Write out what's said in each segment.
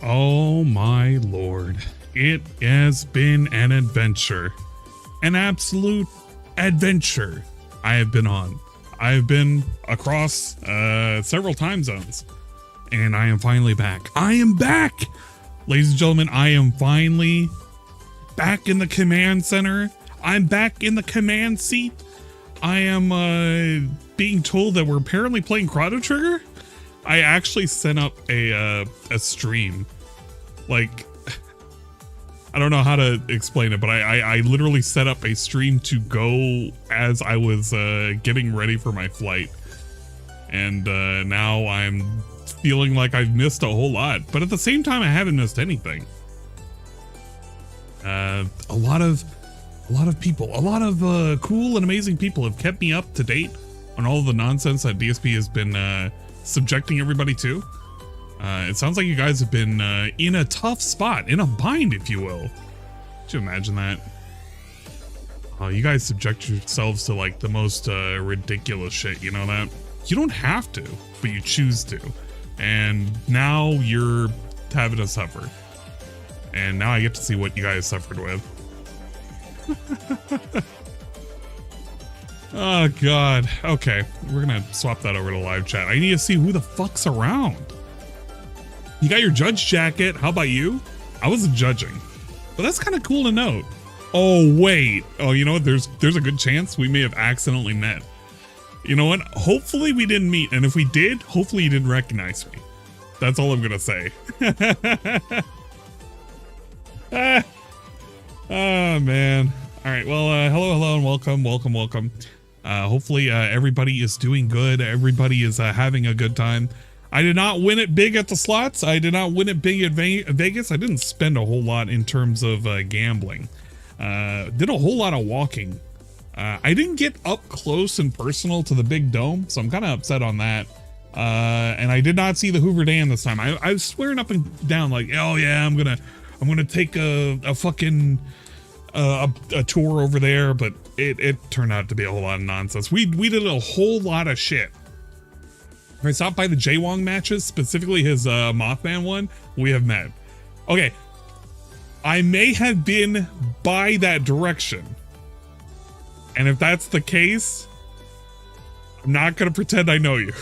Oh my lord, it has been an adventure, an absolute adventure I have been on. I have been across several time zones, and I am finally back. I am back! Ladies and gentlemen, I am finally back in the command center. I'm back in the command seat. I am being told that we're apparently playing Chrono Trigger. I actually sent up a stream. Like, I don't know how to explain it, but I literally set up a stream to go as I was getting ready for my flight. And now I'm feeling like I've missed a whole lot, but at the same time, I haven't missed anything. A lot of people, a lot of cool and amazing people have kept me up to date on all of the nonsense that DSP has been subjecting everybody to. It sounds like you guys have been in a tough spot, in a bind, if you will. Could you imagine that? You guys subject yourselves to like the most ridiculous shit, you know that? You don't have to, but you choose to. And now you're having to suffer. And now I get to see what you guys suffered with. Oh god. Okay, we're gonna swap that over to live chat. I need to see who the fuck's around. You got your judge jacket. How about you? I wasn't judging, but that's kind of cool to note. Oh wait. Oh, you know what? There's a good chance we may have accidentally met. You know what? Hopefully we didn't meet, and if we did, hopefully you didn't recognize me. That's all I'm gonna say. Oh man. All right. Well, hello, and welcome. Hopefully everybody is doing good. Everybody is having a good time. I did not win it big at the slots. I did not win it big at Vegas. I didn't spend a whole lot in terms of gambling. Did a whole lot of walking. I didn't get up close and personal to the big dome, so I'm kind of upset on that. And I did not see the Hoover Dam this time. I was swearing up and down like, oh yeah, I'm gonna take a fucking a tour over there, but it turned out to be a whole lot of nonsense. We did a whole lot of shit. If I stopped by the Jaywong matches, specifically his Mothman one, we have met. Okay, I may have been by that direction, and if that's the case, I'm not gonna pretend I know you,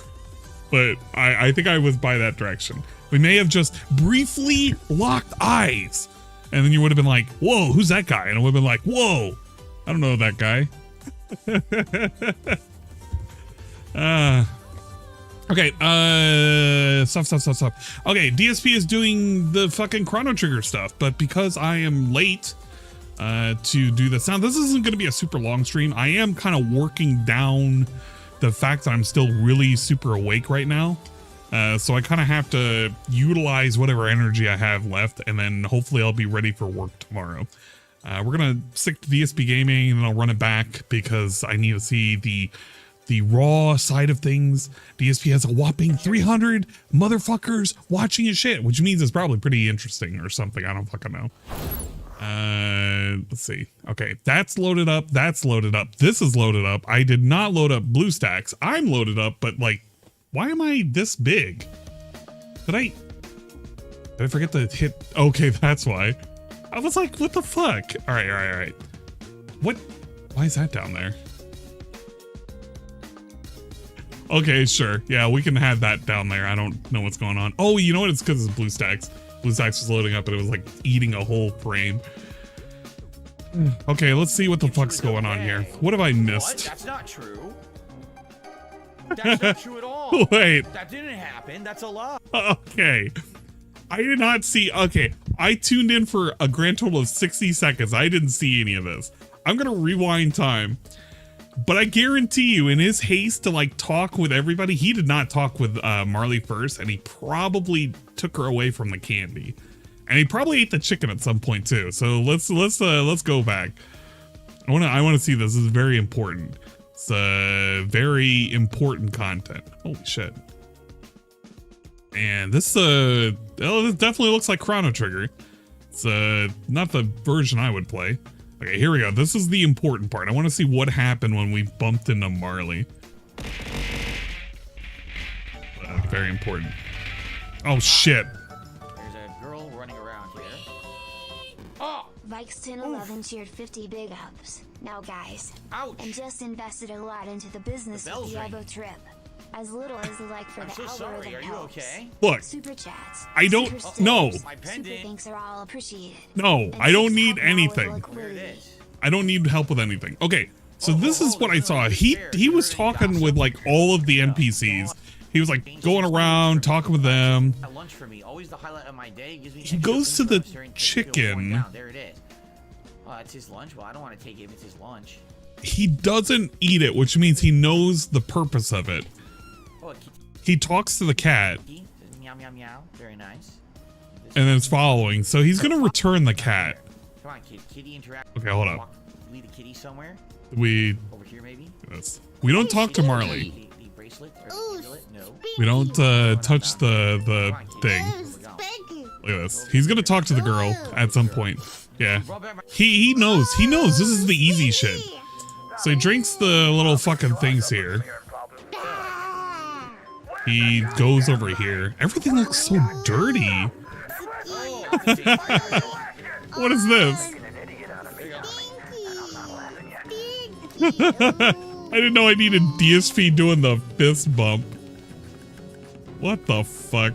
but I think I was by that direction. We may have just briefly locked eyes, and then you would have been like, whoa, who's that guy? And I would have been like, whoa, I don't know that guy. Okay, stuff. Okay, DSP is doing the fucking Chrono Trigger stuff, but because I am late to do this, now this isn't going to be a super long stream. I am kind of working down the fact that I'm still really super awake right now. So I kind of have to utilize whatever energy I have left, and then hopefully I'll be ready for work tomorrow. We're going to stick to DSP Gaming, and then I'll run it back because I need to see the raw side of things. DSP has a whopping 300 motherfuckers watching his shit, which means it's probably pretty interesting or something. I don't fucking know. Let's see. Okay, that's loaded up. That's loaded up. This is loaded up. I did not load up BlueStacks. I'm loaded up, but like, why am I this big? Did I forget to hit? Okay, that's why. I was like, what the fuck? All right. What? Why is that down there? Okay, sure. Yeah, we can have that down there. I don't know what's going on. Oh, you know what? It's because it's BlueStacks. BlueStacks was loading up and it was like eating a whole frame. Okay, let's see what the fuck's going on here. What have I missed? What? That's not true. That's not true at all. Wait. That didn't happen. That's a lie. Okay. I did not see. Okay, I tuned in for a grand total of 60 seconds. I didn't see any of this. I'm going to rewind time. But I guarantee you, in his haste to like talk with everybody, he did not talk with Marley first, and he probably took her away from the candy, and he probably ate the chicken at some point too. So let's go back. I want to see this. This is very important. It's very important content. Holy shit. And this oh, this definitely looks like Chrono Trigger. It's not the version I would play. Okay, here we go. This is the important part. I want to see what happened when we bumped into Marley. Very important. Oh shit. There's a girl running around here. Oh! Vikes 1011 cheered 50 big ups. Now guys, Ouch! and just invested a lot into the business The of bells the ring. Evo trip. As little as the like for I'm the so algorithm sorry. Are you helps. okay? Look, Super chats. I don't- super stickers, no. My Super pendant. thanks are all appreciated. No, And I don't keeps need helping out with anything. There it liquidity. is. I don't need help with anything. Okay, so this is what I saw. no, He fair. he was You're already talking with like all of the NPCs. He was like going around talking with them. At lunch for me, always the highlight of my day. Gives me He extra goes to the info during chicken. going down. There it is. Oh, that's his lunch. Well, I don't want to take it if it's his lunch. He doesn't eat it, which means he knows the purpose of it. Oh, He talks to the cat kitty. Meow meow meow. Very nice. and then it's following. So he's gonna return the cat. Come on, kid. Kitty interact. Okay, hold up. Lead the kitty somewhere. We Over here, maybe. we don't talk to Marley. The bracelet or the amulet? No. We don't touch the thing. Look at this. He's gonna talk to the girl at some point. Yeah. He knows. He knows this is the easy shit. So he drinks the little fucking things here. He goes over here. Everything looks so dirty. What is this? I didn't know I needed DSP doing the fist bump. What the fuck?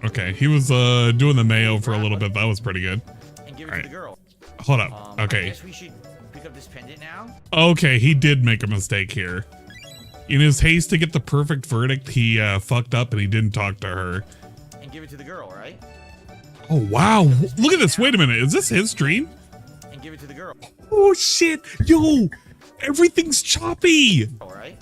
Okay, he was doing the mayo for a little bit. That was pretty good. And give it Alright. to the girl. Hold up. I Okay. guess we should pick up this pendant now. Okay, he did make a mistake here. In his haste to get the perfect verdict, he fucked up and he didn't talk to her. And give it to the girl, right? Oh, wow. Look at this. Wait a minute. Is this his stream? And give it to the girl. Oh, shit. Yo, everything's choppy. All right.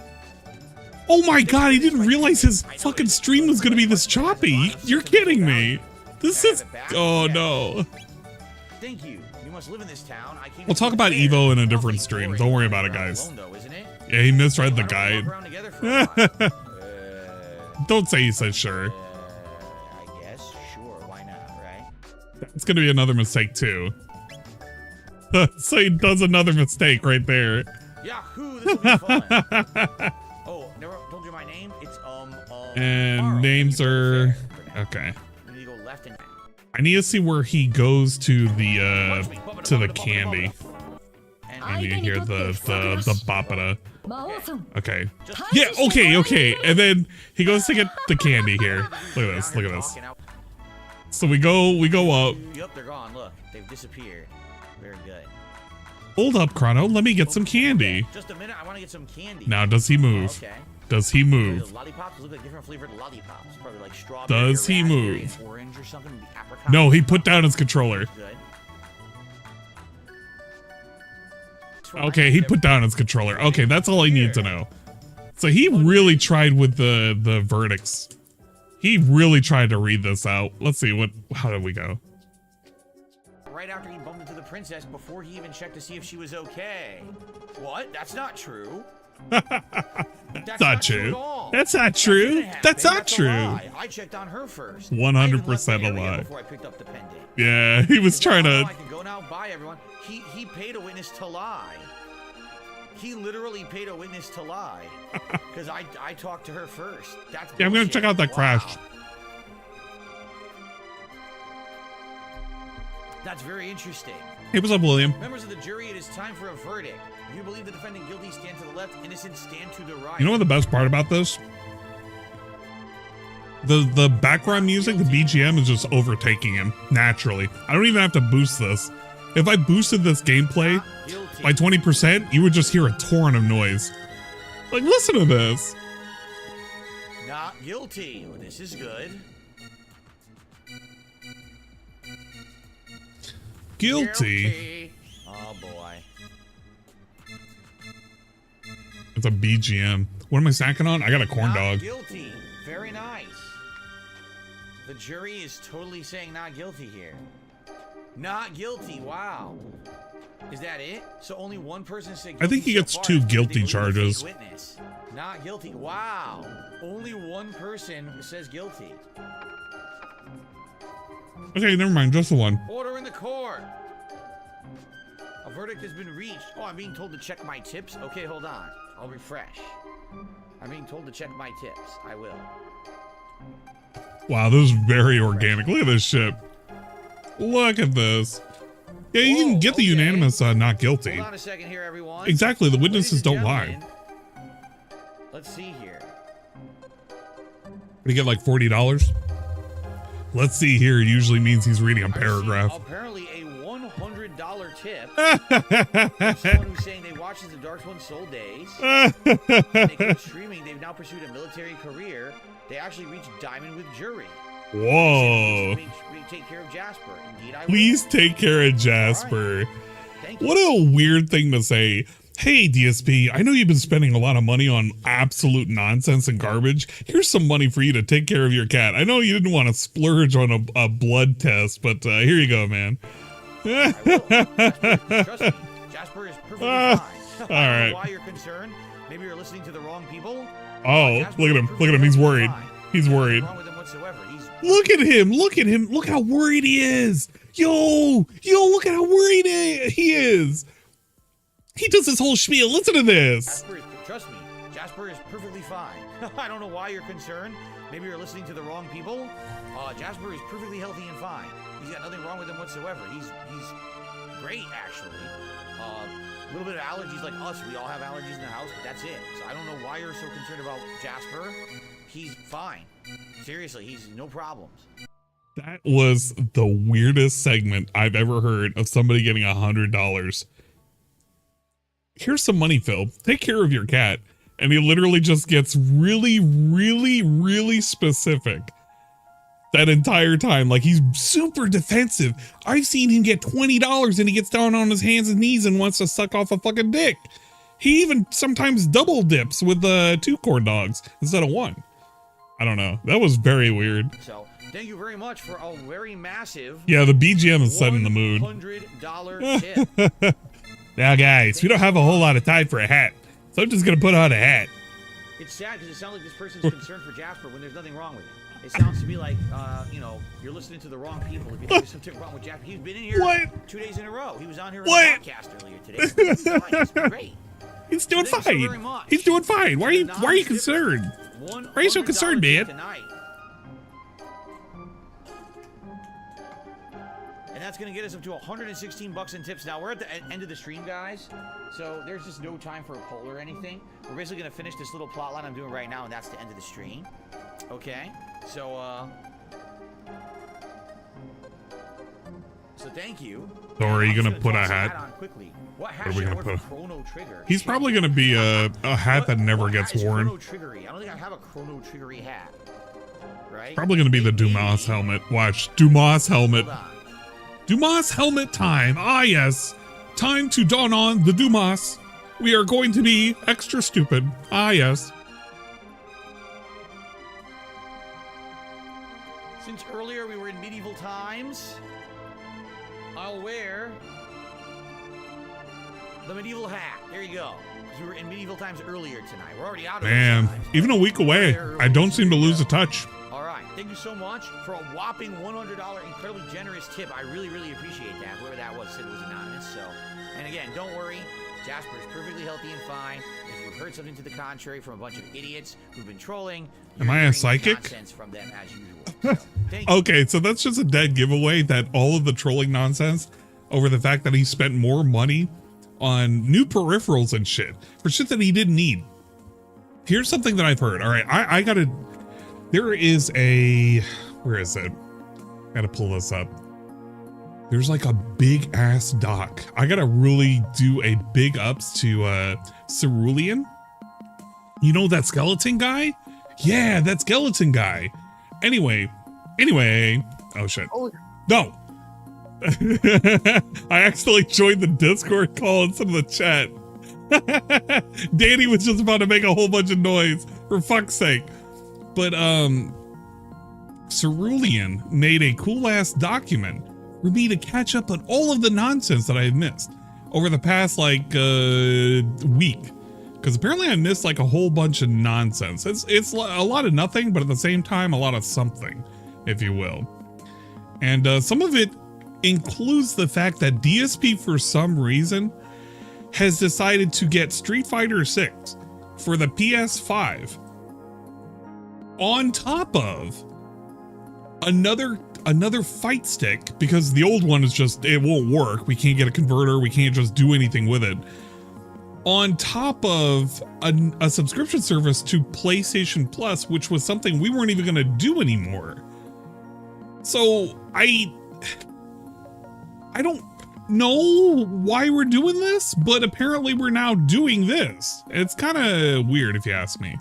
Oh, my God. He didn't realize his fucking stream was going to be this choppy. You're kidding me. This is... Oh, no. Thank you. You must live in this town. I came We'll to talk the about fair. Evo in a Awfully different stream. boring Don't worry about it, around guys. alone, though, isn't it? Yeah, he misread the Why don't we guide. walk around together for a while? Don't say he said sure. I guess. Sure. Why not, right? It's going to be another mistake, too. So he does another mistake right there. Yahoo! This will be fun. Oh, never told you my name. It's And Carl. names We need to go are... fair. Okay. We need to go left and right. I need to see where he goes to the candy. And I need to hear the boppada. Okay. just Yeah, okay. And then he goes to get the candy here. Look at this, down look here at this. talking out. So we go up. Yep, they're gone. Look, they've disappeared. Very good. Hold up, Chrono. Let me get some candy. Just a minute. I want to get some candy. Now, does he move? Okay. Does he The move? lollipops look like different flavored lollipops. Probably like strawberry. Does or he raspberry move? and orange or something. Maybe apricot. No, he put down his controller. Good. Okay, he put down his controller. Okay, that's all I need to know. So he really tried with the verdicts. He really tried to read this out. Let's see how did we go? Right after he bumped into the princess before he even checked to see if she was okay. What? That's not true. That's not true. at all. That's not That true. didn't happen. That's not a true. lie. I checked on her first. 100% I even left the a area lie. Before I picked up the pendant. Yeah, he was trying Oh, to. I can go now. Bye, everyone. He paid a witness to lie. He literally paid a witness to lie. Because I talked to her first. That's Yeah, I'm gonna bullshit. check out that Wow. crash. That's very interesting. Hey, what's up, William? Members of the jury, it is time for a verdict. If you believe the defendant guilty, stand to the left. Innocent, stand to the right. You know what the best part about this? The background music, the BGM is just overtaking him naturally. I don't even have to boost this. If I boosted this gameplay Guilty. by 20%, you would just hear a torrent of noise. Like, listen to this. Not guilty. Well, this is good. Guilty. Oh boy. It's a BGM. What am I snacking on? I got a corn Not dog. guilty. Very nice. The jury is totally saying not guilty here. Not guilty. Wow. Is that it? So only one person said guilty. I think he so gets far. 2 They guilty believe the fake charges. witness. Not guilty. Wow. Only one person says guilty. Okay, never mind. Just the one. Order in the court. A verdict has been reached. Oh, I'm being told to check my tips. Okay, hold on. I'll refresh. I'm being told to check my tips. I will. Wow, this is very organic. Look at this shit. Look at this. Yeah, you can get the unanimous not guilty. Hold on a second here, everyone. Exactly, the witnesses Ladies and don't lie. gentlemen, let's see here. Did he get like $40? Let's see here usually means he's reading a paragraph. Apparently a $100 tip. From someone who's saying they watched the Dark One Soul days. They keep streaming. They've now pursued a military career. They actually reached Diamond with Jury. Whoa. Please take care of Jasper. Indeed, I will. Please take care of Jasper. Right. Thank you. What a weird thing to say. Hey, DSP, I know you've been spending a lot of money on absolute nonsense and garbage. Here's some money for you to take care of your cat. I know you didn't want to splurge on a blood test, but here you go, man. I will. Trust me, Jasper is perfectly fine. All I don't right. know why you're concerned. Maybe you're listening to the wrong people. Oh, Jasper look at is him. Look at perfectly him. He's worried. fine. He's Nothing worried. wrong with him whatsoever. Look at him. Look at him. Look how worried he is. Yo, look at how worried he is. He does this whole spiel. Listen to this. Trust me, Jasper is perfectly fine. I don't know why you're concerned. Maybe you're listening to the wrong people. Jasper is perfectly healthy and fine. He's got nothing wrong with him whatsoever. He's great, actually. A little bit of allergies like us. We all have allergies in the house, but that's it. So I don't know why you're so concerned about Jasper. He's fine. Seriously, he's no problems. That was the weirdest segment I've ever heard of somebody getting $100. Here's some money, Phil. Take care of your cat. And he literally just gets really, really, really specific that entire time. Like, he's super defensive. I've seen him get $20 and he gets down on his hands and knees and wants to suck off a fucking dick. He even sometimes double dips with 2 corn dogs instead of 1. I don't know. That was very weird. So thank you very much for a very massive. Yeah, the BGM is setting the mood. $100 tip. Now, guys, we don't have a whole lot of time for a hat, so I'm just gonna put on a hat. It's sad because it sounds like this person's concerned for Jasper when there's nothing wrong with it. It sounds to me like, you're listening to the wrong people. If you think there's something wrong with Jasper, he's been in here 2 days in a row. He was on here on the podcast earlier today. He's fine. He's great. He's doing So thank you very fine. much. He's doing fine. Why are you concerned? Why are you so concerned, man? Tonight. And that's going to get us up to $116 in tips. Now, we're at the end of the stream, guys. So there's just no time for a poll or anything. We're basically going to finish this little plot line I'm doing right now, and that's the end of the stream. Okay? So thank you. So are you I'm going to put a toss hat? on quickly. What hat What are we should I gonna wear put? for Chrono Trigger? He's probably going to be a hat that never What gets hat is worn. Chrono Triggery? I don't think I have a Chrono Triggery hat. Right? Probably going to be the Dumas helmet. Watch. Dumas helmet. Hold on. Dumas helmet time. Ah, yes. Time to don on the Dumas. We are going to be extra stupid. Ah, yes. Since earlier we were in medieval times, I'll wear the medieval hat. There you go. Because we were in medieval times earlier tonight. We're already out of Man, those times. even a week away, I don't seem to lose a touch. All right. Thank you so much for a whopping $100 incredibly generous tip. I really, really appreciate that. Whoever that was said it was anonymous. So, and again, don't worry. Jasper is perfectly healthy and fine. If you've heard something to the contrary from a bunch of idiots who've been trolling, Am I a psychic? Nonsense from them as usual. So, thank you. Okay, so that's just a dead giveaway that all of the trolling nonsense over the fact that he spent more money on new peripherals and shit for shit that he didn't need. Here's something that I've heard. All right, I gotta, there is a, where is it? Gotta pull this up. There's like a big ass doc. I gotta really do a big ups to Cerulean. You know that skeleton guy? Yeah, that skeleton guy. Anyway, oh shit. No. I accidentally joined the Discord call instead of the chat. Danny was just about to make a whole bunch of noise, for fuck's sake. But Cerulean made a cool ass document for me to catch up on all of the nonsense that I had missed over the past like week. Because apparently I missed like a whole bunch of nonsense. It's a lot of nothing, but at the same time, a lot of something, if you will. And some of it includes the fact that DSP, for some reason, has decided to get Street Fighter 6 for the PS5 on top of another fight stick, because the old one is just, it won't work. We can't get a converter. We can't just do anything with it. On top of a subscription service to PlayStation Plus, which was something we weren't even going to do anymore. So I don't know why we're doing this, but apparently we're now doing this. It's kind of weird if you ask me.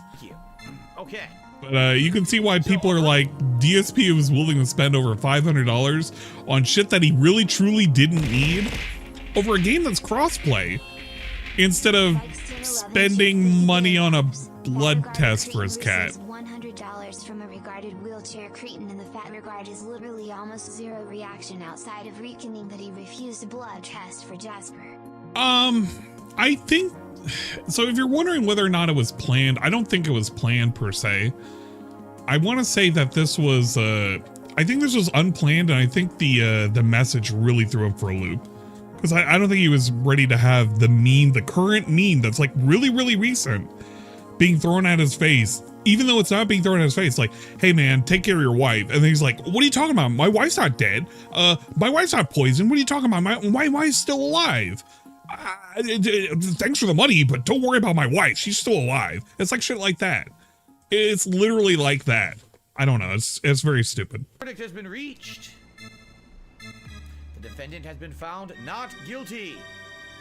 Okay. But you can see why people are like, DSP was willing to spend over $500 on shit that he really truly didn't need over a game that's crossplay, instead of spending money on a blood test for his cat. $100 from a regarded wheelchair cretin, and the fat regard is literally almost zero reaction outside of reckoning that he refused a blood test for Jasper. I think so. If you're wondering whether or not it was planned, I don't think it was planned per se. I want to say that this was I think this was unplanned, and I think the message really threw him for a loop. Because I don't think he was ready to have the meme, the current meme that's like really, really recent, being thrown at his face, even though it's not being thrown at his face. Like, hey man, take care of your wife. And then he's like, what are you talking about? My wife's not dead. My wife's not poisoned. What are you talking about? My wife's still alive. Thanks for the money, but don't worry about my wife. She's still alive. It's like shit like that. It's literally like that. I don't know. It's very stupid. Verdict has been reached. The defendant has been found not guilty.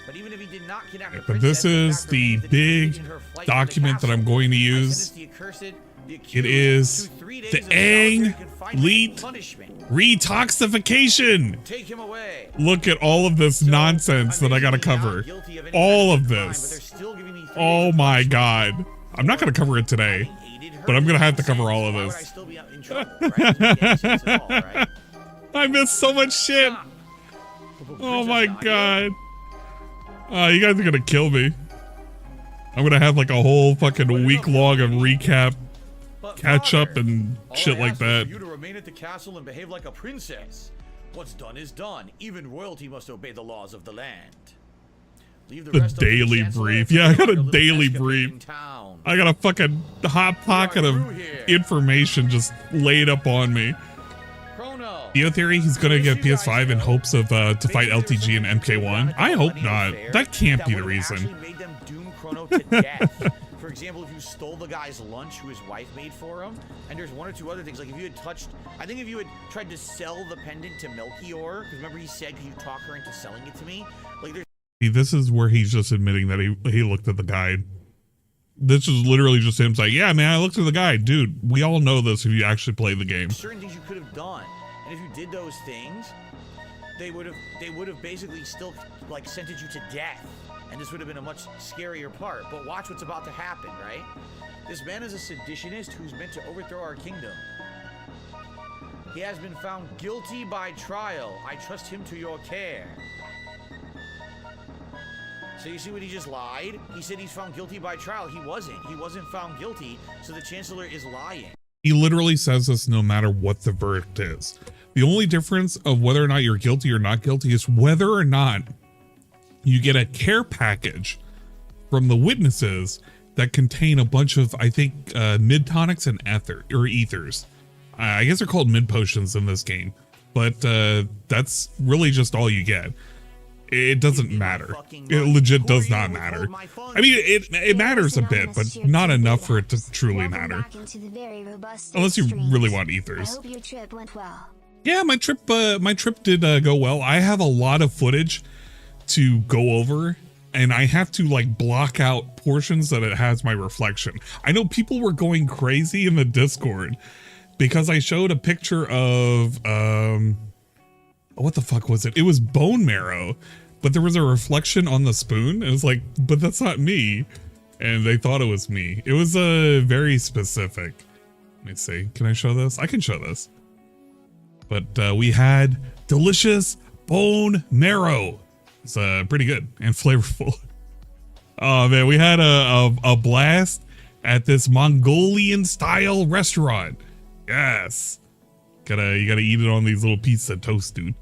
But even if he did not kidnap the but this is the big document that I'm going to use. It is the Elite Retoxification. Take him away. Look at all of this nonsense that I gotta cover. All of this. Oh my god. I'm not gonna cover it today, but I'm gonna have to cover all of this. I missed so much shit. Oh my god. You guys are gonna kill me. I'm gonna have like a whole fucking week long of recap, catch up, and shit like that. You to remain at the castle and behave like a princess. What's done is done. Even royalty must obey the laws of the land. Leave The daily brief. Yeah, I got a daily brief. I got a fucking hot pocket of information just laid up on me. Theo theory, he's gonna get PS5 in hopes of to fight LTG and MK1. I hope not. That can't be the reason. Made them doom Chrono to death. For example, if you stole the guy's lunch who his wife made for him, and there's one or two other things, like if you had touched, I think if you had tried to sell the pendant to Melchior, because remember he said, "Can you talk her into selling it to me?" Like there's. See, this is where he's just admitting that he looked at the guide. This is literally just him saying, "Yeah, man, I looked at the guide, dude." We all know this if you actually play the game. Certain things you could have done. And if you did those things, they would have basically still like sentenced you to death, and this would have been a much scarier part. But watch what's about to happen, right? This man is a seditionist who's meant to overthrow our kingdom. He has been found guilty by trial. I trust him to your care. So you see what he just lied? He said he's found guilty by trial. He wasn't. He wasn't found guilty. So the chancellor is lying. He literally says this no matter what the verdict is. The only difference of whether or not you're guilty or not guilty is whether or not you get a care package from the witnesses that contain a bunch of, I think, mid tonics and ethers. I guess they're called mid potions in this game, but that's really just all you get. It doesn't matter. It legit does not matter. I mean, it matters a bit, but not enough for it to truly matter. Unless you really want ethers. Yeah, my trip did go well. I have a lot of footage to go over, and I have to like block out portions that it has my reflection. I know people were going crazy in the Discord because I showed a picture of what the fuck was it? It was bone marrow, but there was a reflection on the spoon. It was like, but that's not me. And they thought it was me. It was very specific. Let me see. Can I show this? I can show this. But we had delicious bone marrow. It's pretty good and flavorful. Oh man, we had a blast at this Mongolian style restaurant. Yes. You gotta eat it on these little pieces of toast, dude.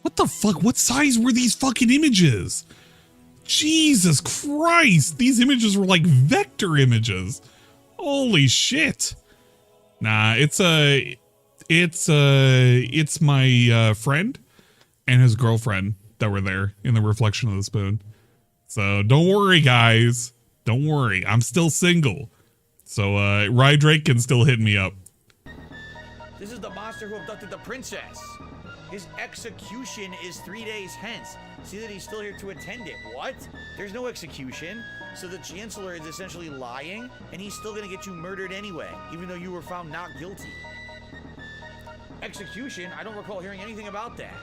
What the fuck? What size were these fucking images? Jesus Christ. These images were like vector images. Holy shit. Nah, it's my friend and his girlfriend that were there in the reflection of the spoon. So don't worry, guys. Don't worry. I'm still single. So Rydrake can still hit me up. This is the monster who abducted the princess. His execution is 3 days hence. See that he's still here to attend it. What? There's no execution. So the Chancellor is essentially lying, and he's still gonna get you murdered anyway, even though you were found not guilty. Execution? I don't recall hearing anything about that.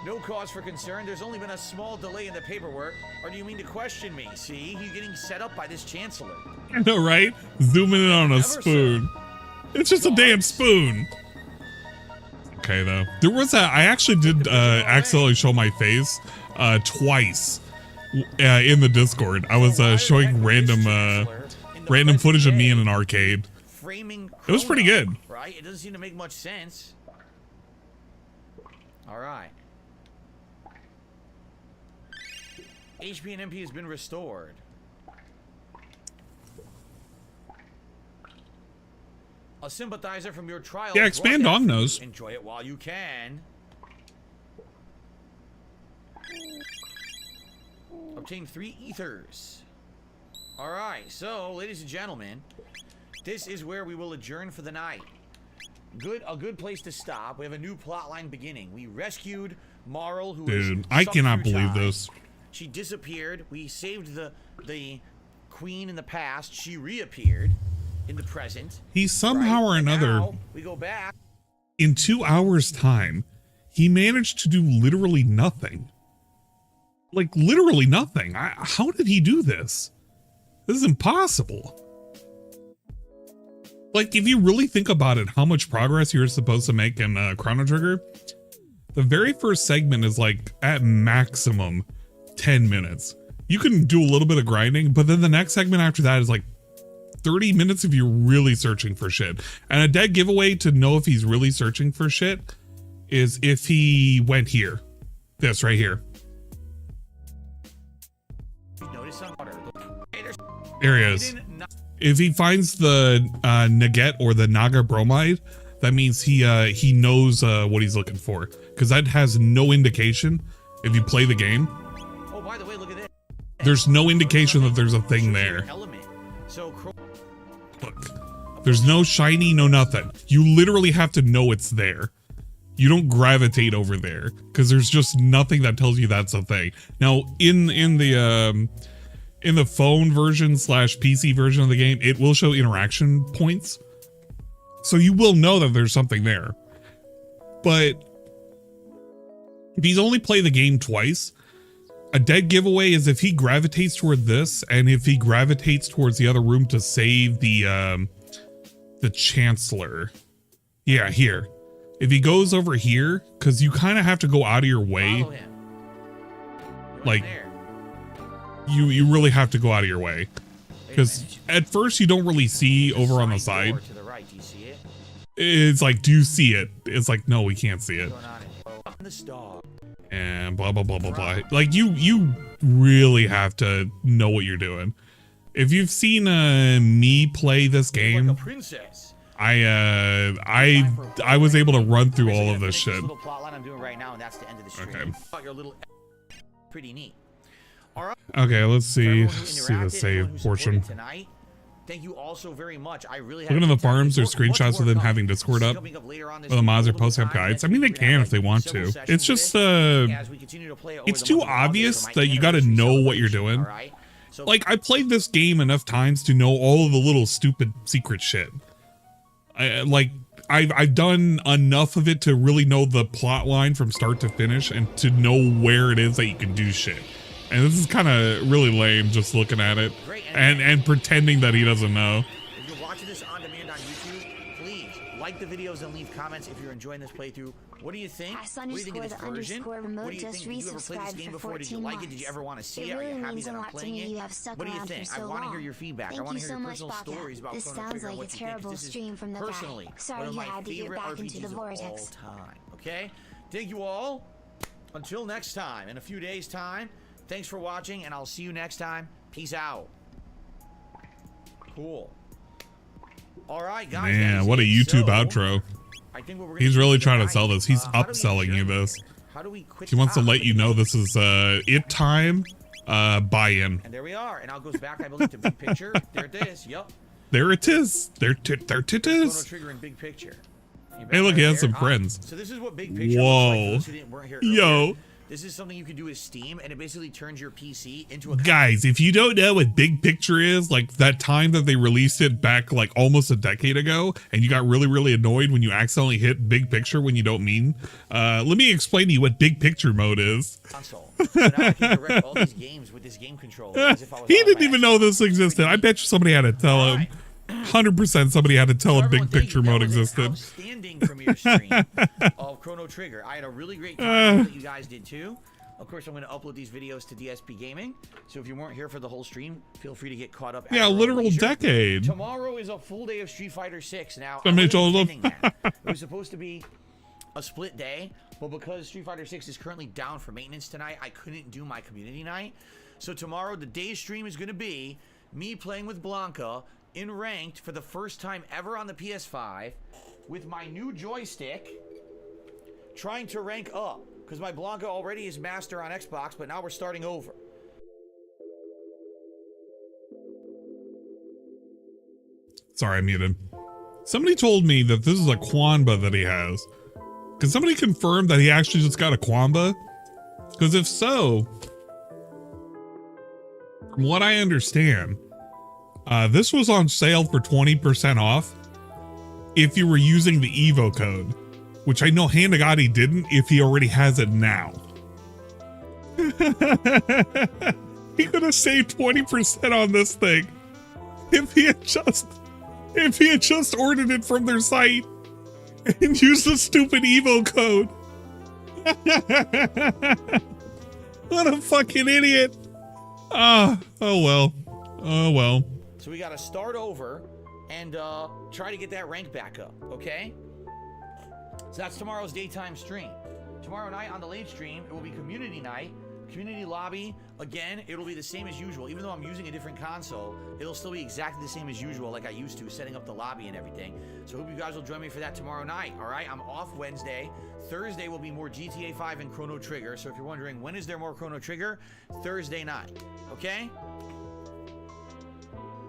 No cause for concern. There's only been a small delay in the paperwork. Or do you mean to question me? See, you're getting set up by this Chancellor. I know, right? Zooming in on a spoon. It's just a damn spoon. Okay, though. There was I actually did accidentally show my face twice in the Discord. I was showing random footage of me in an arcade. It was pretty good. Right? It doesn't seem to make much sense. All right. HP and MP has been restored. A sympathizer from your trial. Yeah, expand on those. Enjoy it while you can. Obtain 3 ethers. All right, so ladies and gentlemen, this is where we will adjourn for the night. A good place to stop. We have a new plot line beginning. We rescued Marl, who is Dude, I cannot believe this. She disappeared. We saved the queen in the past. She reappeared in the present. He somehow or another, now, we go back. In 2 hours' time, he managed to do literally nothing. Like, literally nothing. How did he do this? This is impossible. Like, if you really think about it, how much progress you're supposed to make in Chrono Trigger, the very first segment is like, at maximum, 10 minutes. You can do a little bit of grinding, but then the next segment after that is like 30 minutes if you're really searching for shit. And a dead giveaway to know if he's really searching for shit is if he went here. This right here. There he is. If he finds the Nugget or the Naga bromide, that means he knows what he's looking for. Because that has no indication if you play the game. Oh, by the way, look at this. There's no indication that there's a thing there. Look, there's no shiny, no nothing. You literally have to know it's there. You don't gravitate over there because there's just nothing that tells you that's a thing. Now, in the phone version / PC version of the game, it will show interaction points. So you will know that there's something there. But if he's only played the game twice, a dead giveaway is if he gravitates toward this and if he gravitates towards the other room to save the Chancellor. Yeah, here. If he goes over here, because you kind of have to go out of your way. Like, you really have to go out of your way. Because at first you don't really see over on the side. It's like, do you see it? It's like, no, we can't see it. And blah, blah, blah, blah, blah. Like, you really have to know what you're doing. If you've seen me play this game, I was able to run through all of this shit. Okay. Pretty neat. Okay, let's see the save portion. Thank you all so very much. I really looking at the farms, there's screenshots of them having Discord up. Or the mods or post-up guides. I mean, they can if they want to. It's just, it's too obvious that you gotta know what you're doing. Like, I played this game enough times to know all of the little stupid secret shit. I've done enough of it to really know the plot line from start to finish and to know where it is that you can do shit. And this is kind of really lame just looking at it and pretending that he doesn't know. If you're watching this on demand on YouTube, please like like the videos and leave comments if you're enjoying this playthrough. What do you think? What do you think of this version? What do you think? Did you ever play this game before? Did you like it? Did you ever want to see it? Are you happy that I'm playing it? What do you think? I want to hear your feedback. I want to hear your personal stories about Chrono Trigger and what you think. This is personally one of my favorite RPGs of all time. Okay? Thank you all. Until next time, in a few days' time. Thanks for watching, and I'll see you next time. Peace out. Cool. All right, guys. Man, what a YouTube outro. I think he's really trying to sell this. He's upselling you this. How do we quit? He wants to let you know this is it time. Buy-in. And there we are. And now it goes back, I believe, to big picture. There it is. Yep. There it is. There it is. Chrono Trigger in big picture. Hey, look, he has some friends. So this is what big picture Whoa. looks like. Weren't here earlier. Yo. This is something you can do with Steam, and it basically turns your PC into a... Guys, if you don't know what big picture is, like that time that they released it back like almost a decade ago, and you got really, really annoyed when you accidentally hit big picture when you don't mean, let me explain to you what big picture mode is. Console. So now I can direct all these games with this game controller as if I was He didn't even know this existed. I bet you somebody had to tell him. 100% somebody had to tell him big picture mode existed. Outstanding premiere stream of Chrono Trigger. I had a really great time that you guys did too. Of course, I'm going to upload these videos to DSP Gaming. So if you weren't here for the whole stream, feel free to get caught up. Yeah, literal decade. Tomorrow is a full day of Street Fighter 6. Now, it was supposed to be a split day, but because Street Fighter 6 is currently down for maintenance tonight, I couldn't do my community night. So tomorrow, the day's stream is going to be me playing with Blanca in ranked for the first time ever on the PS5 with my new joystick, trying to rank up because my Blanca already is master on Xbox, but now we're starting over. Sorry, I muted. Somebody told me that this is a Quamba that he has. Can somebody confirm that he actually just got a Quamba? Because if so, from what I understand, this was on sale for 20% off if you were using the Evo code, which I know Handagati didn't if he already has it now. He could have saved 20% on this thing if he had just ordered it from their site and used the stupid Evo code. What a fucking idiot. Oh well. Oh well. So we got to start over and try to get that rank back up, okay? So that's tomorrow's daytime stream. Tomorrow night on the late stream, it will be community night. Community lobby, again, it'll be the same as usual. Even though I'm using a different console, it'll still be exactly the same as usual like I used to, setting up the lobby and everything. So hope you guys will join me for that tomorrow night, all right? I'm off Wednesday. Thursday will be more GTA 5 and Chrono Trigger. So if you're wondering, when is there more Chrono Trigger? Thursday night, okay?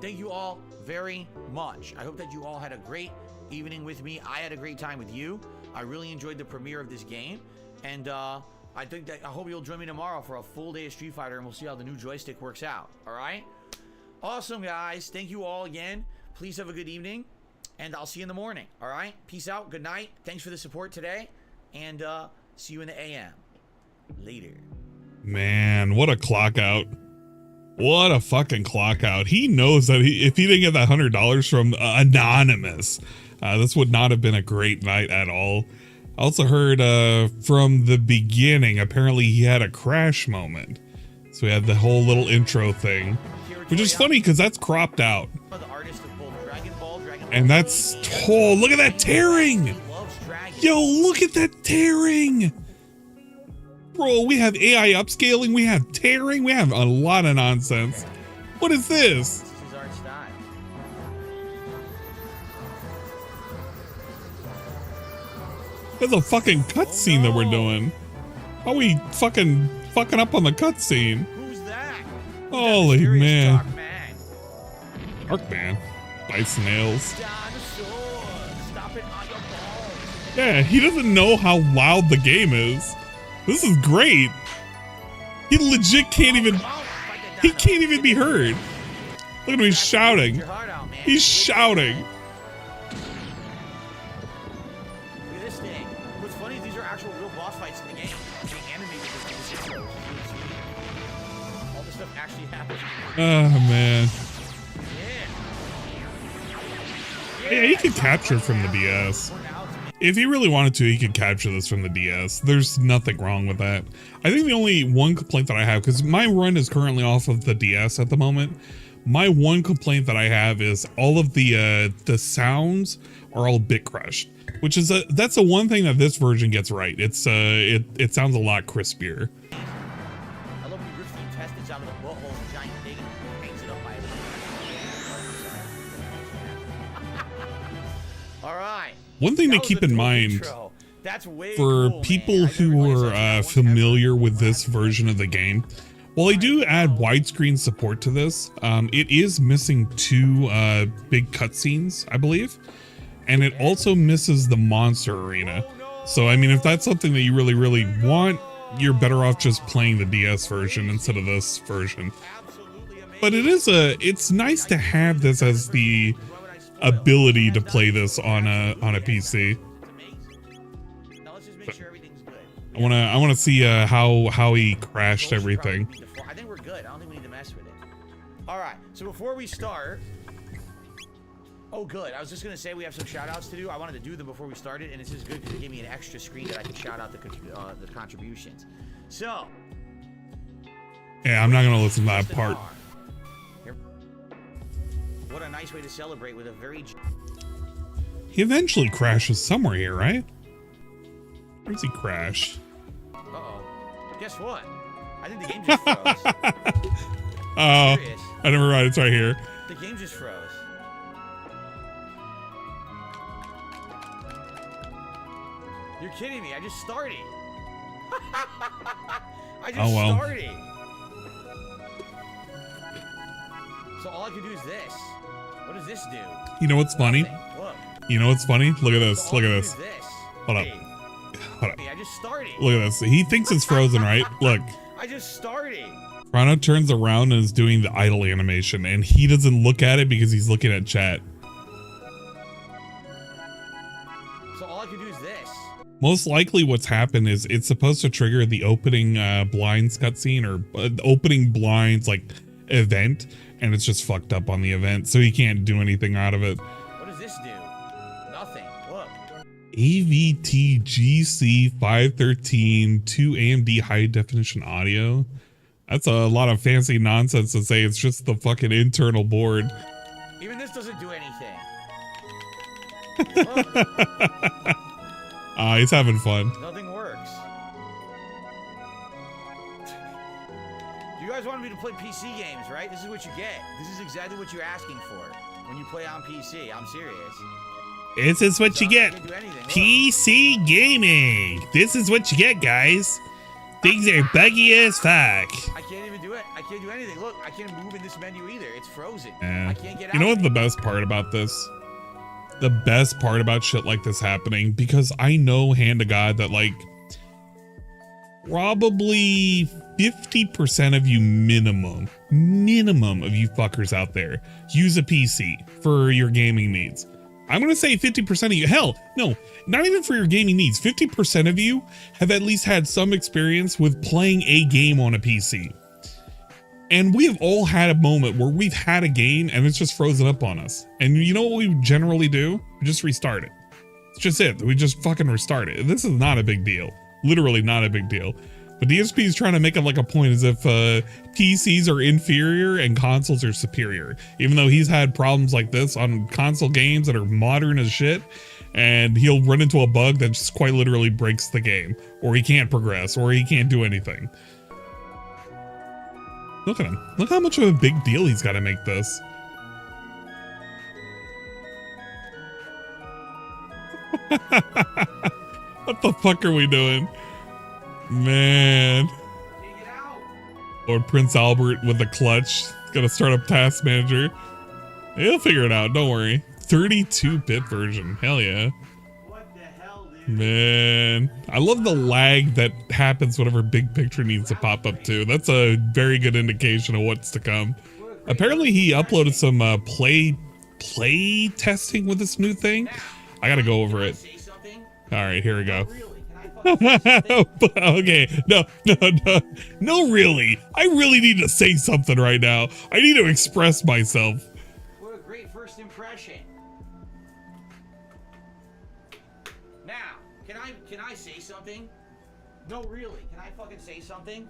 Thank you all very much. I hope that you all had a great evening with me. I had a great time with you. I really enjoyed the premiere of this game. And I hope you'll join me tomorrow for a full day of Street Fighter, and we'll see how the new joystick works out. All right? Awesome, guys. Thank you all again. Please have a good evening, and I'll see you in the morning. All right? Peace out. Good night. Thanks for the support today, and see you in the AM. Later. Man, what a clock out. What a fucking clock out. He knows that if he didn't get that $100 from Anonymous, this would not have been a great night at all. I also heard from the beginning, apparently he had a crash moment. So we had the whole little intro thing, which is funny because that's cropped out. And that's, oh, look at that tearing. Yo, look at that tearing. Bro, we have AI upscaling, we have tearing, we have a lot of nonsense. What is this? This is our style. There's a fucking cutscene that we're doing. How are we fucking up on the cutscene? Who's that? Holy man. Darkman. Bites nails. Stop it on your balls. Yeah, he doesn't know how loud the game is. This is great. He legit can't even, he can't even be heard. Look at him, he's shouting. He's shouting. Look at this thing. What's funny is these are actual real boss fights in the game. They animated this thing. All this stuff actually happens. Oh man. Yeah, he could capture it from the DS. If he really wanted to, he could capture this from the DS. There's nothing wrong with that. I think the only one complaint that I have, because my run is currently off of the DS at the moment, my one complaint that I have is all of the sounds are all bit crushed, which is that's the one thing that this version gets right. It's it sounds a lot crispier. I love when he rips the intestines out of the butthole of a giant pig and hangs it up by it. All right. One thing to keep in mind for people who are familiar with this version of the game, while I do add widescreen support to this, it is missing 2 big cutscenes, I believe, and it also misses the monster arena. So, I mean, if that's something that you really, really want, you're better off just playing the DS version instead of this version. But it's nice to have this as the ability to play this on a PC. I wanna see how he crashed everything. I think we're good. I don't think we need to mess with it. All right. So before we start, oh good. I was just gonna say we have some shout outs to do. I wanted to do them before we started, and it's just good because it gave me an extra screen that I could shout out the contributions. So. Yeah, I'm not gonna listen to that part. What a nice way to celebrate with a very. He eventually crashes somewhere here, right? Where does he crash? Uh-oh. Guess what? I think the game just froze. Oh, I never mind. It's right here. The game just froze. You're kidding me. I just started. I just started. So all I can do is this. What does this do? You know what's funny? Look. You know what's funny? Look at this. So look at this. Hold up. Hold up. I just started. Look at this. He thinks it's frozen, right? Look. I just started. Chrono turns around and is doing the idle animation, and he doesn't look at it because he's looking at chat. So all I can do is this. Most likely what's happened is it's supposed to trigger the opening blinds cutscene or opening blinds like event, and it's just fucked up on the event, so he can't do anything out of it. What does this do? Nothing. Look. AVTGC 513 2 AMD high definition audio. That's a lot of fancy nonsense to say it's just the fucking internal board. Even this doesn't do anything. He's having fun. Nothing works. You guys wanted me to play PC games, right? This is what you get. This is exactly what you're asking for when you play on PC. I'm serious. This is what you get. PC gaming. This is what you get, guys. Things are buggy as fuck. I can't even do it. I can't do anything. Look, I can't move in this menu either. It's frozen. I can't get out. You know what the best part about this? The best part about shit like this happening, because I know, hand to God, that like probably 50% of you minimum of you fuckers out there use a PC for your gaming needs. I'm going to say 50% of you. Hell, no, not even for your gaming needs. 50% of you have at least had some experience with playing a game on a PC. And we have all had a moment where we've had a game and it's just frozen up on us. And you know what we generally do? We just restart it. It's just it. We just fucking restart it. This is not a big deal. Literally not a big deal. But DSP is trying to make it like a point as if PCs are inferior and consoles are superior. Even though he's had problems like this on console games that are modern as shit, and he'll run into a bug that just quite literally breaks the game, or he can't progress, or he can't do anything. Look at him. Look how much of a big deal he's got to make this. What the fuck are we doing? Man. Lord Prince Albert with the clutch. Gonna start up Task Manager. He'll figure it out, don't worry. 32-bit version. Hell yeah. What the hell, dude? Man. I love the lag that happens whenever Big Picture needs to pop up too. That's a very good indication of what's to come. Apparently he uploaded some play testing with this new thing. I gotta go over it. Alright, here we go. Okay, no, really. I really need to say something right now. I need to express myself. What a great first impression. can I say something? No, really, can I fucking say something?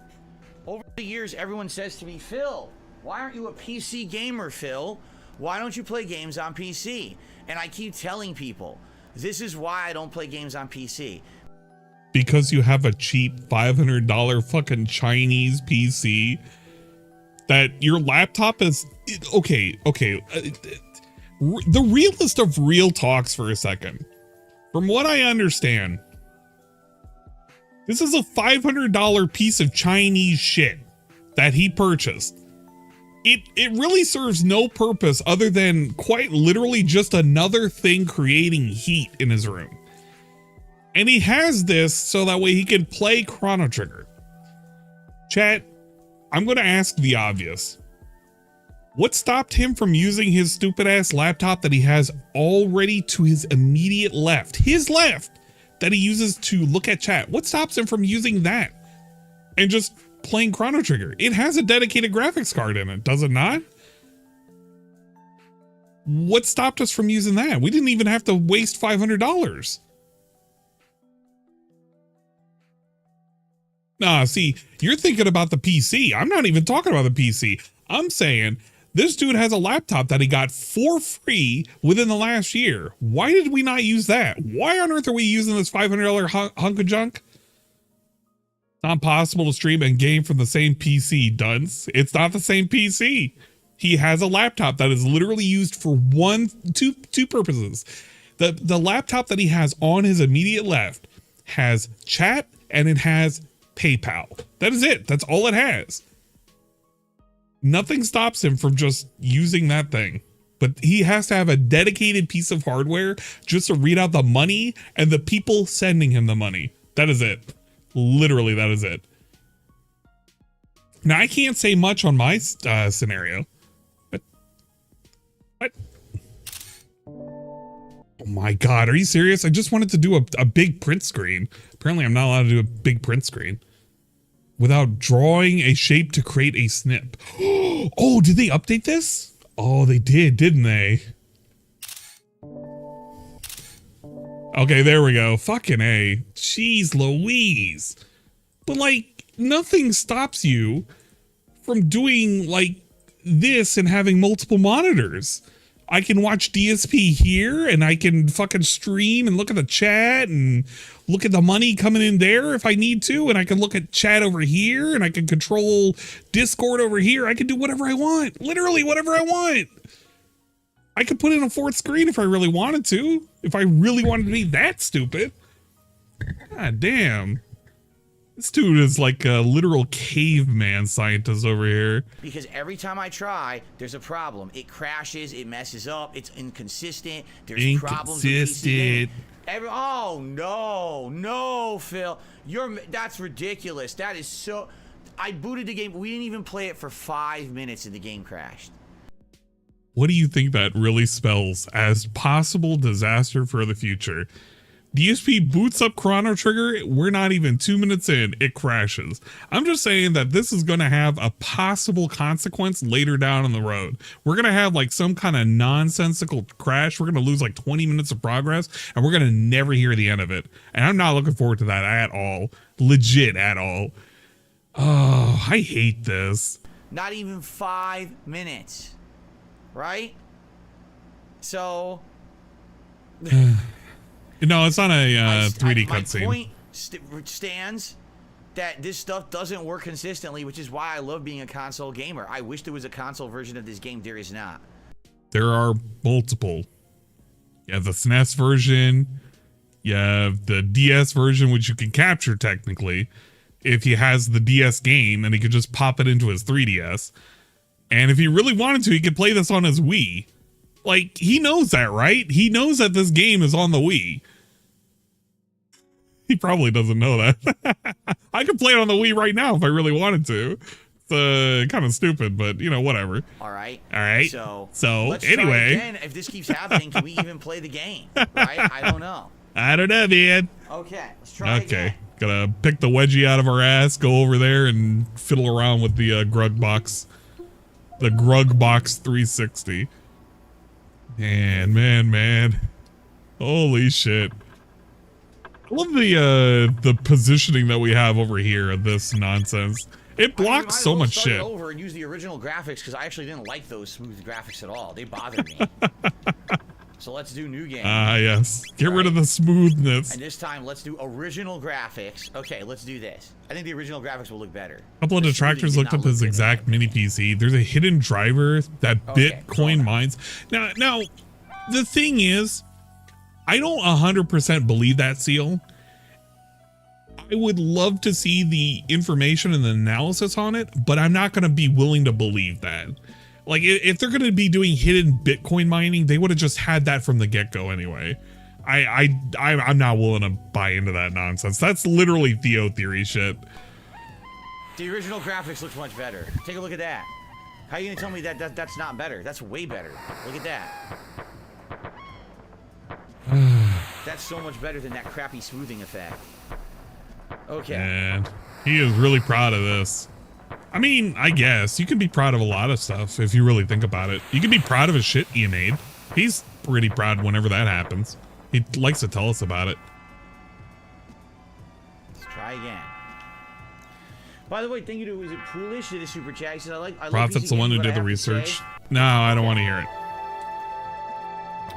Over the years, everyone says to me, Phil, why aren't you a PC gamer, Phil? Why don't you play games on PC? And I keep telling people, this is why I don't play games on PC. Because you have a cheap $500 fucking Chinese PC that your laptop is okay. The realest of real talks for a second. From what I understand, this is a $500 piece of Chinese shit that he purchased. It really serves no purpose other than quite literally just another thing creating heat in his room. And he has this so that way he can play Chrono Trigger. Chat, I'm going to ask the obvious. What stopped him from using his stupid ass laptop that he has already to his immediate left? His left that he uses to look at chat. What stops him from using that and just playing Chrono Trigger? It has a dedicated graphics card in it, does it not? What stopped us from using that? We didn't even have to waste $500. Nah, see, you're thinking about the PC. I'm not even talking about the PC. I'm saying this dude has a laptop that he got for free within the last year. Why did we not use that? Why on earth are we using this $500 hunk of junk? It's not possible to stream and game from the same PC, dunce. It's not the same PC. He has a laptop that is literally used for two purposes. The laptop that he has on his immediate left has chat and it has PayPal. That is it. That's all it has. Nothing stops him from just using that thing. But he has to have a dedicated piece of hardware just to read out the money and the people sending him the money. That is it. Literally, that is it. Now, I can't say much on my scenario. But oh my God, are you serious? I just wanted to do a big print screen. Apparently, I'm not allowed to do a big print screen without drawing a shape to create a snip. Oh, did they update this? Oh, they did, didn't they? Okay, there we go. Fucking A. Jeez Louise. But like, nothing stops you from doing like this and having multiple monitors. I can watch DSP here and I can fucking stream and look at the chat and look at the money coming in there if I need to. And I can look at chat over here and I can control Discord over here. I can do whatever I want. Literally whatever I want. I could put in a fourth screen if I really wanted to. If I really wanted to be that stupid. God damn. This dude is like a literal caveman scientist over here. Because every time I try, there's a problem. It crashes, it messes up, it's inconsistent, there's problems with PC. Oh no, Phil. That's ridiculous. That is so. I booted the game, we didn't even play it for 5 minutes and the game crashed. What do you think that really spells as possible disaster for the future? DSP boots up Chrono Trigger, we're not even 2 minutes in, it crashes. I'm just saying that this is going to have a possible consequence later down on the road. We're going to have like some kind of nonsensical crash. We're going to lose like 20 minutes of progress and we're going to never hear the end of it. And I'm not looking forward to that at all. Legit at all. Oh, I hate this. Not even 5 minutes, right? So... No, it's not a 3D cutscene. My point stands that this stuff doesn't work consistently, which is why I love being a console gamer. I wish there was a console version of this game. There is not. There are multiple. You have the SNES version. You have the DS version, which you can capture technically if he has the DS game and he could just pop it into his 3DS. And if he really wanted to, he could play this on his Wii. Like, he knows that, right? He knows that this game is on the Wii. He probably doesn't know that. I could play it on the Wii right now if I really wanted to. It's kind of stupid, but, you know, whatever. All right. So let's anyway. try again. If this keeps happening, can we even play the game? Right? I don't know. I don't know, man. Okay, let's try again. Gotta pick the wedgie out of our ass, go over there and fiddle around with the Grug Box. The Grug Box 360. Man. Holy shit. I love the positioning that we have over here of this nonsense. It blocks so much shit. Over and use the original graphics because I actually didn't like those smooth graphics at all. They bothered me. So let's do new game. Yes. Get rid of the smoothness. And this time, let's do original graphics. Okay, let's do this. I think the original graphics will look better. A couple of detractors looked up his exact mini PC. There's a hidden driver that Bitcoin mines. Now, the thing is, I don't 100% believe that, Seal. I would love to see the information and the analysis on it, but I'm not going to be willing to believe that. Like, if they're going to be doing hidden Bitcoin mining, they would have just had that from the get-go anyway. I'm not willing to buy into that nonsense. That's literally Theo theory shit. The original graphics looks much better. Take a look at that. How are you going to tell me that that's not better? That's way better. Look at that. That's so much better than that crappy smoothing effect. Okay. And he is really proud of this. I mean, I guess you can be proud of a lot of stuff if you really think about it. You can be proud of his shit he made. He's pretty proud whenever that happens. He likes to tell us about it. Let's try again. By the way, thank you to, is it Poolish? Did a super chat. He said, I like Prophet's the one who did the research. No, I don't want to hear it.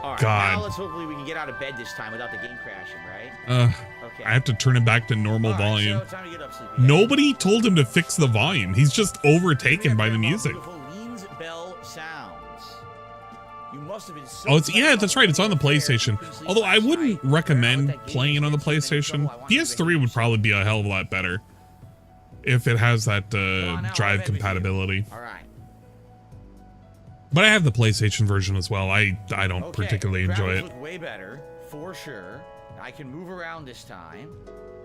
All right, God. now let's hopefully we can get out of bed this time without the game crashing, right? Okay. I have to turn it back to normal volume. So time to get up, sleepy. Nobody told him to fix the volume. He's just overtaken by the music. Bell sounds. You must have been so Oh, that's right. It's on the PlayStation. Although I wouldn't recommend playing it on the PlayStation. PS3 would probably be a hell of a lot better if it has that drive compatibility. All right. But I have the PlayStation version as well. I don't particularly enjoy it. Look way better, for sure. I can move around this time.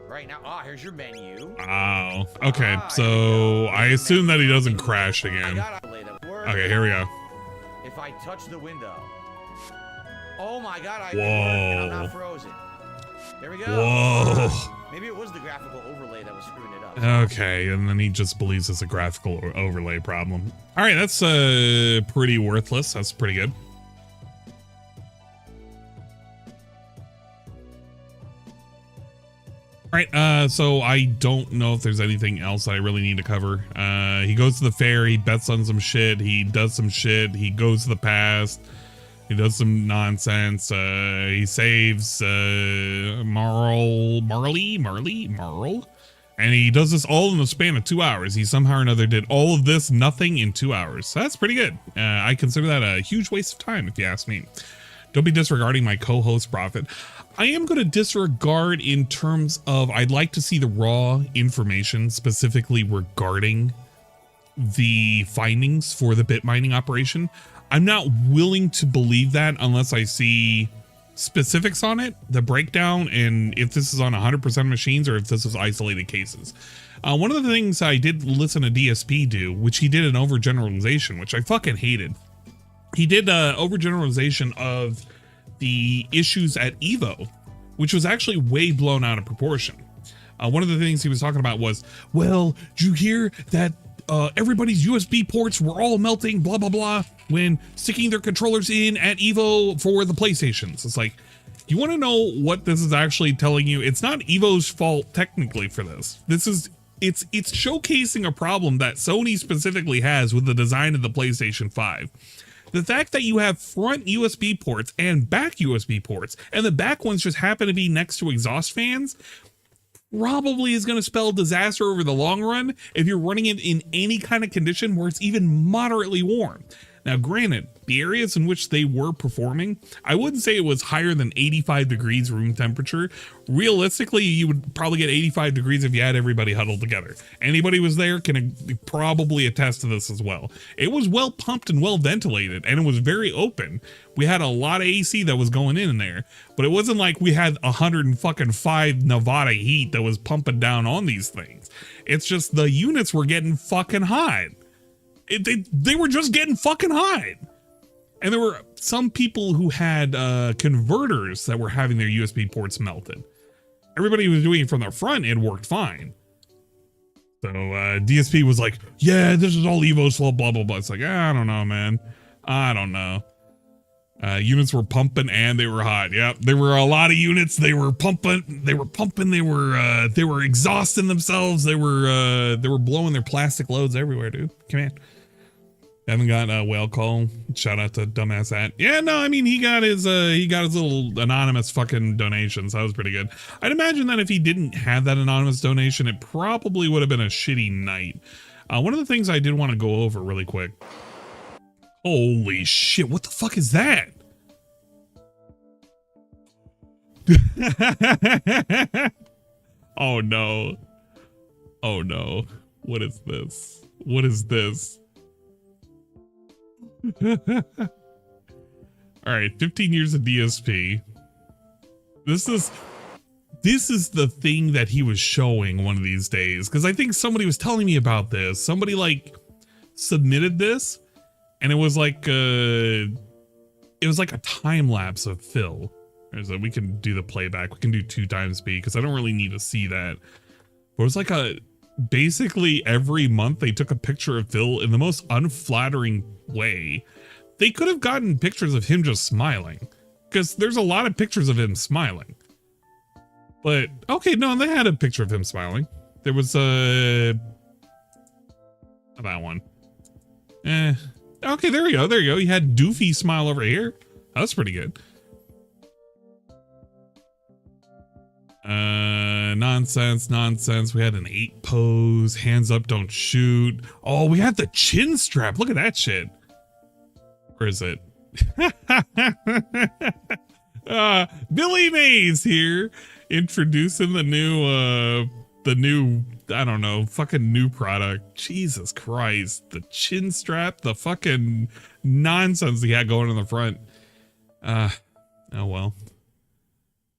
Right now, here's your menu. Oh, okay. So I assume that he doesn't crash again. Okay, here we go. If I touch the window. Oh my God, Whoa. I'm not frozen. There we go. Whoa. Maybe it was the graphical overlay that was screwing it up. Okay, and then he just believes it's a graphical overlay problem. All right, that's pretty worthless. That's pretty good. All right, so I don't know if there's anything else that I really need to cover. He goes to the fair, he bets on some shit, he does some shit, he goes to the past, he does some nonsense, he saves Marl, and he does this all in the span of 2 hours. He somehow or another did all of this, nothing in 2 hours. So that's pretty good. I consider that a huge waste of time, if you ask me. Don't be disregarding my co-host, Prophet. I am going to disregard in terms of I'd like to see the raw information specifically regarding the findings for the bit mining operation. I'm not willing to believe that unless I see specifics on it, the breakdown, and if this is on 100% of machines or if this is isolated cases. One of the things I did listen to DSP do, which he did an overgeneralization, which I fucking hated. He did overgeneralization of the issues at Evo, which was actually way blown out of proportion. One of the things he was talking about was, well, did you hear that everybody's USB ports were all melting, blah, blah, blah, when sticking their controllers in at Evo for the PlayStations? It's like, you want to know what this is actually telling you? It's not Evo's fault technically for this. It's showcasing a problem that Sony specifically has with the design of the PlayStation 5. The fact that you have front USB ports and back USB ports, and the back ones just happen to be next to exhaust fans, probably is going to spell disaster over the long run if you're running it in any kind of condition where it's even moderately warm. Now, granted, the areas in which they were performing, I wouldn't say it was higher than 85 degrees room temperature. Realistically, you would probably get 85 degrees if you had everybody huddled together. Anybody who was there can probably attest to this as well. It was well pumped and well ventilated, and it was very open. We had a lot of AC that was going in there, but it wasn't like we had 105 Nevada heat that was pumping down on these things. It's just the units were getting fucking hot. They were just getting fucking hot. And there were some people who had converters that were having their USB ports melted. Everybody was doing it from the front, it worked fine. So DSP was like, yeah, this is all Evo's fault, blah, blah, blah. It's like, I don't know, man. I don't know. Units were pumping and they were hot. Yep, there were a lot of units. They were pumping. They were exhausting themselves. They were blowing their plastic loads everywhere, dude. Come on. Haven't got a whale call. Shout out to dumbass at. Yeah, no, I mean he got his little anonymous fucking donations. That was pretty good. I'd imagine that if he didn't have that anonymous donation, it probably would have been a shitty night. One of the things I did want to go over really quick. Holy shit, what the fuck is that? Oh no. Oh no. What is this? What is this? Alright, 15 years of DSP. This is the thing that he was showing one of these days. Because I think somebody was telling me about this. Somebody like submitted this. And it was like a time lapse of Phil. We can do the playback. We can do 2x speed because I don't really need to see that. But it was like basically every month they took a picture of Phil in the most unflattering way. They could have gotten pictures of him just smiling because there's a lot of pictures of him smiling. But okay, no, they had a picture of him smiling. There was that one. Okay, there you go. There you go. He had doofy smile over here. That was pretty good. Nonsense. We had an 8 pose. Hands up, don't shoot. Oh, we had the chin strap. Look at that shit. Where is it? Billy Mays here, introducing the new, I don't know, fucking new product. Jesus Christ. The chin strap, the fucking nonsense he had going in the front. Oh well.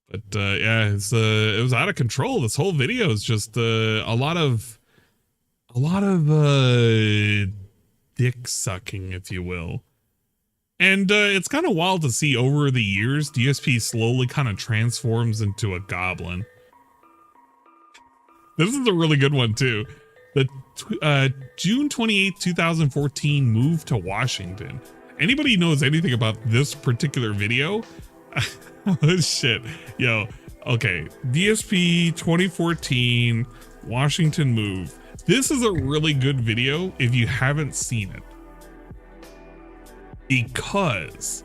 But yeah, it was out of control. This whole video is just a lot of dick sucking, if you will. And it's kind of wild to see over the years, DSP slowly kind of transforms into a goblin. This is a really good one too. The June 28th, 2014 move to Washington. Anybody knows anything about this particular video? Oh shit. Yo, okay. DSP 2014 Washington move. This is a really good video if you haven't seen it. Because,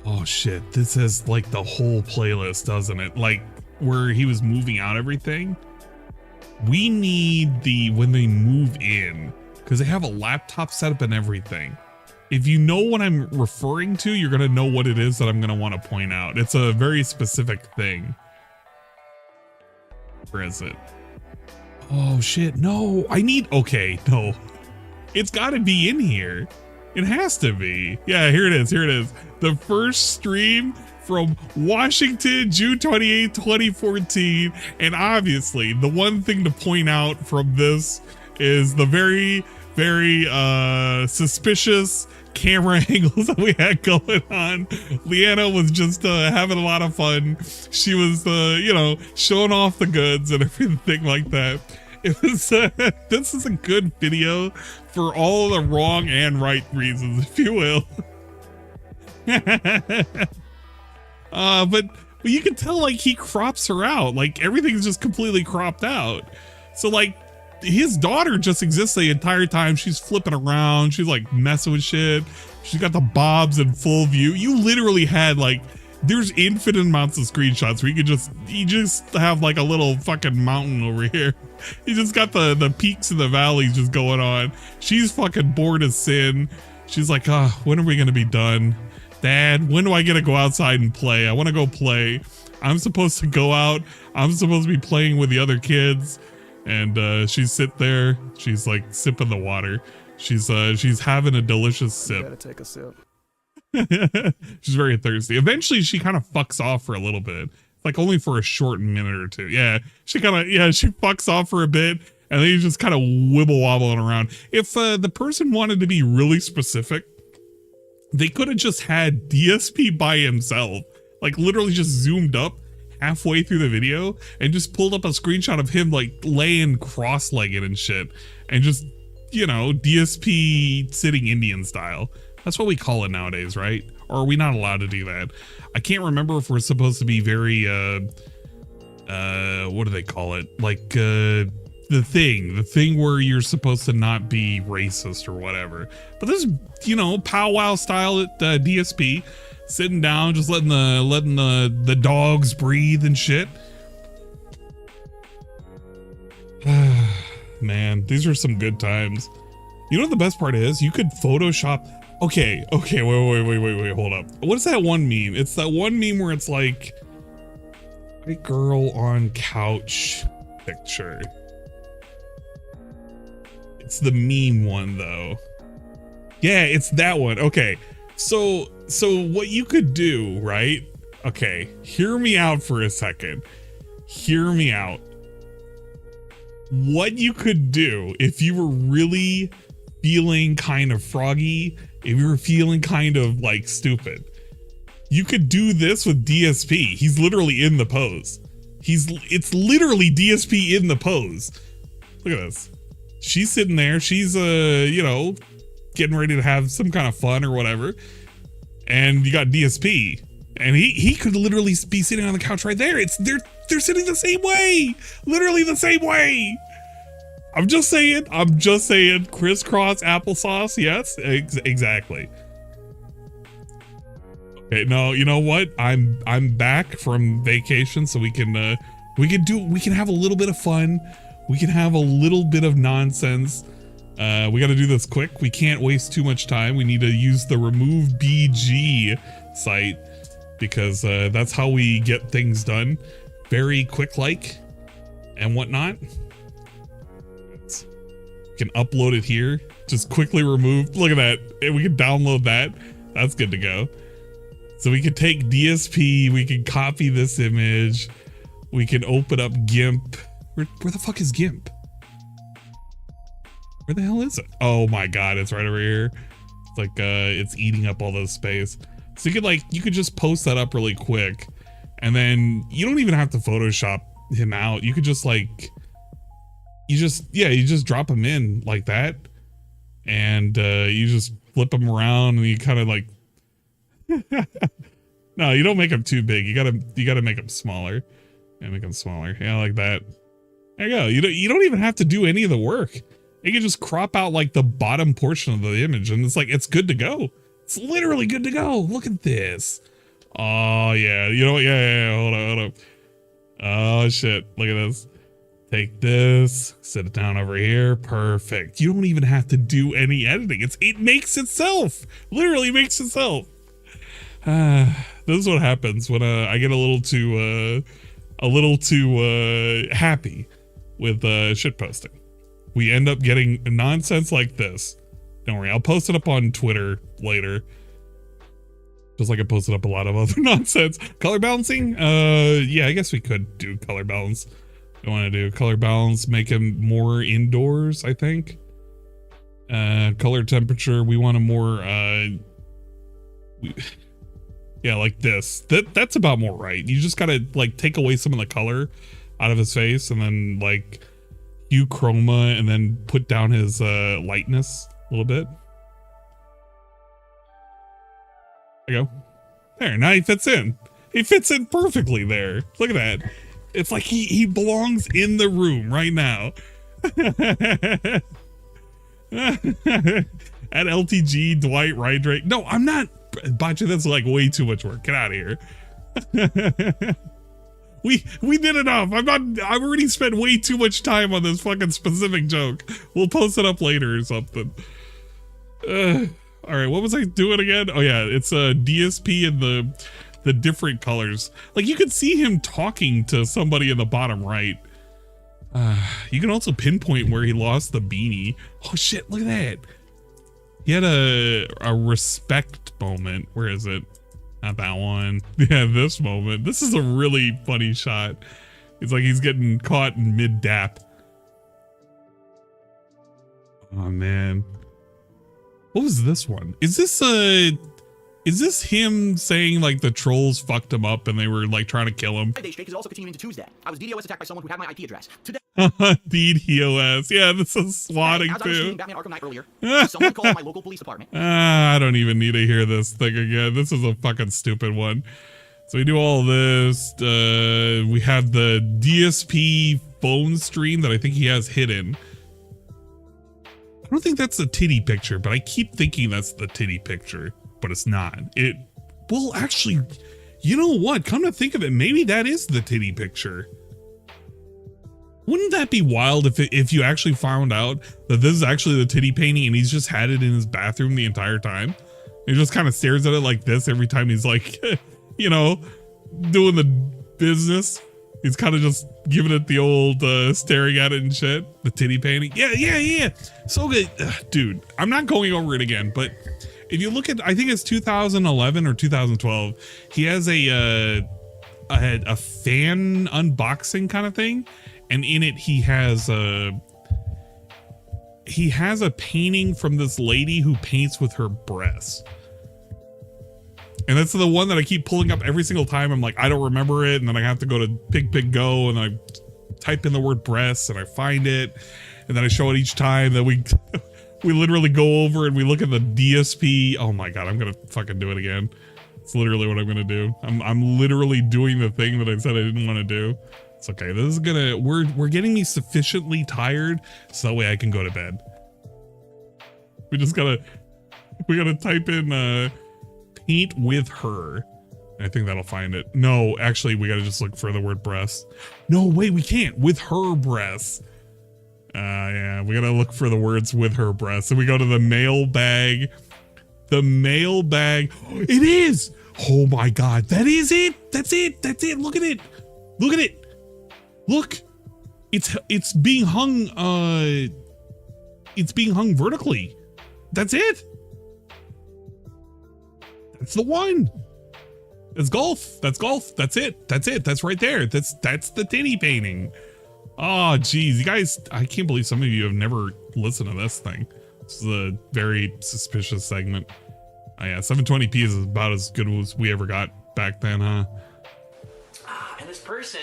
oh shit, this is like the whole playlist, doesn't it? Like where he was moving out everything. We need the when they move in, because they have a laptop setup and everything. If you know what I'm referring to, you're going to know what it is that I'm going to want to point out. It's a very specific thing. Where is it? Oh shit, no, okay, no. It's got to be in here. It has to be. Yeah, here it is, The first stream from Washington, June 28, 2014. And obviously, the one thing to point out from this is the very, very suspicious camera angles that we had going on. Leanna was just having a lot of fun. She was, you know, showing off the goods and everything like that. It was, this is a good video for all the wrong and right reasons, if you will. But you can tell, like, he crops her out. Like, everything's just completely cropped out. So, like, his daughter just exists the entire time. She's flipping around. She's like messing with shit. She's got the bobs in full view. You literally had like, there's infinite amounts of screenshots where you just have like a little fucking mountain over here. You just got the peaks and the valleys just going on. She's fucking bored as sin. She's like, when are we gonna be done? Dad, when do I get to go outside and play? I want to go play. I'm supposed to go out. I'm supposed to be playing with the other kids. And she's sit there. She's like sipping the water. She's having a delicious sip. Gotta take a sip. She's very thirsty. Eventually, she kind of fucks off for a little bit, like only for a short minute or two. Yeah, she fucks off for a bit, and then he's just kind of wibble wobbling around. If the person wanted to be really specific, they could have just had DSP by himself, like literally just zoomed up halfway through the video and just pulled up a screenshot of him like laying cross-legged and shit, and just, you know, DSP sitting Indian style. That's what we call it nowadays, right? Or are we not allowed to do that? I can't remember if we're supposed to be very, what do they call it? Like, the thing where you're supposed to not be racist or whatever. But this, you know, powwow style at DSP, sitting down, just letting the dogs breathe and shit. Man, these are some good times. You know what the best part is? You could Photoshop. Okay, wait, hold up. What is that one meme? It's that one meme where it's like, white girl on couch picture. It's the meme one though. Yeah, it's that one. Okay, so what you could do, right? Okay, hear me out for a second. Hear me out. What you could do if you were really feeling kind of froggy, if you were feeling kind of like stupid, you could do this with DSP. He's literally in the pose. It's literally DSP in the pose. Look at this. She's sitting there. She's you know, getting ready to have some kind of fun or whatever. And you got DSP, and he could literally be sitting on the couch right there. They're sitting the same way, literally the same way. I'm just saying, crisscross applesauce. Yes, exactly. Okay, no, you know what? I'm back from vacation, so we can have a little bit of fun. We can have a little bit of nonsense. We got to do this quick. We can't waste too much time. We need to use the remove BG site because that's how we get things done. Very quick like and whatnot. We can upload it here. Just quickly remove. Look at that. And we can download that. That's good to go. So we can take DSP. We can copy this image. We can open up GIMP. Where the fuck is GIMP? Where the hell is it? Oh my god, it's right over here. It's like it's eating up all this space. So you could just post that up really quick, and then you don't even have to Photoshop him out. You could just like you just drop him in like that, and you just flip him around, and you kind of like no, you don't make him too big. You gotta make him smaller. Yeah, make him smaller. Yeah, like that. There you go. You don't even have to do any of the work. You can just crop out like the bottom portion of the image, and it's good to go. It's literally good to go. Look at this. Oh yeah. You know what? Yeah. Hold up. Oh shit. Look at this. Take this, sit it down over here. Perfect. You don't even have to do any editing. It makes itself. Literally makes itself. This is what happens when I get a little too happy with shit posting. We end up getting nonsense like this. Don't worry, I'll post it up on Twitter later. Just like I posted up a lot of other nonsense. Color balancing? Yeah, I guess we could do color balance. I want to do color balance, make him more indoors, I think. Color temperature, we want a more yeah, like this. That's about more right. You just gotta like take away some of the color out of his face, and then like hue chroma, and then put down his lightness a little bit. There you go. There, now he fits in. He fits in perfectly there. Look at that. It's like he belongs in the room right now. At LTG, Dwight Rydrake. No, I'm not. Bachi, that's like way too much work. Get out of here. We did enough. I've already spent way too much time on this fucking specific joke. We'll post it up later or something. All right, what was I doing again? Oh yeah, it's a DSP in the different colors. Like you could see him talking to somebody in the bottom right. You can also pinpoint where he lost the beanie. Oh shit, look at that. He had a respect moment. Where is it? Not that one. Yeah, this moment. This is a really funny shot. It's like he's getting caught in mid-dap. Oh man. What was this one? Is this him saying like the trolls fucked him up and they were like trying to kill him? 5 day streak is also continuing into Tuesday. I was DDoS attacked by someone who had my IP address. Today. DDoS. Yeah, this is swatting as I was too. shooting Batman Arkham Knight earlier, someone called my local police department. I don't even need to hear this thing again. This is a fucking stupid one. So we do all this. We have the DSP phone stream that I think he has hidden. I don't think that's the titty picture, but I keep thinking that's the titty picture, but it's not. Well, actually, you know what? Come to think of it, maybe that is the titty picture. Wouldn't that be wild if you actually found out that this is actually the titty painting and he's just had it in his bathroom the entire time? He just kind of stares at it like this every time he's like, you know, doing the business. He's kind of just giving it the old staring at it and shit. The titty painting. Yeah. So good. Ugh, dude, I'm not going over it again, but if you look at, I think it's 2011 or 2012, he has a fan unboxing kind of thing. And in it, he has a painting from this lady who paints with her breasts. And that's the one that I keep pulling up every single time. I'm like, I don't remember it. And then I have to go to Pig Go and I type in the word breasts and I find it. And then I show it each time that we literally go over and we look at the DSP. Oh my God, I'm going to fucking do it again. It's literally what I'm going to do. I'm literally doing the thing that I said I didn't want to do. It's okay. This is gonna, we're getting me sufficiently tired so that way I can go to bed. We gotta type in paint with her. I think that'll find it. No, actually we gotta just look for the word breast. No, wait, we can't. With her breasts. Yeah, we gotta look for the words with her breasts. So we go to the mailbag. The mailbag. It is! Oh my God, that is it! That's it! Look at it! Look at it! Look, it's being hung vertically. That's it. That's the one. That's golf. That's it. That's right there. That's the titty painting. Oh geez, you guys, I can't believe some of you have never listened to this thing. This is a very suspicious segment. Oh yeah, 720p is about as good as we ever got back then, huh? And this person,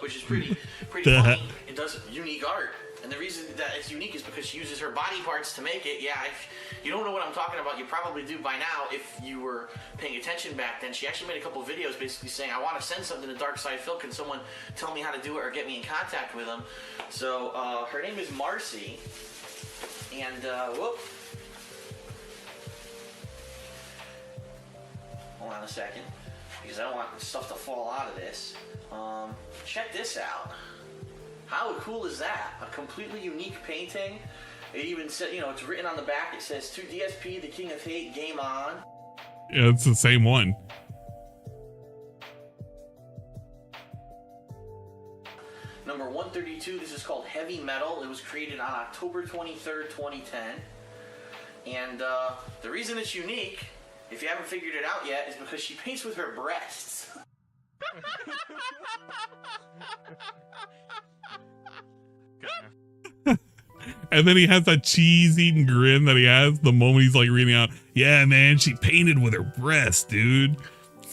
which is pretty funny, it does unique art. And the reason that it's unique is because she uses her body parts to make it. Yeah, if you don't know what I'm talking about, you probably do by now if you were paying attention back then. She actually made a couple videos basically saying, I want to send something to Dark Side Phil. Can someone tell me how to do it or get me in contact with him? So her name is Marcy. And, whoop. Hold on a second, because I don't want stuff to fall out of this. Check this out. How cool is that? A completely unique painting. It even said, you know, it's written on the back. It says, to DSP, the King of Hate, game on. Yeah, it's the same one. Number 132, this is called Heavy Metal. It was created on October 23rd, 2010. And the reason it's unique, if you haven't figured it out yet, is because she paints with her breasts. And then he has that cheese-eating grin that he has the moment he's like reading out, yeah, man, she painted with her breast, dude.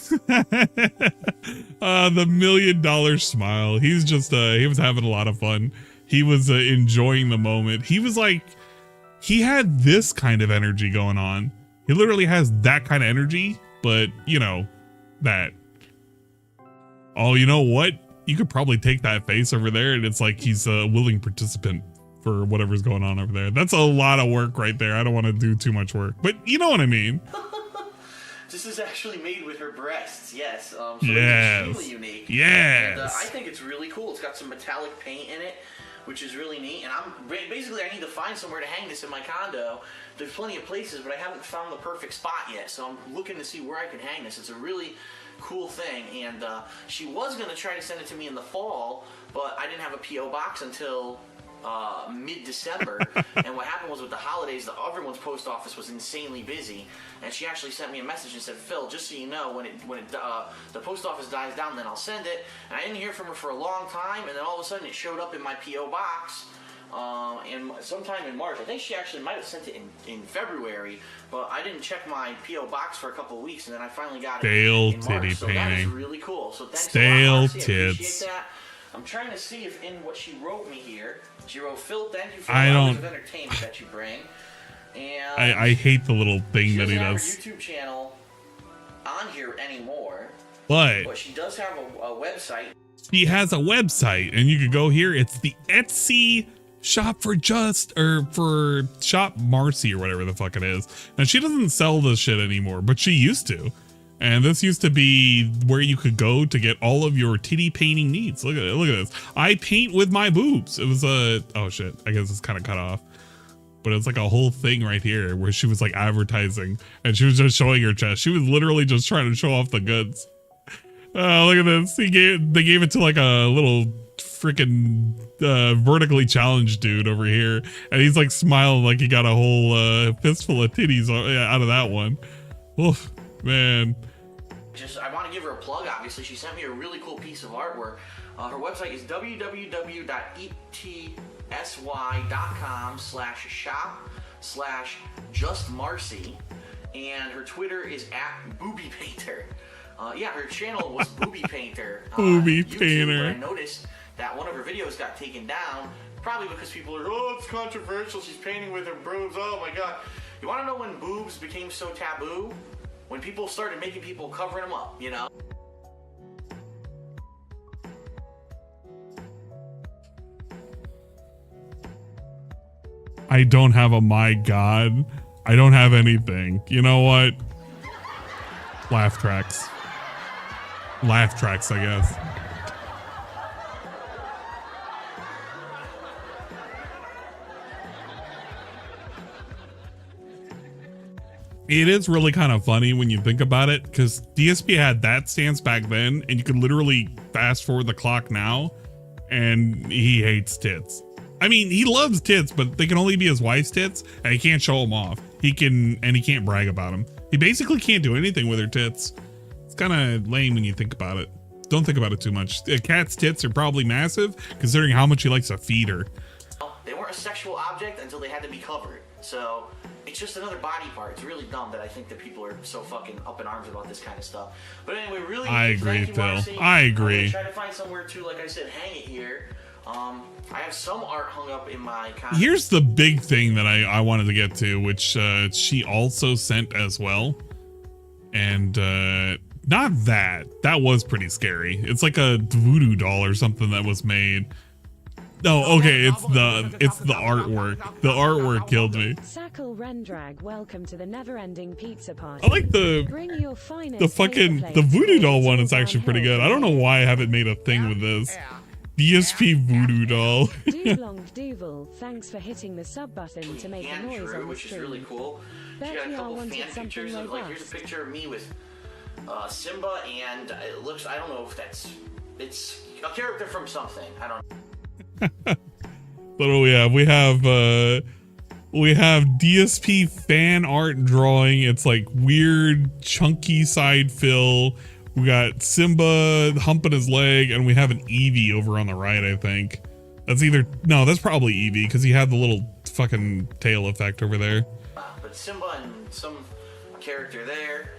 The $1 million smile. He's just, he was having a lot of fun. He was enjoying the moment. He was like, he had this kind of energy going on. He literally has that kind of energy, but, you know, that. Oh, you know what? You could probably take that face over there and it's like he's a willing participant for whatever's going on over there. That's a lot of work right there. I don't want to do too much work, but you know what I mean. This is actually made with her breasts, yes. So yes. It's extremely unique. Yes. And, I think it's really cool. It's got some metallic paint in it, which is really neat. And basically I need to find somewhere to hang this in my condo. There's plenty of places, but I haven't found the perfect spot yet. So I'm looking to see where I can hang this. It's a really cool thing. And she was going to try to send it to me in the fall, but I didn't have a P.O. box until mid-December. And what happened was with the holidays, everyone's post office was insanely busy. And she actually sent me a message and said, Phil, just so you know, when the post office dies down, then I'll send it. And I didn't hear from her for a long time, and then all of a sudden it showed up in my P.O. box. And sometime in March. I think she actually might have sent it in February, but I didn't check my P.O. box for a couple of weeks, and then I finally got it in March. So that is really cool. So thanks a lot, Marcy. I appreciate that. I'm trying to see if in what she wrote me here, she wrote, Phil, thank you for I the don't- hours of entertainment that you bring. And I hate the little thing she that he doesn't have does. her YouTube channel on here anymore, But but she does have a website. she has a website, and you could go here. It's the Etsy shop for Shop Marcy or whatever the fuck it is. And she doesn't sell this shit anymore, but she used to. And this used to be where you could go to get all of your titty painting needs. Look at it. Look at this. I paint with my boobs. It was a, oh shit. I guess it's kind of cut off. But it's like a whole thing right here where she was like advertising and she was just showing her chest. She was literally just trying to show off the goods. Look at this. They gave it to like a little freaking vertically challenged dude over here. And he's like smiling like he got a whole fistful of titties out of that one. Oof, man. I want to give her a plug, obviously. She sent me a really cool piece of artwork. Her website is www.etsy.com/shop/justmarcy. And her Twitter is @boobypainter. Yeah, her channel was Booby Painter. Booby YouTube, Painter. but I noticed that one of her videos got taken down, probably because people are, oh, it's controversial. She's painting with her boobs. Oh my god. You want to know when boobs became so taboo? When people started making people covering them up, you know? I don't have a my god. I don't have anything. You know what? Laugh tracks. Laugh tracks, I guess. It is really kind of funny when you think about it, because DSP had that stance back then, and you could literally fast forward the clock now, and he hates tits. I mean, he loves tits, but they can only be his wife's tits, and he can't show them off. He can't brag about them. He basically can't do anything with her tits. It's kind of lame when you think about it. Don't think about it too much. A cat's tits are probably massive, considering how much he likes to feed her. They weren't a sexual object until they had to be covered. So it's just another body part. It's really dumb that I think that people are so fucking up in arms about this kind of stuff. But anyway, really, I agree, thank you, Phil. Marcy. I agree. I'm gonna try to find somewhere to, like I said, hang it here. I have some art hung up in my comic. Here's the big thing that I wanted to get to, which she also sent as well. And not that. That was pretty scary. It's like a voodoo doll or something that was made. No, okay, it's the artwork. The artwork killed me. Sackle Rendrag, welcome to the never-ending pizza party. I like the voodoo doll one is actually pretty good. I don't know why I haven't made a thing with this. DSP voodoo doll. Doolong Duval, thanks for hitting the sub button to make a Hand noise drew, on the which is stream. really cool. She Bet got a y'all couple wanted fan something pictures of, like, here's a robust. picture of me with Simba, and it looks, I don't know if it's a character from something. I don't know. But what do we have? We have DSP fan art drawing. It's like weird chunky side fill. We got Simba humping his leg, and we have an Eevee over on the right, I think. That's that's probably Eevee, because he had the little fucking tail effect over there. But Simba and some character there.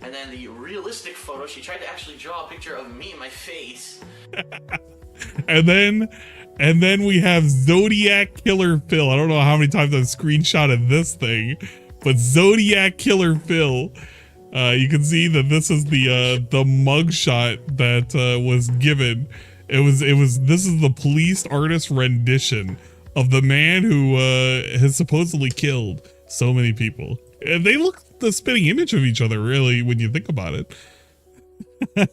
And then the realistic photo, she tried to actually draw a picture of me and my face. And then we have Zodiac Killer Phil. I don't know how many times I've screenshotted this thing, but Zodiac Killer Phil. You can see that this is the mugshot that was given. This is the police artist rendition of the man who has supposedly killed so many people. And they look the spitting image of each other, really, when you think about it. I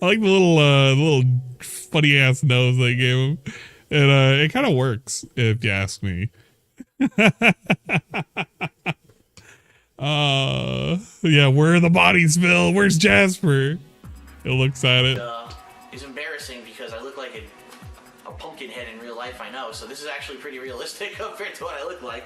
like the little funny ass nose they gave him, and it kind of works if you ask me. Yeah, where are the bodies, Phil? Where's Jasper? It looks at it. It's embarrassing because I look like a pumpkin head in real life, I know. So this is actually pretty realistic compared to what I look like.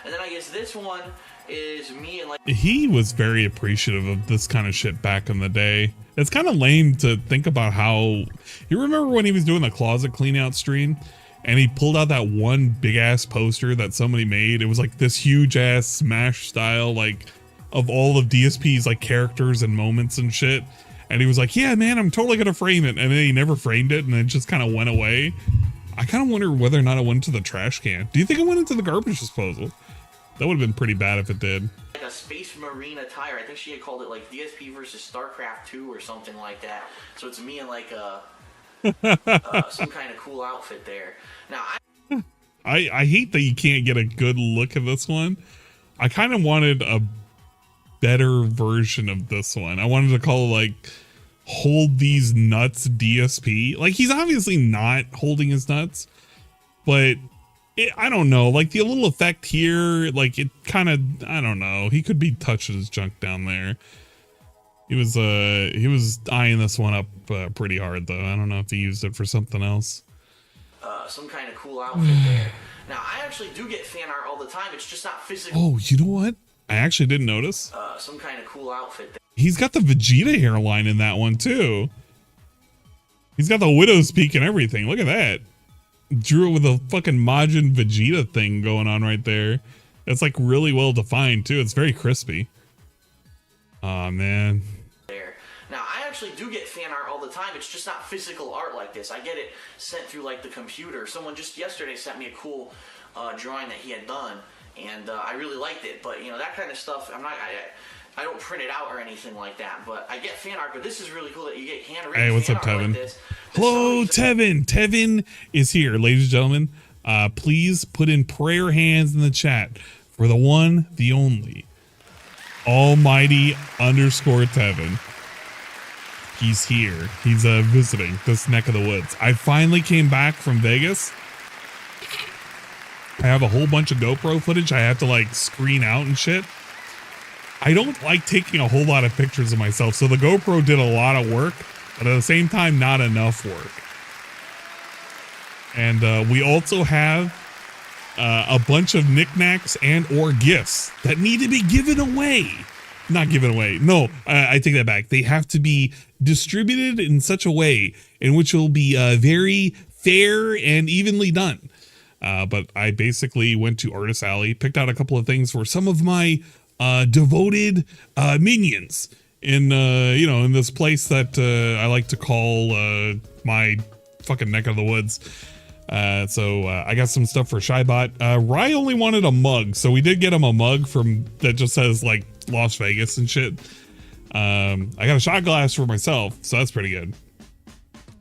And then I guess this one is me and like. He was very appreciative of this kind of shit back in the day. It's kind of lame to think about how. You remember when he was doing the closet clean out stream? And he pulled out that one big ass poster that somebody made. It was like this huge ass Smash style, like of all of DSP's like characters and moments and shit. And he was like, yeah, man, I'm totally going to frame it. And then he never framed it, and it just kind of went away. I kind of wonder whether or not it went into the trash can. Do you think it went into the garbage disposal? That would have been pretty bad if it did. Like a Space Marine attire. I think she had called it like DSP versus StarCraft 2 or something like that. So it's me in like a some kind of cool outfit there. Now I hate that you can't get a good look at this one. I kind of wanted a better version of this one. I wanted to call it like Hold These Nuts DSP. Like, he's obviously not holding his nuts, but I don't know, like the little effect here, like it kind of, I don't know, he could be touching his junk down there. He was eyeing this one up pretty hard though. I don't know if he used it for something else. Some kind of cool outfit there. Now I actually do get fan art all the time. It's just not physical. Oh, you know what? I actually didn't notice. Some kind of cool outfit there. He's got the Vegeta hairline in that one too. He's got the widow's peak and everything. Look at that. Drew it with a fucking Majin Vegeta thing going on right there. It's like really well defined too. It's very crispy. Aw, man. There. Now I actually do get fan art all the time. It's just not physical art like this. I get it sent through like the computer. Someone just yesterday sent me a cool drawing that he had done, and I really liked it. But you know, that kind of stuff, I don't print it out or anything like that, but I get fan art. But this is really cool that you get handwritten. Hey, what's up, Tevin? Like hello, Tevin. Tevin is here, ladies and gentlemen. Please put in prayer hands in the chat for the one, the only, Almighty _ Tevin. He's here. He's visiting this neck of the woods. I finally came back from Vegas. I have a whole bunch of GoPro footage I have to like screen out and shit. I don't like taking a whole lot of pictures of myself, so the GoPro did a lot of work, but at the same time, not enough work. And we also have a bunch of knickknacks and or gifts that need to be given away. Not given away. No, I take that back. They have to be distributed in such a way in which it will be very fair and evenly done. But I basically went to Artist Alley, picked out a couple of things for some of my devoted minions in in this place that I like to call my fucking neck of the woods. So I got some stuff for Shybot. Rye only wanted a mug, so we did get him a mug from that just says like Las Vegas and shit. I got a shot glass for myself, so that's pretty good.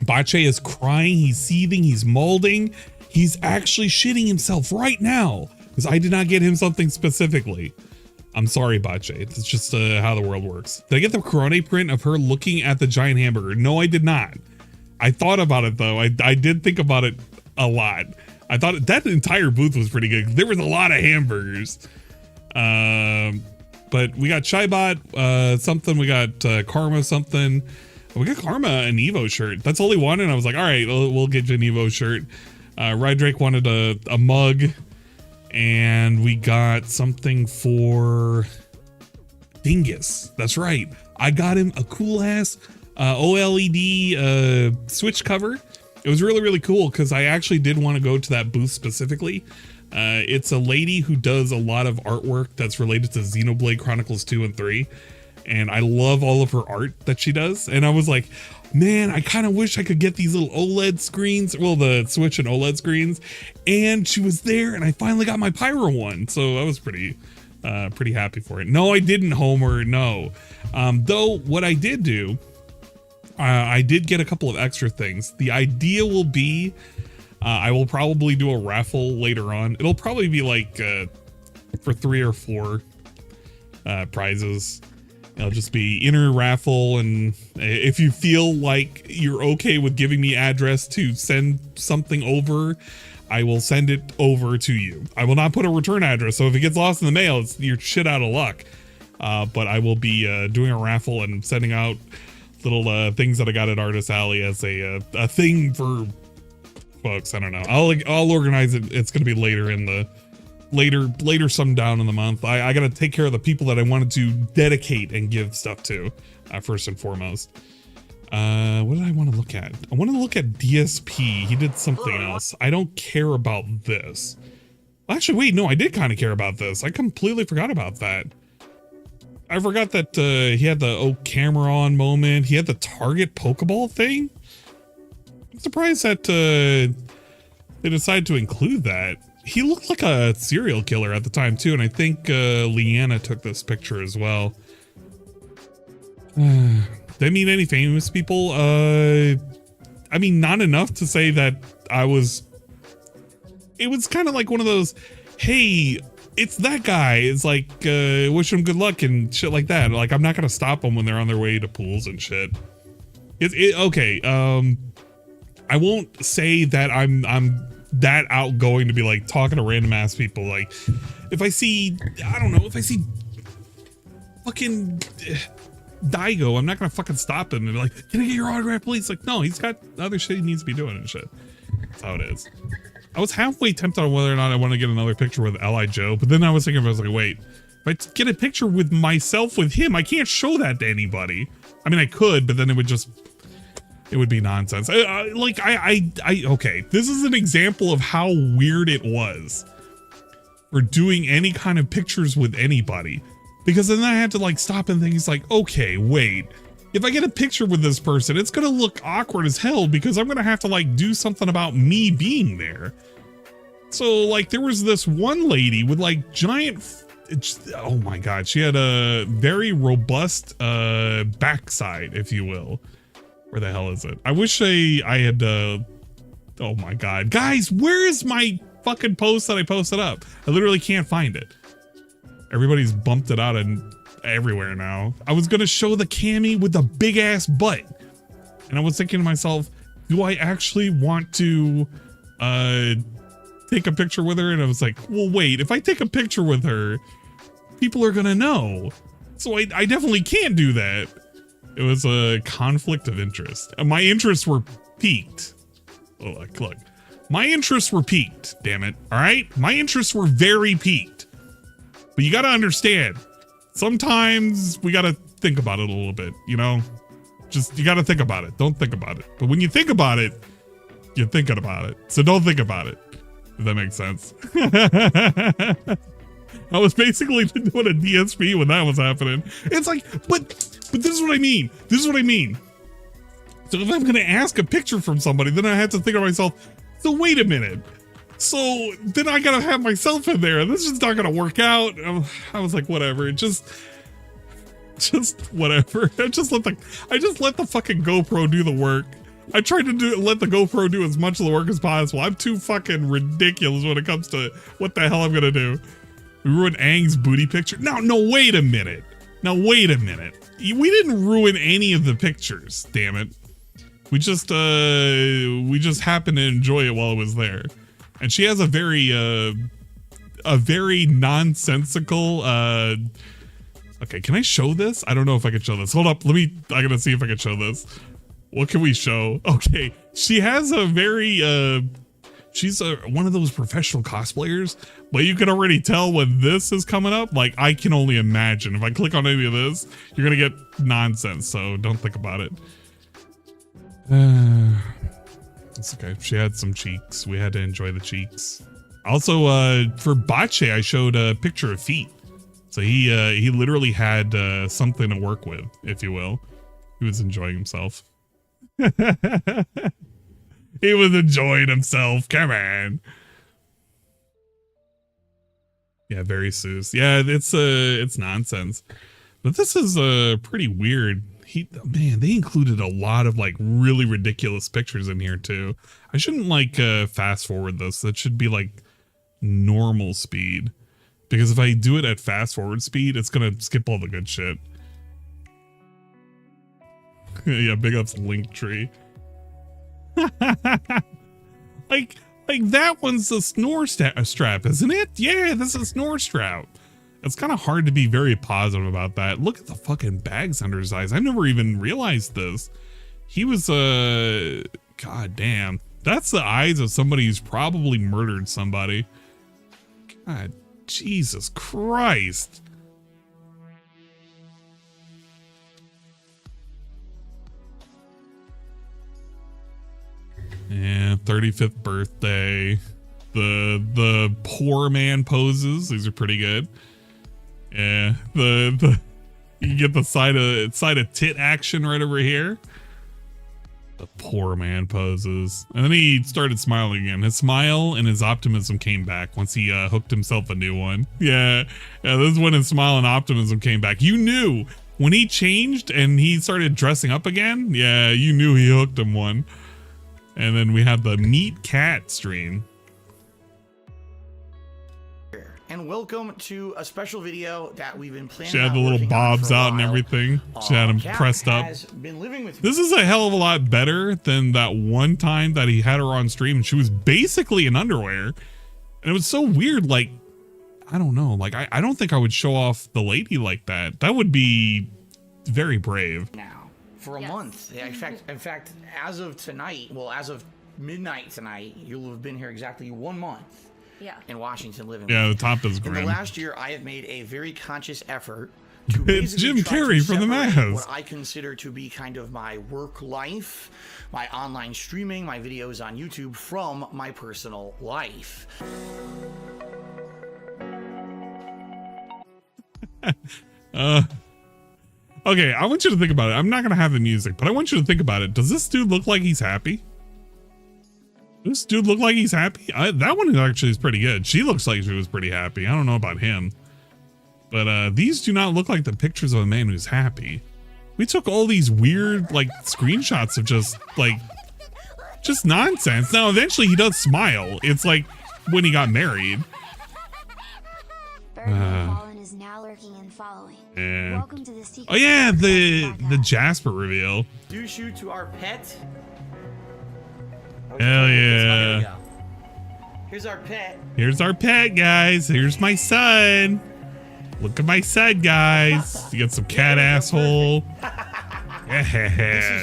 Bache is crying, he's seething, he's molding, he's actually shitting himself right now because I did not get him something specifically. I'm sorry, Bache. It's just how the world works. Did I get the Corona print of her looking at the giant hamburger? No, I did not. I thought about it though. I did think about it a lot. I thought that entire booth was pretty good. There was a lot of hamburgers. But we got Shybot something. We got Karma something. We got Karma an Evo shirt. That's all he wanted. And I was like, all right, we'll get you an Evo shirt. Rydrake wanted a mug. And we got something for Dingus. That's right. I got him a cool ass OLED Switch cover. It was really, really cool because I actually did want to go to that booth specifically. It's a lady who does a lot of artwork that's related to Xenoblade Chronicles 2 and 3. And I love all of her art that she does. And I was like, man, I kind of wish I could get these little OLED screens. Well, the Switch and OLED screens. And she was there and I finally got my Pyro one. So I was pretty happy for it. No, I didn't, Homer. No. Though what I did do, I did get a couple of extra things. The idea will be, I will probably do a raffle later on. It'll probably be like for 3 or 4 prizes. It'll just be inner raffle, and if you feel like you're okay with giving me address to send something over, I will send it over to you. I will not put a return address, so if it gets lost in the mail, you're shit out of luck. But I will be doing a raffle and sending out little things that I got at Artist Alley as a thing for folks. I don't know. I'll organize it. It's going to be later in the later some down in the month. I got to take care of the people that I wanted to dedicate and give stuff to first and foremost. What did I want to look at? I want to look at DSP. He did something else. I don't care about this. Actually, wait, no, I did kind of care about this. I completely forgot about that. I forgot that he had the camera on moment. He had the target Pokeball thing. I'm surprised that they decided to include that. He looked like a serial killer at the time too, and I think Leanna took this picture as well. Did I meet any famous people? I mean, not enough to say that I was... It was kind of like one of those, hey, it's that guy. It's like, wish him good luck and shit like that. Like, I'm not gonna stop them when they're on their way to pools and shit. Okay, I won't say that I'm that outgoing to be like talking to random ass people. Like, if I see, I don't know, if I see fucking Daigo, I'm not gonna fucking stop him and be like, can I get your autograph, please? Like, no, he's got other shit he needs to be doing and shit. That's how it is. I was halfway tempted on whether or not I want to get another picture with L.I. Joe, but then I was thinking, I was like, wait, if I get a picture with myself with him, I can't show that to anybody. I mean, I could, but then it would be nonsense. Okay, this is an example of how weird it was for doing any kind of pictures with anybody. Because then I had to like stop and think, he's like, okay, wait, if I get a picture with this person, it's gonna look awkward as hell because I'm gonna have to like do something about me being there. So like there was this one lady with like giant, oh my God, she had a very robust backside, if you will. Where the hell is it? I wish I had, oh my God. Guys, where is my fucking post that I posted up? I literally can't find it. Everybody's bumped it out and everywhere now. I was gonna show the cami with the big ass butt. And I was thinking to myself, do I actually want to take a picture with her? And I was like, well, wait, if I take a picture with her, people are gonna know. So I definitely can't do that. It was a conflict of interest. And my interests were piqued. Oh, look. My interests were piqued, damn it. All right? My interests were very piqued. But you gotta understand, sometimes we gotta think about it a little bit, you know? Just, you gotta think about it. Don't think about it. But when you think about it, you're thinking about it. So don't think about it. If that makes sense. I was basically doing a DSP when that was happening. It's like, but this is what I mean. This is what I mean. So if I'm going to ask a picture from somebody, then I have to think to myself, so wait a minute. So then I got to have myself in there. This is not going to work out. I was like, whatever. Just whatever. I just let the fucking GoPro do the work. I tried to let the GoPro do as much of the work as possible. I'm too fucking ridiculous when it comes to what the hell I'm going to do. We ruined Aang's booty picture. No, wait a minute. Now, wait a minute. We didn't ruin any of the pictures, damn it. We just happened to enjoy it while it was there. And she has a very nonsensical, okay, can I show this? I don't know if I can show this. Hold up, I gotta see if I can show this. What can we show? Okay, she has a very, she's one of those professional cosplayers, but you can already tell when this is coming up. Like, I can only imagine. If I click on any of this, you're going to get nonsense, so don't think about it. It's okay. She had some cheeks. We had to enjoy the cheeks. Also, for Bache, I showed a picture of feet. So he literally had something to work with, if you will. He was enjoying himself. He was enjoying himself. Come on. Yeah, very Seuss. Yeah, it's nonsense. But this is pretty weird. Man, they included a lot of like really ridiculous pictures in here too. I shouldn't like fast forward this. That should be like normal speed. Because if I do it at fast forward speed, it's gonna skip all the good shit. Yeah, big ups Linktree. like that one's a snore strap, isn't it? Yeah, that's a snore strap. It's kind of hard to be very positive about that. Look at the fucking bags under his eyes. I've never even realized this. He was god damn. That's the eyes of somebody who's probably murdered somebody. God, Jesus Christ. Yeah, 35th birthday. The poor man poses. These are pretty good. Yeah, the You get the side of tit action right over here. The poor man poses. And then he started smiling again. His smile and his optimism came back once he hooked himself a new one. Yeah, this is when his smile and optimism came back. You knew when he changed and he started dressing up again. Yeah, you knew he hooked him one. And then we had the Meerkat stream. And welcome to a special video that we've been planning. She had the little bobs out and everything. She had him pressed up. Been living with this is a hell of a lot better than that one time that he had her on stream and she was basically in underwear. And it was so weird. Like, I don't know. Like, I don't think I would show off the lady like that. That would be very brave. Now, for a month. Yeah, in fact, as of tonight, well, as of midnight tonight, you'll have been here exactly 1 month. Yeah. In Washington living. Yeah, the top is grim. In the last year, I have made a very conscious effort to it's Jim Carrey from the Mask. What I consider to be kind of my work life, my online streaming, my videos on YouTube from my personal life. Okay, I want you to think about it. I'm not gonna have the music, but I want you to think about it. Does this dude look like he's happy? This dude look like he's happy? That one actually is pretty good. She looks like she was pretty happy. I don't know about him. But these do not look like the pictures of a man who's happy. We took all these weird, like, screenshots of just nonsense. Now, eventually he does smile. It's like when he got married. Fallen is now lurking and following. Yeah. Welcome to the secret. Oh yeah, the Jasper reveal. Do shoot to our pet. Hell yeah. Here's our pet. Here's our pet, guys. Here's my son. Look at my son, guys. You got some cat asshole. This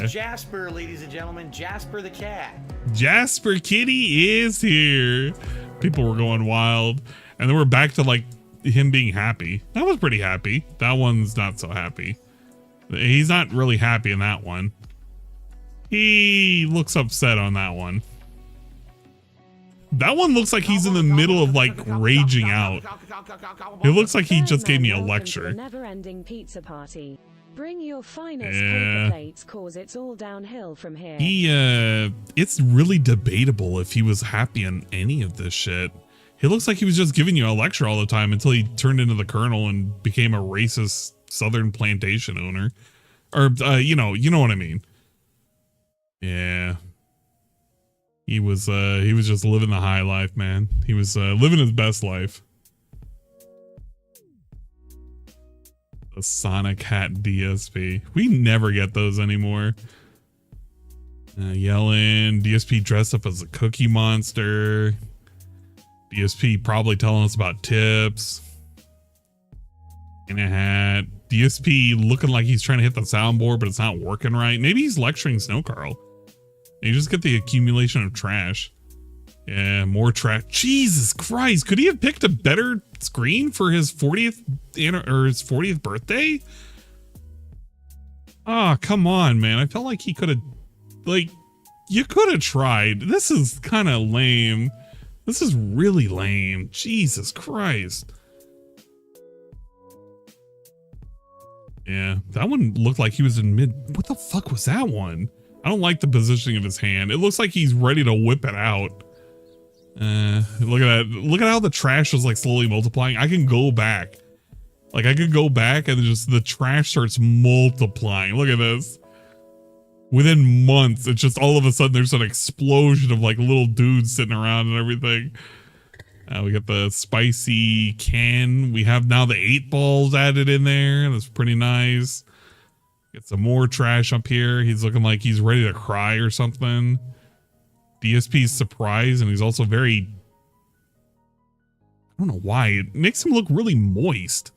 is Jasper, ladies and gentlemen. Jasper the cat. Jasper Kitty is here. People were going wild. And then we're back to like him being happy. That was pretty happy. That one's not so happy. He's not really happy in that one. He looks upset on that one. That one looks like he's in the middle of like raging out. It looks like he just gave me a lecture. Never-ending pizza party. Bring your finest paper plates, cause it's all downhill from here. It's really debatable if he was happy on any of this shit. He looks like he was just giving you a lecture all the time until he turned into the colonel and became a racist Southern plantation owner. Or, you know what I mean. Yeah. He was just living the high life, man. He was living his best life. The Sonic Hat DSP. We never get those anymore. Yelling. DSP dressed up as a Cookie Monster. DSP probably telling us about tips. In a hat. DSP looking like he's trying to hit the soundboard, but it's not working right. Maybe he's lecturing Snow Carl. You just get the accumulation of trash. Yeah, more trash. Jesus Christ, could he have picked a better screen for his 40th birthday? Oh, come on, man. I felt like he could have, like, you could have tried. This is kind of lame. This is really lame. Jesus Christ. Yeah, that one looked like he was in mid. What the fuck was that one? I don't like the positioning of his hand. It looks like he's ready to whip it out. Look at that. Look at how the trash was like slowly multiplying. I can go back. Like I could go back and just the trash starts multiplying. Look at this. Within months, it's just all of a sudden there's an explosion of like little dudes sitting around and everything. We got the spicy can. We have now the 8 balls added in there. That's pretty nice. Get some more trash up here. He's looking like he's ready to cry or something. DSP's surprised, and he's also very... I don't know why. It makes him look really moist.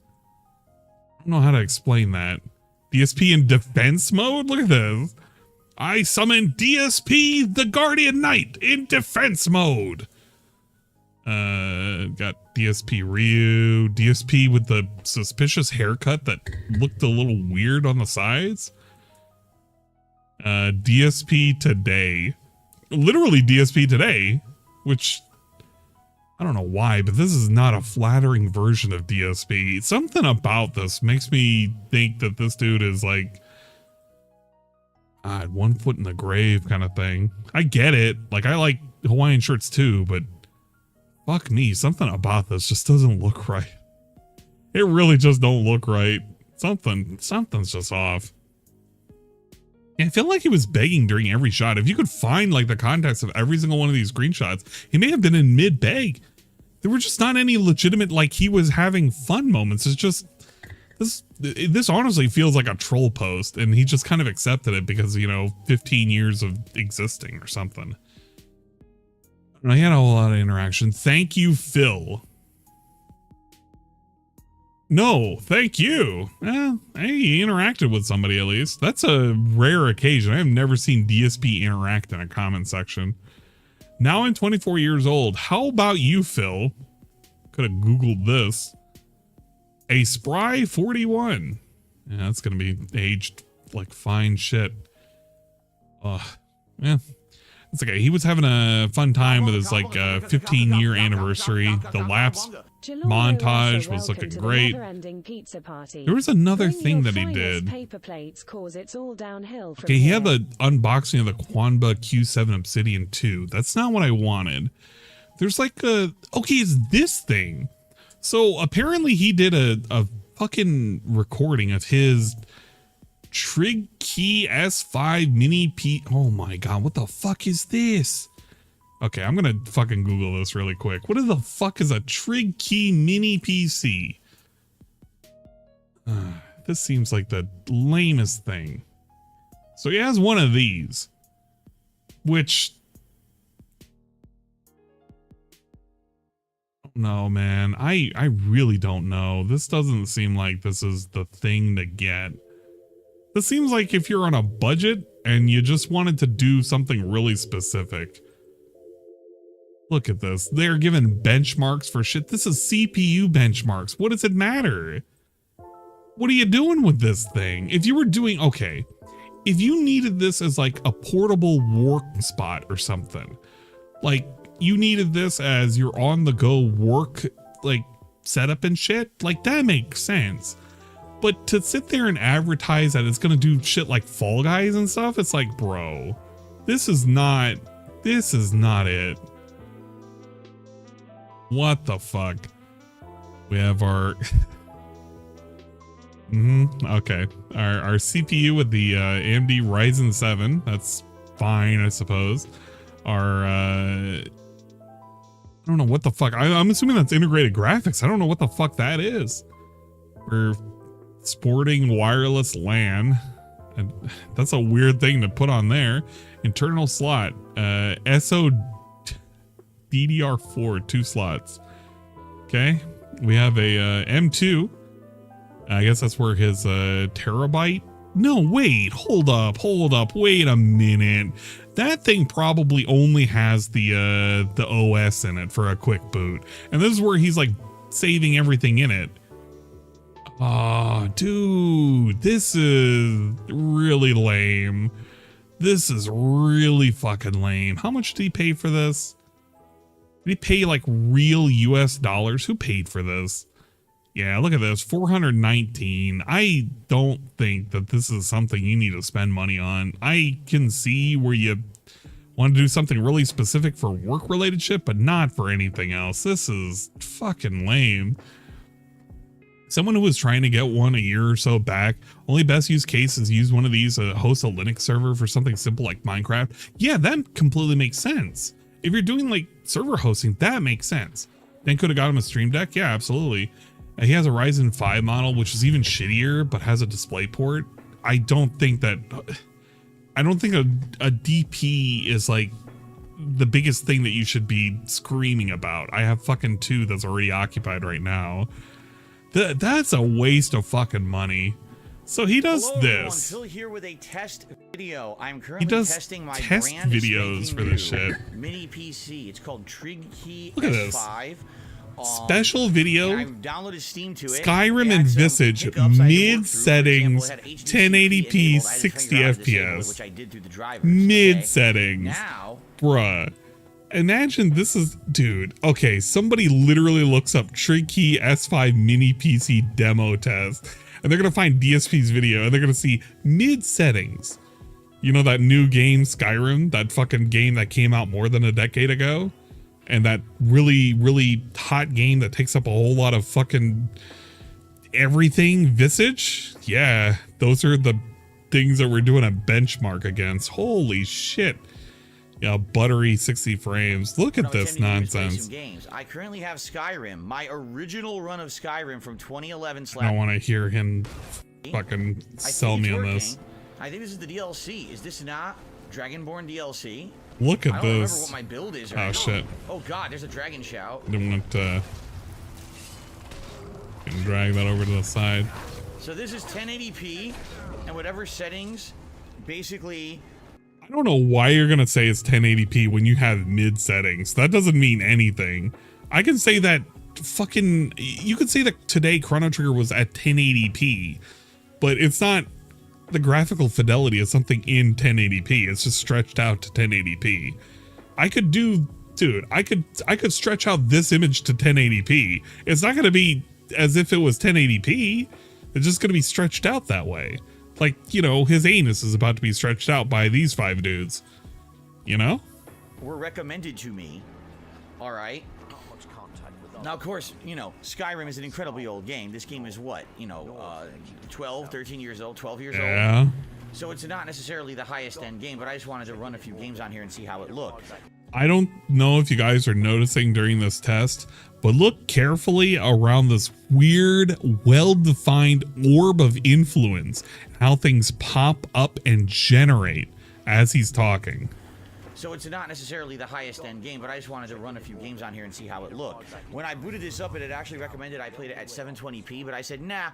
I don't know how to explain that. DSP in defense mode? Look at this. I summon DSP the Guardian Knight in defense mode. Got DSP Ryu, DSP with the suspicious haircut that looked a little weird on the sides. DSP today, literally DSP today, which I don't know why, but this is not a flattering version of DSP. Something about this makes me think that this dude is like, 1 foot in the grave kind of thing. I get it. Like, I like Hawaiian shirts too, but fuck me, something about this just doesn't look right. It really just don't look right. Something's just off. Yeah, I feel like he was begging during every shot. If you could find like the context of every single one of these screenshots, he may have been in mid-beg. There were just not any legitimate, like he was having fun moments. It's just, this honestly feels like a troll post, and he just kind of accepted it because, you know, 15 years of existing or something. And I had a whole lot of interaction. Thank you, Phil. No, thank you. Hey, he interacted with somebody at least. That's a rare occasion. I have never seen DSP interact in a comment section. Now I'm 24 years old. How about you, Phil? Could have Googled this. A spry 41. Yeah, that's going to be aged like fine shit. Yeah. It's okay. He was having a fun time with his like 15-year anniversary. The laps montage was looking great. There was another thing that he did. Okay, he had the unboxing of the Quanba Q7 Obsidian 2. That's not what I wanted. There's like a... Okay, it's this thing. So apparently he did a fucking recording of his Trig Key S5 Mini P... Oh my god, what the fuck is this? Okay, I'm gonna fucking Google this really quick. What the fuck is a Trig Key Mini PC? This seems like the lamest thing. So he has one of these, which... No, man, I really don't know. This doesn't seem like this is the thing to get. This seems like if you're on a budget and you just wanted to do something really specific. Look at this. They're given benchmarks for shit. This is CPU benchmarks. What does it matter? What are you doing with this thing? If you were doing, okay, if you needed this as like a portable work spot or something, like you needed this as your on the go work, like setup and shit, like that makes sense. But to sit there and advertise that it's gonna do shit like Fall Guys and stuff, it's like, bro, this is not it. What the fuck? We have our okay. Our CPU with the AMD Ryzen 7. That's fine, I suppose. Our I don't know what the fuck. I'm assuming that's integrated graphics. I don't know what the fuck that is. We're sporting wireless LAN. And that's a weird thing to put on there. Internal slot. SO DDR4, 2 slots. Okay. We have a M2. I guess that's where his terabyte. No, wait, hold up, wait a minute. That thing probably only has the OS in it for a quick boot. And this is where he's like saving everything in it. Oh, dude, this is really lame. This is really fucking lame. How much did he pay for this? Did he pay like real US dollars? Who paid for this? Yeah, look at this, 419. I don't think that this is something you need to spend money on. I can see where you want to do something really specific for work-related shit, but not for anything else. This is fucking lame. Someone who was trying to get one a year or so back, only best use case is use one of these to host a Linux server for something simple like Minecraft. Yeah, that completely makes sense. If you're doing like server hosting, that makes sense. Then could have got him a Stream Deck. Yeah, absolutely. He has a Ryzen 5 model, which is even shittier, but has a display port. I don't think a DP is like the biggest thing that you should be screaming about. I have fucking 2 that's already occupied right now. That's a waste of fucking money. So he does this. Phil here with a test video. I'm currently he does testing my test brand videos for this shit. Mini PC. It's called Trig Key Look at S5. this. Special video, I've downloaded Steam to it. Skyrim and Visage, mid settings, 1080p, 60 FPS. Mid settings, bruh. Imagine this is, dude. Okay, somebody literally looks up Tricky S5 mini PC demo test, and they're gonna find DSP's video, and they're gonna see mid settings. You know that new game Skyrim, that fucking game that came out more than a decade ago, and that really hot game that takes up a whole lot of fucking everything. Visage, yeah, those are the things that we're doing a benchmark against. Holy shit. Yeah, buttery 60 frames. Look at this nonsense. Games. I currently have Skyrim, my original run of Skyrim from 2011. I don't want to hear him fucking sell me on this. I think this is the DLC. Is this not Dragonborn DLC? Look at I don't remember this. what my build is. Oh shit. Oh god, there's a dragon shout. I don't want to drag that over to the side. So this is 1080p and whatever settings, basically. I don't know why you're gonna say it's 1080p when you have mid settings. That doesn't mean anything. I can say that fucking, you could say that today Chrono Trigger was at 1080p, but it's not the graphical fidelity of something in 1080p. It's just stretched out to 1080p. I could do, dude, I could stretch out this image to 1080p. It's not gonna be as if it was 1080p. It's just gonna be stretched out that way. Like, you know, his anus is about to be stretched out by these 5 dudes. You know? Were recommended to me. All right. Now, of course, you know, Skyrim is an incredibly old game. This game is what? You know, 12, 13 years old, 12 years old. So it's not necessarily the highest end game, but I just wanted to run a few games on here and see how it looked. I don't know if you guys are noticing during this test, but look carefully around this weird, well-defined orb of influence, how things pop up and generate as he's talking. So it's not necessarily the highest end game, but I just wanted to run a few games on here and see how it looked. When I booted this up, it had actually recommended I played it at 720p, but I said, nah,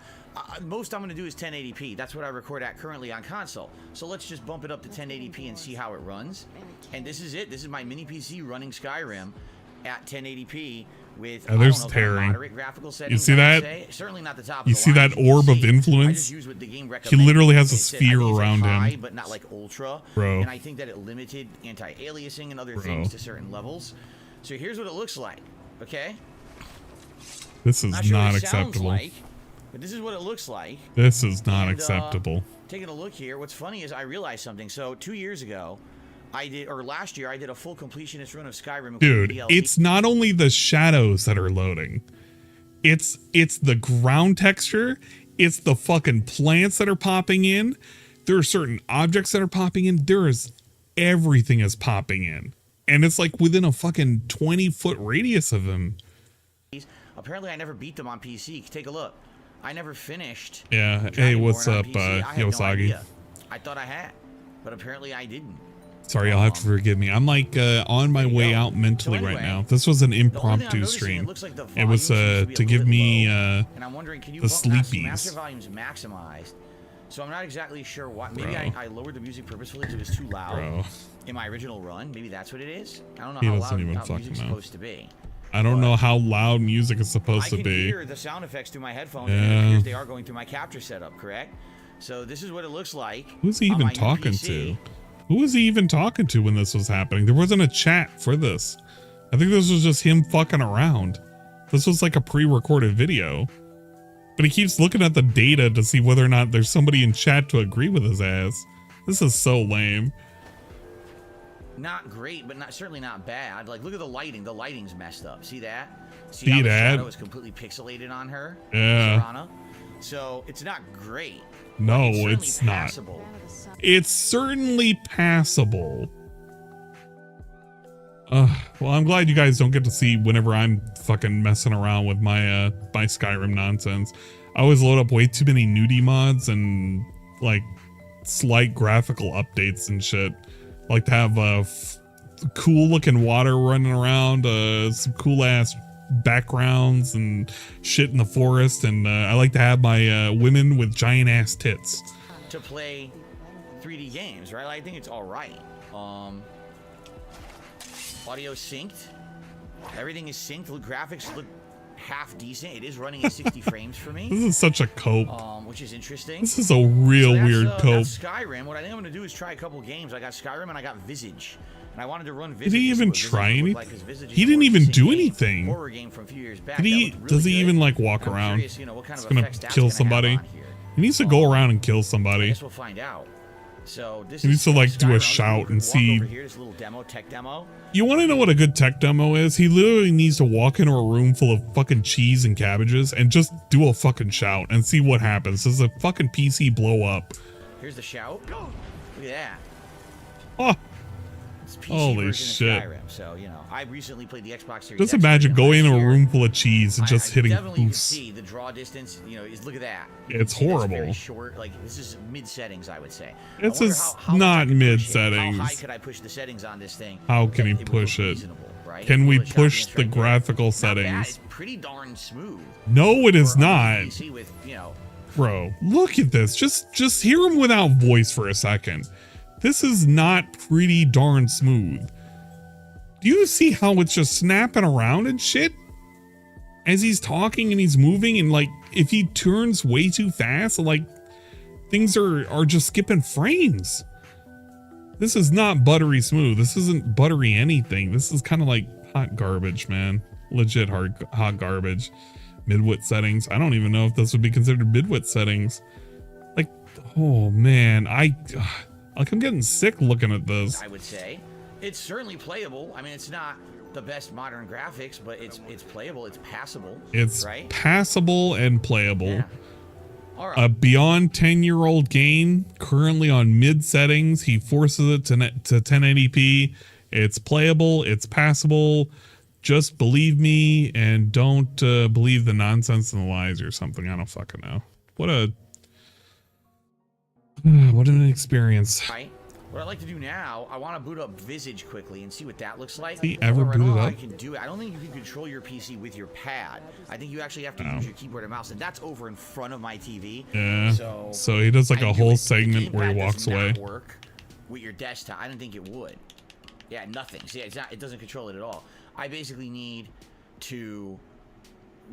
most I'm going to do is 1080p. That's what I record at currently on console. So let's just bump it up to 1080p and see how it runs. And this is it. This is my mini PC running Skyrim at 1080p with there's tearing. Moderate graphical settings. You see that? Certainly not the top. You see that orb of influence? He literally has a sphere around him, but not like ultra. Bro. And I think that it limited anti-aliasing and other things to certain levels. So here's what it looks like. Okay. This is not acceptable. Like, but this is what it looks like. This is not acceptable. Taking a look here, what's funny is I realized something. So 2 years ago, last year, I did a full completionist run of Skyrim. Dude, it's not only the shadows that are loading. It's the ground texture. It's the fucking plants that are popping in. There are certain objects that are popping in. Everything is popping in. And it's like within a fucking 20-foot radius of them. Apparently, I never beat them on PC. Take a look. I never finished. Yeah. Hey, what's up, Yosagi? No, I thought I had, but apparently I didn't. Sorry, you'll have to forgive me. I'm like on my way out mentally right now. This was an impromptu stream. It was to give me and I'm wondering, can you the sleepies. Master volume's maximized, so I'm not exactly sure what. Maybe I lowered the music purposefully because it was too loud in my original run. Maybe that's what it is. I don't know how loud music's supposed to be. I don't know how loud music is supposed to be. I can hear the sound effects through my headphones, and it appears they are going through my capture setup, correct? So this is what it looks like. Who's he even talking to? Who was he even talking to when this was happening? There wasn't a chat for this. I think this was just him fucking around. This was like a pre-recorded video. But he keeps looking at the data to see whether or not there's somebody in chat to agree with his ass. This is so lame. Not great, but certainly not bad. Like, look at the lighting. The lighting's messed up. See that? See how that? The shadow is completely pixelated on her? Yeah. So it's not great. No, it's not. It's certainly passable. Well, I'm glad you guys don't get to see whenever I'm fucking messing around with my my Skyrim nonsense. I always load up way too many nudie mods and like slight graphical updates and shit. Like to have cool looking water running around, some cool ass backgrounds and shit in the forest, and I like to have my women with giant ass tits to play 3D games, right? I think it's all right. Audio synced, everything is synced. The graphics look half decent. It is running at 60 frames for me. This is such a cope. Which is interesting. This is a real weird cope. That's Skyrim. What I think I'm gonna do is try a couple games. I got Skyrim and I got Visage. And I wanted to run Did he even try anything? He didn't even do anything. Horror game from a few years back. Did he? Does he even like walk around? Curious, you know, what kind He's of gonna effects that's kill gonna have somebody. on here. He needs to go around and kill I somebody. guess we'll find out. So this He needs to like do a shout and see. Over here, this little demo, tech demo. You want to know what a good tech demo is? He literally needs to walk into a room full of fucking cheese and cabbages and just do a fucking shout and see what happens. Does a fucking PC blow up? Here's the shout. Look at that. Oh, It's PC holy version shit. of Skyrim. So, you know, I recently played the Xbox Series Just X imagine version going into last a year. room full of cheese and just hitting definitely can boosts. see the draw distance, you know, look at that. It's See, that's horrible. very short. Like, this is mid settings, I would say. It's I wonder just how much not I could push it. mid-settings. How high could I push the settings on this thing? How can he that would push look it? reasonable, right? Can we Well, shot push against the right there. graphical Not bad. settings? It's pretty darn smooth. No, it is for a not. PC with, you know, Bro, look at this. Just hear him without voice for a second. This is not pretty darn smooth. Do you see how it's just snapping around and shit? As he's talking and he's moving, and like if he turns way too fast, like things are just skipping frames. This is not buttery smooth. This isn't buttery anything. This is kind of like hot garbage, man. Legit hot garbage. Midwit settings. I don't even know if this would be considered midwit settings. Like, oh man, like I'm getting sick looking at this. I would say it's certainly playable. I mean, it's not the best modern graphics, but it's playable. It's passable. It's right? passable and playable. Yeah. All right. A beyond 10-year-old game, currently on mid settings. He forces it to 1080p. It's playable. It's passable. Just believe me and don't believe the nonsense and the lies or something. I don't fucking know. What an experience. Right. What I'd like to do now, I want to boot up Visage quickly and see what that looks like. He ever However, I don't booted know how up? I can do it. I don't think you can control your PC with your pad. I think you actually have to use your keyboard and mouse, and that's over in front of my TV. Yeah. So he does like I a do whole it. The segment where he gamepad walks does not away. work with your desktop. I didn't think it would. Yeah, nothing. See, it's not, it doesn't control it at all. I basically need to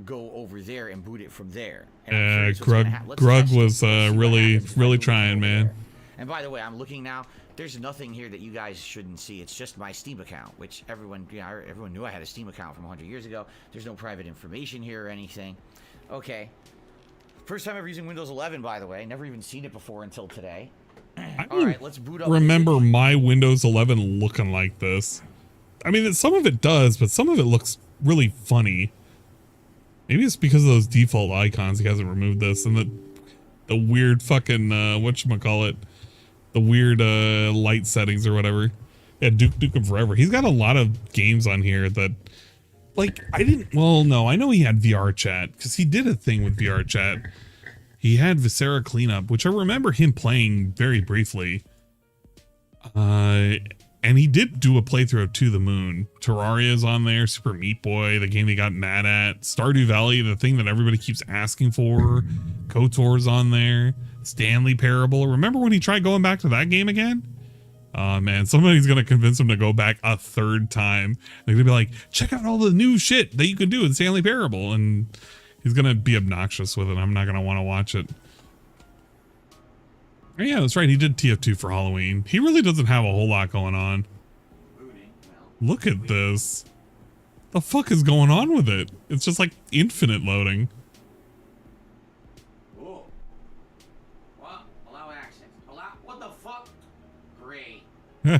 go over there and boot it from there. And I'm curious what's gonna happen. Let's Grug test it. was Let's see what really happens if I boot it trying, over man. there. And by the way, I'm looking now. There's nothing here that you guys shouldn't see. It's just my Steam account, which everyone knew I had a Steam account from 100 years ago. There's no private information here or anything. Okay. First time ever using Windows 11, by the way. Never even seen it before until today. All right, let's boot up. Remember my Windows 11 looking like this. I mean, some of it does, but some of it looks really funny. Maybe it's because of those default icons. He hasn't removed this, and the weird fucking whatchamacallit, the weird light settings or whatever. Yeah, Duke Nukem Forever. He's got a lot of games on here that, like, I know he had VR chat because he did a thing with VR chat. He had Viscera Cleanup, which I remember him playing very briefly. And he did do a playthrough of To the Moon. Terraria's on there, Super Meat Boy, the game they got mad at, Stardew Valley, the thing that everybody keeps asking for, KOTOR's on there, Stanley Parable. Remember when he tried going back to that game again? Oh man, somebody's gonna convince him to go back a third time. They're gonna be like, check out all the new shit that you can do in Stanley Parable, and he's gonna be obnoxious with it. I'm not gonna want to watch it. Oh, yeah, that's right. He did TF2 for Halloween. He really doesn't have a whole lot going on. Look at this. The fuck is going on with it? It's just like infinite loading. Whoa. What? Allow access. What the fuck? Great. I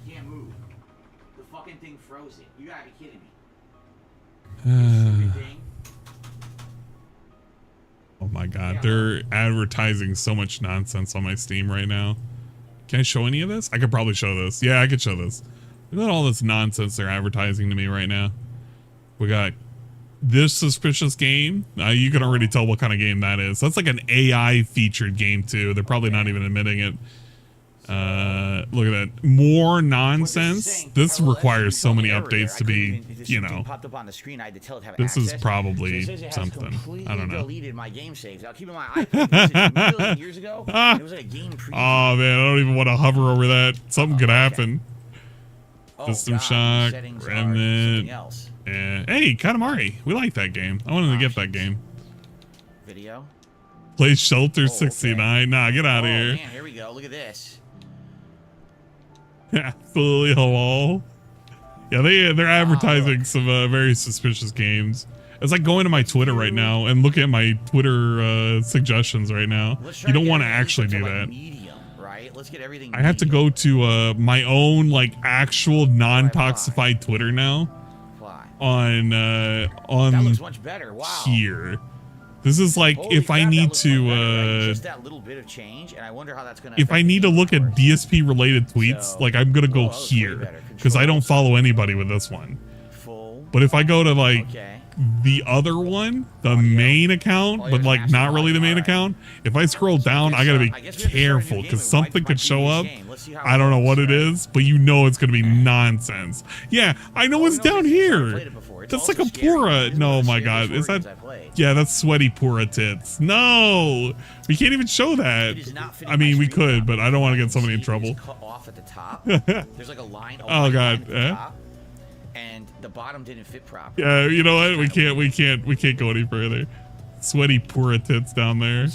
can't move. The fucking thing froze it. You gotta be kidding me. Stupid thing. Oh my god, they're advertising so much nonsense on my Steam right now. Can I show any of this? I could probably show this. Yeah, I could show this. Look at all this nonsense they're advertising to me right now. We got this suspicious game. You can already tell what kind of game that is. That's like an AI featured game too. They're probably not even admitting it. Look at that. More nonsense. This requires so many updates to be, you know. This is probably something. I don't know. Deleted my game saves. Now keep in mind, I played this a million years ago. It was like a game preview. Oh man, I don't even want to hover over that. Something could happen. System Shock, Remnant, and hey, Katamari. We like that game. I wanted to get that game. Video. Play Shelter 69. Nah, get out of here. Man, here we go. Look at this. Absolutely halal. Yeah, they're advertising some very suspicious games. It's like going to my Twitter right now and look at my Twitter suggestions right now. You don't want to actually do that. Medium, right? Let's get everything. I have to go to my own like actual non-toxified Twitter now. On that looks much better. Wow. Here. This is like Holy if I crap, need that looks much better, right? to Just that little bit of change, and I wonder how that's gonna if I need to look at DSP related tweets, So- like I'm gonna go that looks way here better. because I don't Controls. follow anybody with this one. Full. But if I go to like Okay. the other one, the main account, Oh, but yeah, like master not really the main volume, account, if I scroll down, I gotta be I guess we have to start a new careful game. because It something might could be show this up. game. Let's see how I it don't know works, what it right? is, but you know it's gonna be nonsense. Yeah, I know it's no, down it's- I've here. played it before. It's That's like also a scary. Pura. It's one No, of the my scariest God, is horror that? games I played. Yeah, that's sweaty Pura tits. No, we can't even show that. It is not fitting I mean, my we screen could, top. but I don't want to get somebody in See, it trouble. is cut off at the top. There's like a line. Oh, white God, line at the eh? top, and the bottom didn't fit properly. Yeah, you know what? We can't go any further. Sweaty Pura tits down there.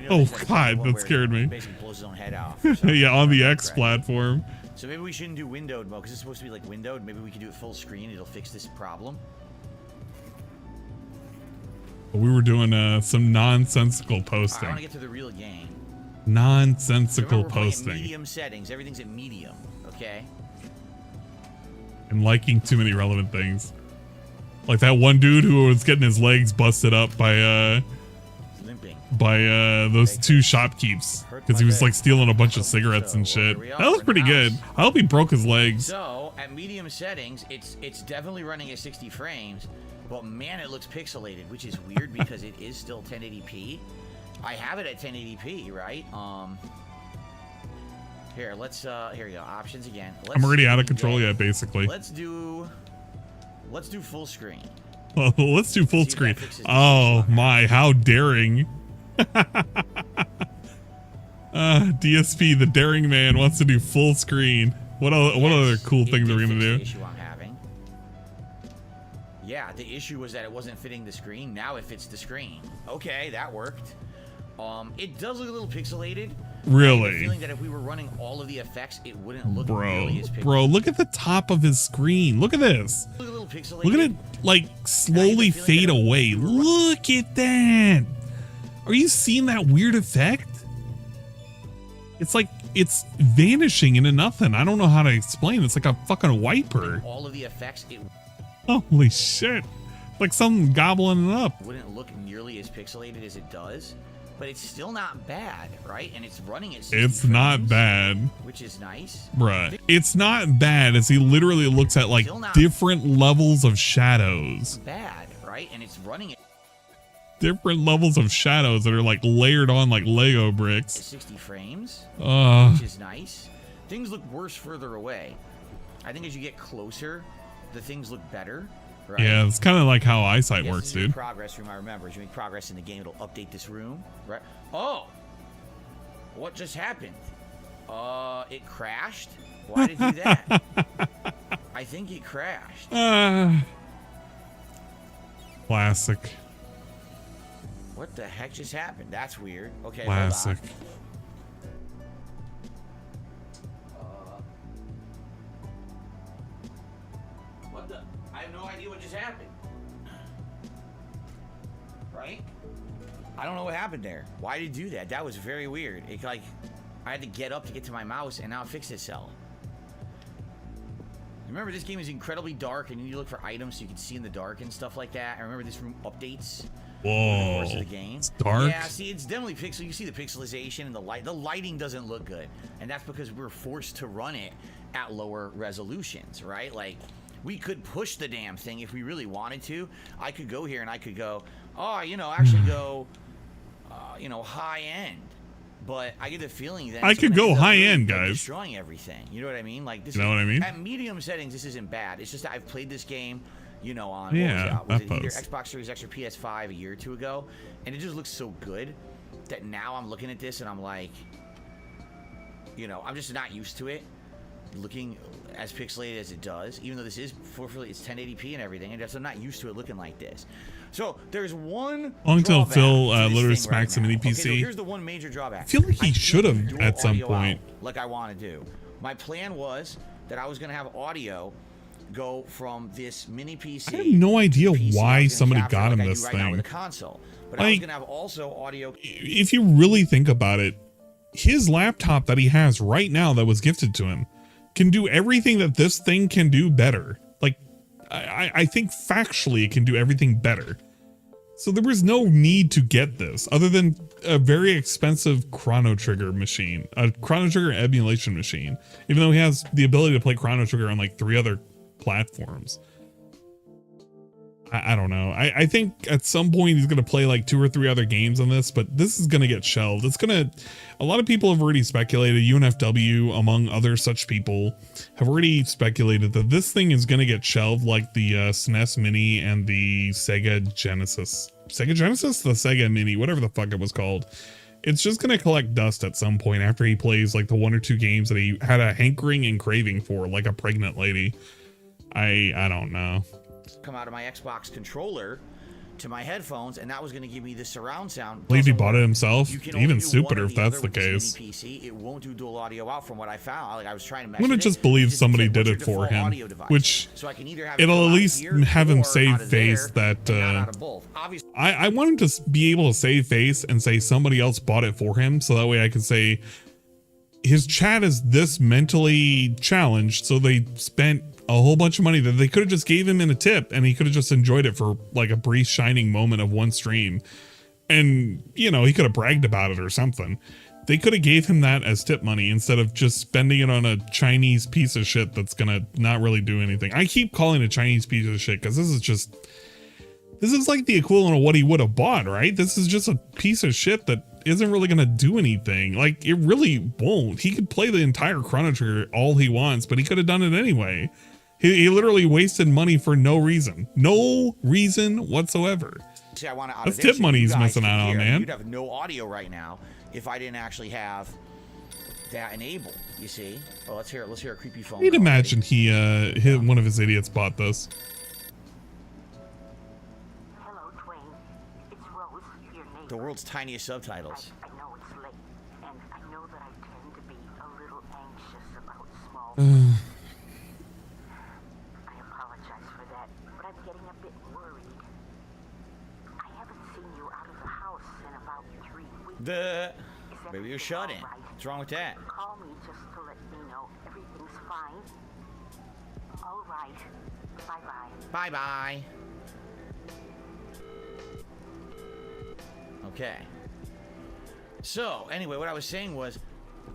Oh, God, that scared me. Basically blows his own head off. Yeah, on the X platform. So maybe we shouldn't do windowed mode because it's supposed to be like windowed. Maybe we can do it full screen. It'll fix this problem. We were doing some nonsensical All right, I posting. want to get to the real game. Nonsensical Remember, we're playing posting. medium settings. Everything's at medium. Okay. And liking too many relevant things. Like that one dude who was getting his legs busted up by Limping. those two shopkeeps because he was like stealing a bunch of cigarettes and shit. That was pretty good. I hope he broke his legs. So at medium settings, it's definitely running at 60 frames, but man, it looks pixelated, which is weird because it is still 1080p. I have it at 1080p, right? Here, let's here you go. Options again. I'm already out of control yet, basically. Let's do full screen. Well, let's do full See if that screen. fixes the Oh issue. my, how daring. DSP, the daring man, wants to do full screen. What other Yes, cool it things did are we gonna fix the do? issue I'm having. Yeah, the issue was that it wasn't fitting the screen. Now it fits the screen. Okay, that worked. It does look a little pixelated. I have the Really? feeling that if we were running all of the effects, it wouldn't look Bro, nearly as pixelated. bro, look at the top of his screen. Look at this. Look a little pixelated. Look at it like slowly feeling fade that if away. we were Look at that. Are you seeing that weird effect? It's like it's vanishing into nothing. I don't know how to explain. It's like a fucking wiper. all of the effects, it Holy shit. Like something gobbling it up. wouldn't look nearly as pixelated as it does. But it's still not bad, right? And it's running at 60 It's not frames, bad. which is nice. Bruh. It's not bad as he literally looks at like Still not- different levels of shadows. Bad, right? And it's running at Different levels of shadows that are like layered on like Lego bricks. 60 frames, Uh, which is nice. Things look worse further away. I think as you get closer, the things look better, right? yeah, it's kind of like how eyesight Yes, works, this is your dude. progress room, I remember. As you make progress in the game, it'll update this room, right? Oh! What just happened? It crashed? Why did it do that? I think it crashed. Classic. What the heck just happened? That's weird. Okay, Classic. hold on. What the? I have no idea what just happened. Right? I don't know what happened there. Why did it do that? That was very weird. It like, I had to get up to get to my mouse, and now it fixed itself. Remember, this game is incredibly dark, and you need to look for items so you can see in the dark and stuff like that. I remember this room updates. Over the Whoa. course of the game. It's dark. Yeah, see, it's definitely pixel. You see the pixelization and the light. The lighting doesn't look good, and that's because we're forced to run it at lower resolutions, right? Like, we could push the damn thing if we really wanted to. I could go here and I could go, oh, you know, actually go, you know, high end. But I get the feeling that I it's could gonna go end up high really, end, like, guys. destroying everything. You know what I mean? Like this. You know what I mean? At medium settings, this isn't bad. It's just that I've played this game, you know, on Yeah, what was it that either post. Xbox Series X or PS5 a year or two ago, and it just looks so good that now I'm looking at this and I'm like, you know, I'm just not used to it looking as pixelated as it does, even though this is it's 1080p and everything, and I'm not used to it looking like this. So there's one Long till drawback Phil to this literally thing smacks right a mini now. Okay, PC. so here's the one major drawback. I feel like he can't should have do dual at some audio point. out like I want to do. My plan was that I was going to have audio go from this mini PC. I have no idea why somebody got him like this right thing. now with a console. But I was going to have also audio. If you really think about it, his laptop that he has right now that was gifted to him can do everything that this thing can do better. Like, I think factually it can do everything better. So there was no need to get this other than a very expensive Chrono Trigger machine, a Chrono Trigger emulation machine, even though he has the ability to play Chrono Trigger on like 3 other platforms. I don't know. I think at some point he's going to play like 2 or 3 other games on this, but this is going to get shelved. It's going to, a lot of people have already speculated, UNFW among other such people have already speculated that this thing is going to get shelved like the SNES Mini and the Sega Genesis. Sega Genesis? The Sega Mini, whatever the fuck it was called. It's just going to collect dust at some point after he plays like the 1 or 2 games that he had a hankering and craving for, like a pregnant lady. I don't know. Come out of my Xbox controller to my headphones, and that was going to give me the surround sound. I believe he bought it himself. Even stupider stupider if that's the case. PC, it won't do dual audio out from what I found. Like I was trying to. I'm gonna just believe somebody did it for him, which so I can either have it'll at least have him save face there, that. I want him to be able to save face and say somebody else bought it for him, so that way I can say his chat is this mentally challenged, so they spent a whole bunch of money that they could have just gave him in a tip and he could have just enjoyed it for like a brief shining moment of one stream. And, you know, he could have bragged about it or something. They could have gave him that as tip money instead of just spending it on a Chinese piece of shit that's going to not really do anything. I keep calling it a Chinese piece of shit because this is like the equivalent of what he would have bought, right? This is just a piece of shit that isn't really going to do anything. Like, it really won't. He could play the entire Chrono Trigger all he wants, but he could have done it anyway. He literally wasted money for no reason. No reason whatsoever. See, I want to That's tip money he's missing out on, man. You'd have no audio right now if I didn't actually have that enabled, you see? Oh, let's hear it. Let's hear a creepy phone call. I'd imagine he hit one of his idiots bought this. Hello, Twain. It's Rose, your neighbor. The world's tiniest subtitles. I know it's late, and I know that I tend to be a little anxious about small I apologize for that, but I'm getting a bit worried. I haven't seen you out of the house in about 3 weeks. Maybe you're shut in. What's wrong with that? Call me just to let me know everything's fine. All right. Bye-bye. Bye-bye. Okay. So, anyway, what I was saying was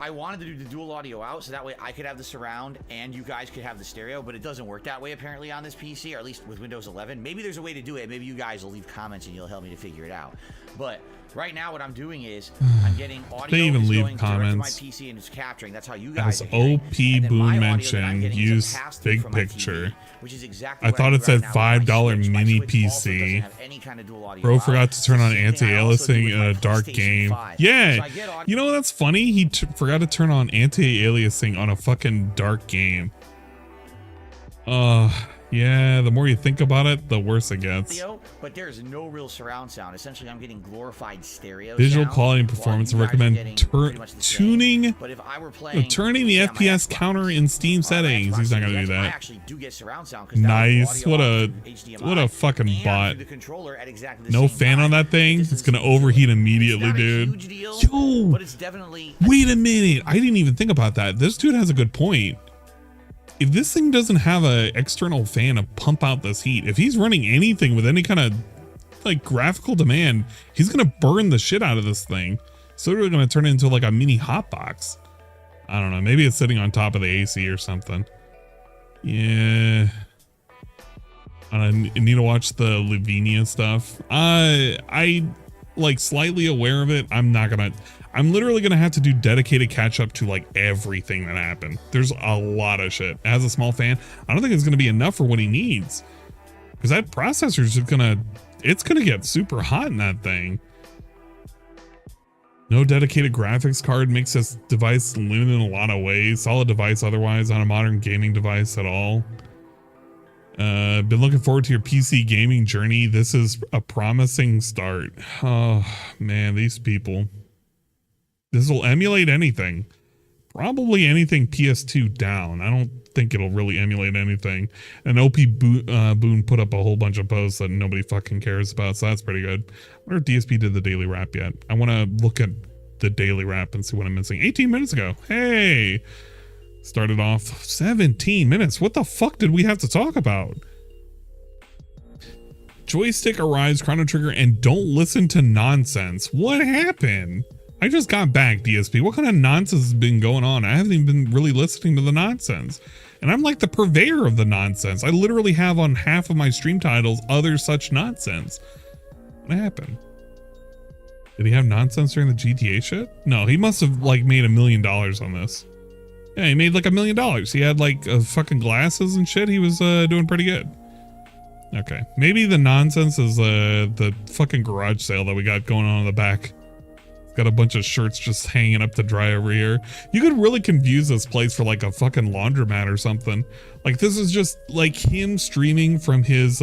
I wanted to do the dual audio out so that way I could have the surround and you guys could have the stereo, but it doesn't work that way apparently on this PC, or at least with Windows 11. Maybe there's a way to do it. Maybe you guys will leave comments and you'll help me to figure it out. But right now what I'm doing is I'm getting audio They even leave going comments. to my PC and it's capturing. That's how you guys As are hearing. OP And then Boom my audio that I'm mentioned, getting is a use pass-through big from my TV, picture. which is exactly I what thought do it said right now with my $5 Switch. My mini Switch also PC. doesn't have any kind of dual audio Bro out. forgot to turn on Same thing I also do anti-aliasing with in my a dark PlayStation game. 5. Yeah, So I get audio. you know that's funny? He forgot to turn on anti-aliasing on a fucking dark game. Yeah, the more you think about it, the worse it gets. But there's no real surround sound. Essentially, I'm getting glorified stereo Visual sound, quality and while performance. you guys are recommend getting pretty much the same. tuning. But if I were playing, Turning the say on my FPS Xbox, counter in Steam settings. He's not gonna do I that. actually do get surround sound 'cause Nice. that What was a audio out through HDMI fucking and bot. through the controller at exactly the No same fan on time. that thing. This It's is gonna overheat immediately, not a dude. huge deal, Yo, but it's definitely wait a minute. I didn't even think about that. This dude has a good point. If this thing doesn't have a external fan to pump out this heat, if he's running anything with any kind of like graphical demand, he's gonna burn the shit out of this thing. So we're gonna turn it into like a mini hotbox. I don't know. Maybe it's sitting on top of the AC or something. Yeah. I need to watch the Lavinia stuff. I like slightly aware of it. I'm literally gonna have to do dedicated catch up to like everything that happened. There's a lot of shit. As a small fan, I don't think it's gonna be enough for what he needs, because that processor is it's gonna get super hot in that thing. No dedicated graphics card makes this device limited in a lot of ways. Solid device otherwise on a modern gaming device at all. Been looking forward to your PC gaming journey. This is a promising start. Oh man, these people. This will emulate anything. Probably anything PS2 down. I don't think it'll really emulate anything. And OP Boone put up a whole bunch of posts that nobody fucking cares about, so that's pretty good. I wonder if DSP did the daily wrap yet. I want to look at the daily wrap and see what I'm missing. 18 minutes ago. Hey! Started off 17 minutes. What the fuck did we have to talk about? Joystick arrives, Chrono Trigger, and don't listen to nonsense. What happened? I just got back, DSP. What kind of nonsense has been going on? I haven't even been really listening to the nonsense. And I'm like the purveyor of the nonsense. I literally have on half of my stream titles other such nonsense. What happened? Did he have nonsense during the GTA shit? No, he must have like made $1 million on this. Yeah, he made like $1 million. He had like fucking glasses and shit. He was doing pretty good. Okay, maybe the nonsense is the fucking garage sale that we got going on in the back. Got a bunch of shirts just hanging up to dry over here. You could really confuse this place for like a fucking laundromat or something. Like this is just like him streaming from his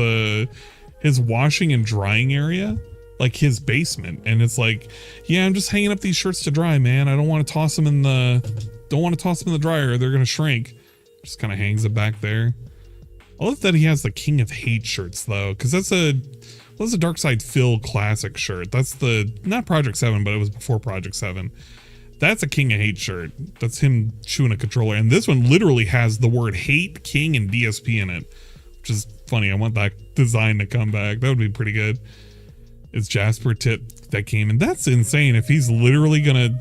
washing and drying area, like his basement. And it's like, yeah, I'm just hanging up these shirts to dry, man. I don't want to toss them in the dryer. They're gonna shrink. Just kind of hangs it back there. I love that he has the King of Hate shirts though, because that's a Dark Side Phil classic shirt. That's the, not Project 7, but it was before Project 7. That's a King of Hate shirt. That's him chewing a controller. And this one literally has the word hate, king, and DSP in it, which is funny. I want that design to come back. That would be pretty good. It's Jasper Tip that came, and that's insane. If he's literally gonna,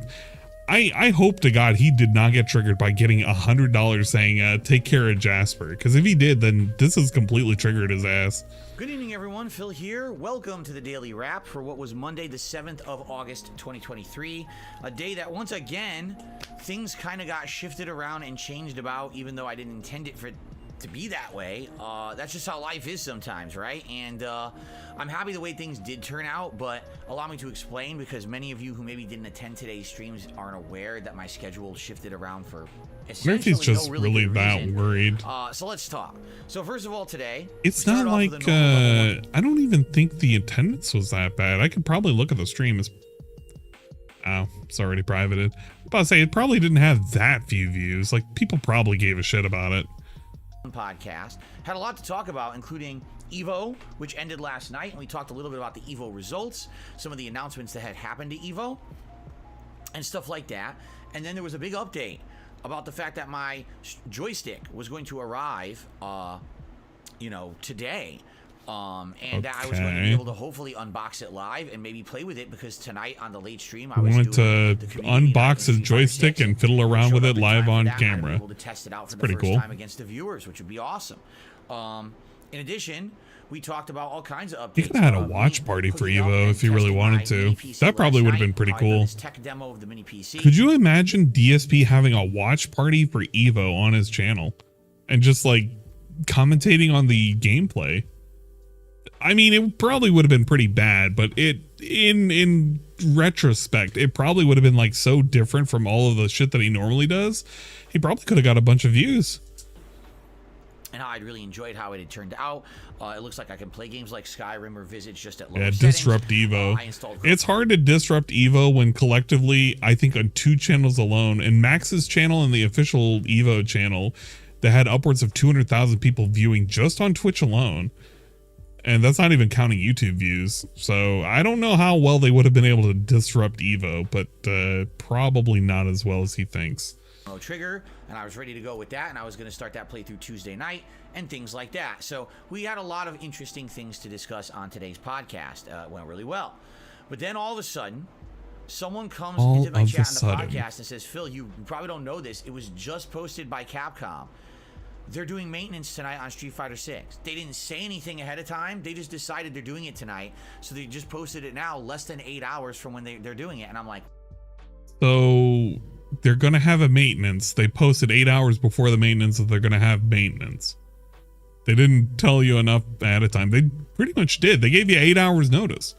I hope to God he did not get triggered by getting $100 saying take care of Jasper, because if he did, then this has completely triggered his ass. Good evening, everyone. Phil here. Welcome to the Daily Wrap for what was Monday, the 7th of August, 2023. A day that, once again, things kind of got shifted around and changed about, even though I didn't intend it for it to be that way. That's just how life is sometimes, right? And I'm happy the way things did turn out, but allow me to explain, because many of you who maybe didn't attend today's streams aren't aware that my schedule shifted around for What if he's just really that worried? So let's talk. So first of all, today, it's not like I don't even think the attendance was that bad. I could probably look at the stream. It's already privated. I was about to say it probably didn't have that few views. Like people probably gave a shit about it. Podcast had a lot to talk about, including Evo, which ended last night, and we talked a little bit about the Evo results, some of the announcements that had happened to Evo, and stuff like that. And then there was a big update about the fact that my joystick was going to arrive, today. And that I was going to be able to hopefully unbox it live and maybe play with it, because tonight on the late stream I wanted to unbox his joystick and fiddle around with it live on camera. Able to test it out for the first time against the viewers, which would be awesome. In addition, we talked about all kinds of updates. You could have had a watch party for Evo if you really wanted to. That probably would have been pretty cool. Tech demo of the mini PC. Could you imagine DSP having a watch party for Evo on his channel and just like commentating on the gameplay? I mean, it probably would have been pretty bad, but in retrospect, it probably would have been like so different from all of the shit that he normally does. He probably could have got a bunch of views. And I'd really enjoyed how it had turned out. It looks like I can play games like Skyrim or Visage just at lower settings. Disrupt Evo. It's hard to disrupt Evo when collectively, I think on 2 channels alone, and Max's channel and the official Evo channel, that had upwards of 200,000 people viewing just on Twitch alone. And that's not even counting YouTube views. So I don't know how well they would have been able to disrupt Evo, but probably not as well as he thinks. Chrono Trigger, and I was ready to go with that, and I was going to start that playthrough Tuesday night and things like that. So we had a lot of interesting things to discuss on today's podcast. It went really well. But then all of a sudden, someone comes into my chat on the podcast and says, Phil, you probably don't know this. It was just posted by Capcom. They're doing maintenance tonight on Street Fighter 6. They didn't say anything ahead of time. They just decided they're doing it tonight. So they just posted it now, less than 8 hours from when they're doing it. And I'm like, so they're going to have a maintenance. They posted 8 hours before the maintenance that they're going to have maintenance. They didn't tell you enough ahead of time. They pretty much did. They gave you 8 hours notice.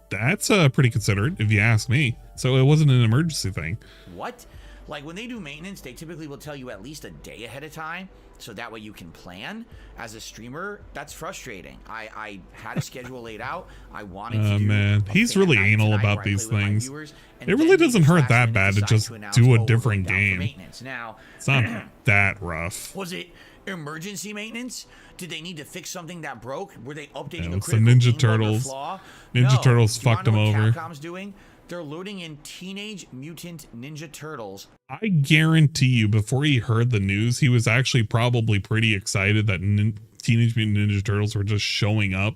That's pretty considerate if you ask me. So it wasn't an emergency thing. What? Like when they do maintenance, they typically will tell you at least a day ahead of time, so that way you can plan. As a streamer, that's frustrating. I had a schedule laid out. I wanted to do man, he's really anal about these things. It really doesn't hurt that bad to just do a different game. Now, it's not that rough. Was it emergency maintenance? Did they need to fix something that broke? Were they updating Yeah, a it's the critical Ninja game bug or Turtles. flaw? Ninja No. Turtles Do you fucked wanna him know what over. Capcom's doing? They're loading in Teenage Mutant Ninja Turtles. I guarantee you, before he heard the news, he was actually probably pretty excited that Teenage Mutant Ninja Turtles were just showing up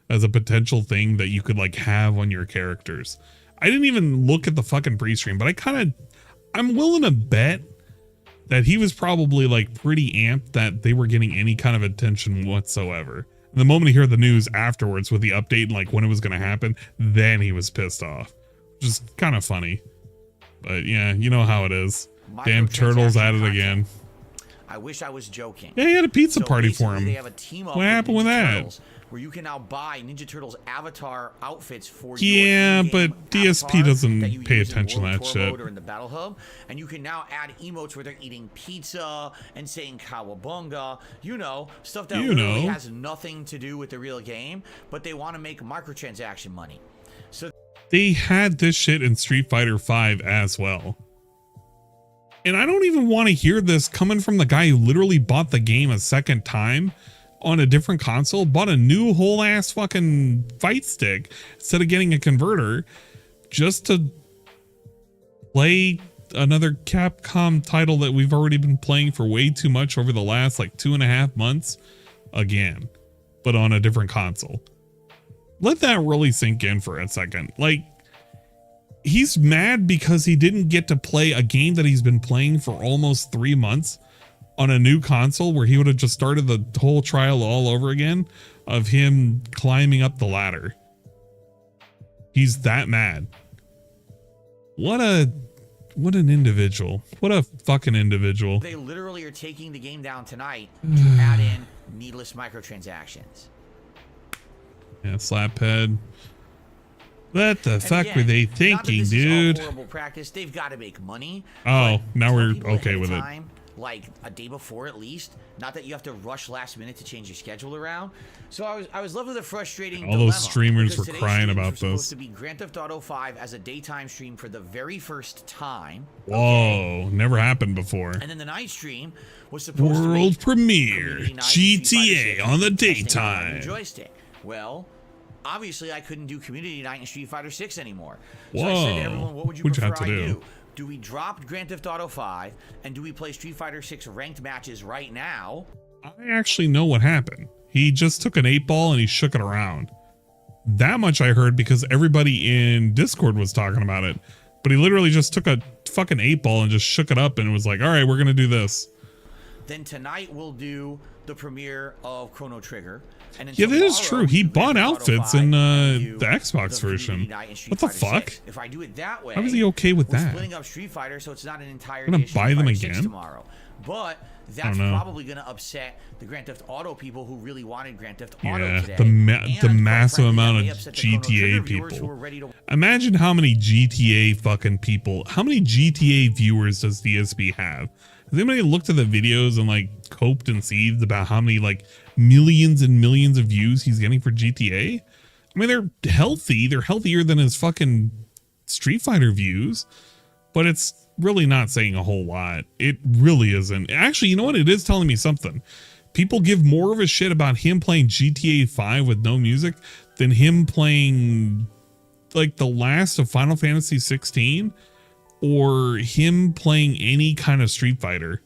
as a potential thing that you could like have on your characters. I didn't even look at the fucking pre-stream, but I'm willing to bet that he was probably like pretty amped that they were getting any kind of attention whatsoever. And the moment he heard the news afterwards with the update and like when it was going to happen, then he was pissed off. Just kind of funny. But yeah, you know how it is. Damn Turtles at it again. I wish I was joking. Yeah, he had a pizza party for him. They have a team up What happened with that? Turtles, where you can now buy Ninja Turtles avatar outfits for Yeah, your but DSP doesn't pay attention to that shit. Or in the Battle Hub, and you can now add emotes where they're eating pizza and saying "Kawabunga," you know, stuff that literally has nothing to do with the real game, but they want to make microtransaction money. So they had this shit in Street Fighter V as well. And I don't even want to hear this coming from the guy who literally bought the game a second time on a different console, bought a new whole ass fucking fight stick instead of getting a converter just to play another Capcom title that we've already been playing for way too much over the last like 2.5 months again, but on a different console. Let that really sink in for a second. Like, he's mad because he didn't get to play a game that he's been playing for almost 3 months on a new console where he would have just started the whole trial all over again of him climbing up the ladder. He's that mad. What an individual. What a fucking individual. they literally are taking the game down tonight to add in needless microtransactions. Yeah, slaphead. What the And fuck again, were they not that thinking, this dude? is all horrible practice. They've got to make money. Oh, but now tell we're people okay ahead of with it. time, like a day before at least. Not that you have to rush last minute to change your schedule around. So I was left with a frustrating All those dilemma, streamers because were today's crying streams about were supposed this. to be Grand Theft Auto 5 as a daytime stream for the very first time. Whoa, never happened before. And then the night stream was supposed to World make premiere, Community Night and Street Fighter GTA 6 on the testing out a new daytime. joystick. Well, obviously I couldn't do Community Night and Street Fighter 6 anymore. So I said to everyone, what would you What'd you prefer have to I do? do? Do we drop Grand Theft Auto 5 and do we play Street Fighter 6 ranked matches right now? I actually know what happened. He just took an 8-ball and he shook it around. That much I heard because everybody in Discord was talking about it. But he literally just took a fucking 8-ball and just shook it up and it was like, all right, we're going to do this. Then tonight we'll do the premiere of Chrono Trigger. And then Yeah, that is tomorrow true. He we'll do bought Grand Theft Auto outfits 5 in and do the Xbox the version. Community Night and Street What the Fighter fuck? 6. If I do it that way, How is he okay with we're that? splitting up Street Fighter so it's not an entire Gonna day of Street buy them Fighter 6 again? tomorrow. But that's know. probably going to upset the Grand Theft Auto people who really wanted Grand Theft Auto Yeah, today. the And, quite massive frankly, amount that of may upset the Chrono GTA Trigger viewers who people. are ready to Imagine how many GTA fucking people, how many GTA viewers does DSB have? Has anybody looked at the videos and like coped and seethed about how many like millions and millions of views he's getting for GTA? I mean, they're healthy. They're healthier than his fucking Street Fighter views, but it's really not saying a whole lot. It really isn't. Actually, you know what? It is telling me something. People give more of a shit about him playing GTA 5 with no music than him playing like the last of Final Fantasy 16 or him playing any kind of Street Fighter.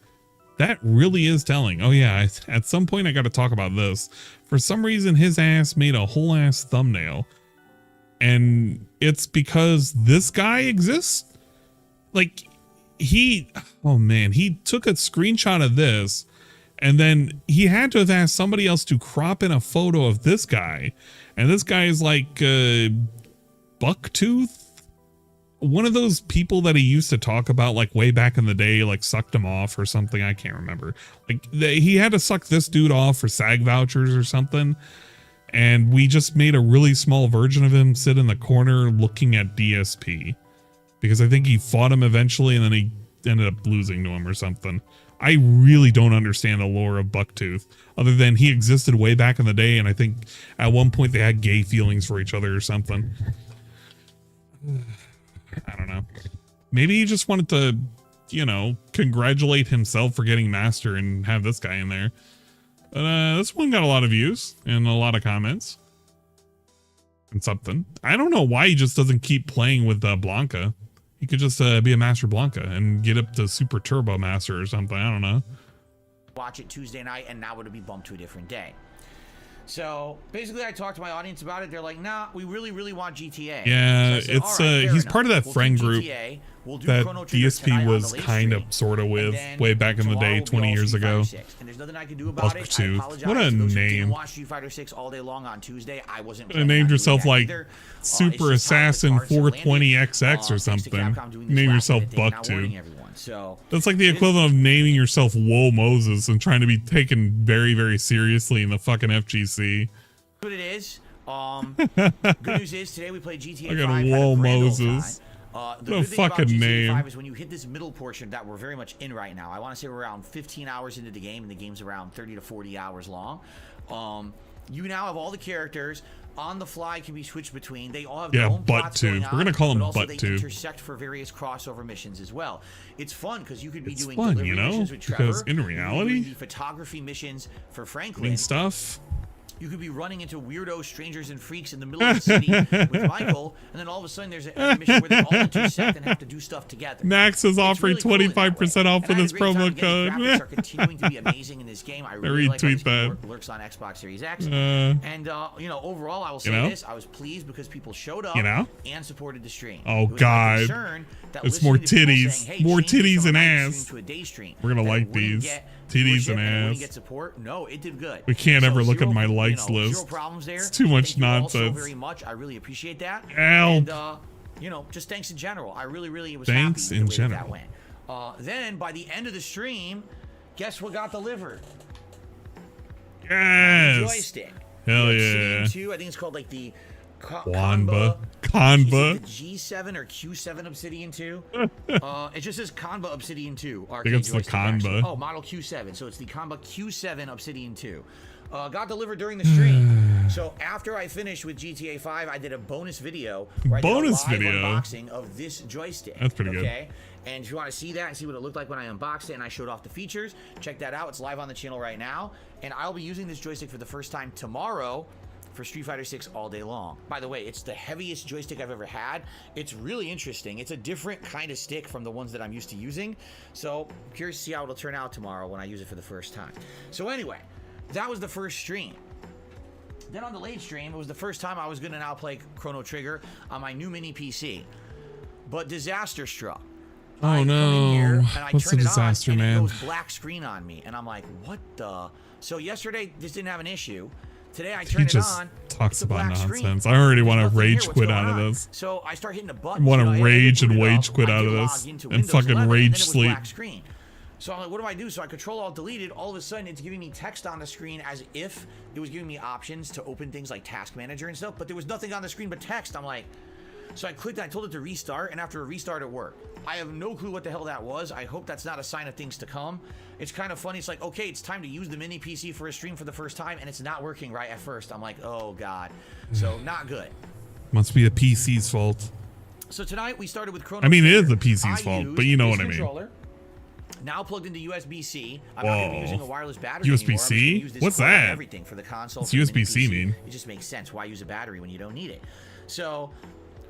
That really is telling. Oh yeah, at some point I got to talk about this. For some reason his ass made a whole ass thumbnail, and it's because this guy exists. Like oh man, he took a screenshot of this and then he had to have asked somebody else to crop in a photo of this guy, and this guy is like Bucktooth, one of those people that he used to talk about like way back in the day, like sucked him off or something. I can't remember. Like he had to suck this dude off for SAG vouchers or something. And we just made a really small version of him sit in the corner looking at DSP because I think he fought him eventually and then he ended up losing to him or something. I really don't understand the lore of Bucktooth, other than he existed way back in the day, and I think at one point they had gay feelings for each other or something. I don't know. Maybe he just wanted to, you know, congratulate himself for getting Master and have this guy in there. But this one got a lot of views and a lot of comments. And something. I don't know why he just doesn't keep playing with Blanca. He could just be a Master Blanca and get up to Super Turbo Master or something. I don't know. Watch it Tuesday night, and now it'll be bumped to a different day. So basically, I talked to my audience about it. They're like, "Nah, we really want GTA." Yeah, so said, it's right, he's enough. part of that We'll friend do group GTA, we'll do that Chrono Trigger DSP was kind of stream, sort of with and way back in the day, tomorrow will be 20 all years Street ago. Fighter 6. And there's nothing I can do about it. I Bucktooth. apologize What a to those who name. didn't watch Street Fighter 6 all day long on Tuesday. I wasn't. You named yourself like Super Assassin 420XX or something. Name yourself Bucktooth. So that's like the equivalent of naming yourself Whoa Moses and trying to be taken very, very seriously in the fucking FGC. What it is. Good news is today we played GTA 5. Fucking Whoa Moses. The good thing about fucking GTA name. 5 is when you hit this middle portion that we're very much in right now. I want to say we're around 15 hours into the game, and the game's around 30 to 40 hours long. You now have all the characters. On the fly can be switched between. They all have their own plots going on, We're gonna call him but also Butt they Tube. intersect for various crossover missions as well. It's fun because you could be doing fun, delivery you know, missions with Trevor. because in You could be reality, doing the photography missions for Franklin. doing stuff. You could be running into weirdos, strangers, and freaks in the middle of the city with Michael, and then all of a sudden there's a mission where they all intersect and have to do stuff together. Max is offering really 25% off with his promo code. The graphics are continuing to be amazing in this game. I really like how this game works on Xbox Series X. And you know, overall, I will say this: I was pleased because people showed up and supported the stream. Oh God, it's more titties, saying, more titties and ass. We're gonna like these. Titties and ass. Get support? No, it did good. We can't ever look at my likes list. Zero problems there. It's too much nonsense. Thank you all so very much. I really appreciate that. Help. And you know, just thanks in general. I really was thanks happy in with the way general. that went. Then by the end of the stream, guess what got delivered? Yes. The joystick. Hell yeah. 2, I think it's called like the Kanba. The G7 or Q7 Obsidian 2. It just says Kanba Obsidian 2. I think it's the Kanba. Oh, model Q7. So it's the Kanba Q7 Obsidian 2. Got delivered during the stream. So after I finished with GTA 5, I did a bonus video where I did a live unboxing of this joystick. That's pretty good. Okay. And if you want to see that and see what it looked like when I unboxed it and I showed off the features, check that out. It's live on the channel right now. And I'll be using this joystick for the first time tomorrow for Street Fighter 6 all day long. By the way, it's the heaviest joystick I've ever had. It's really interesting. It's a different kind of stick from the ones that I'm used to using. So I'm curious to see how it'll turn out tomorrow when I use it for the first time. So anyway, that was the first stream. Then on the late stream, it was the first time I was going to now play Chrono Trigger on my new mini PC. But disaster struck. Oh no! What's the disaster, man? It goes black screen on me, and I'm like, what the? So yesterday, this didn't have an issue. Today I turn it on. Talks about nonsense. I already want to rage quit out of this. So I start hitting the button. I want to rage and wage quit out of this and fucking rage sleep. So I'm like, what do I do? So I Control-Alt-Delete it. All of a sudden, it's giving me text on the screen as if it was giving me options to open things like Task Manager and stuff. But there was nothing on the screen but text. I'm like, so I clicked. I told it to restart, and after a restart, it worked. I have no clue what the hell that was. I hope that's not a sign of things to come. It's kind of funny. It's like, okay, it's time to use the mini PC for a stream for the first time, and it's not working right at first. I'm like, oh God. So not good. Must be the PC's fault. So tonight we started with Chrono. I mean, it is the PC's fault, but you know what I mean. Now plugged into USB-C. I'm not going to be using a wireless battery USB-C? anymore. What's that? Everything for the console. What's USB-C mean? It just makes sense. Why use a battery when you don't need it? So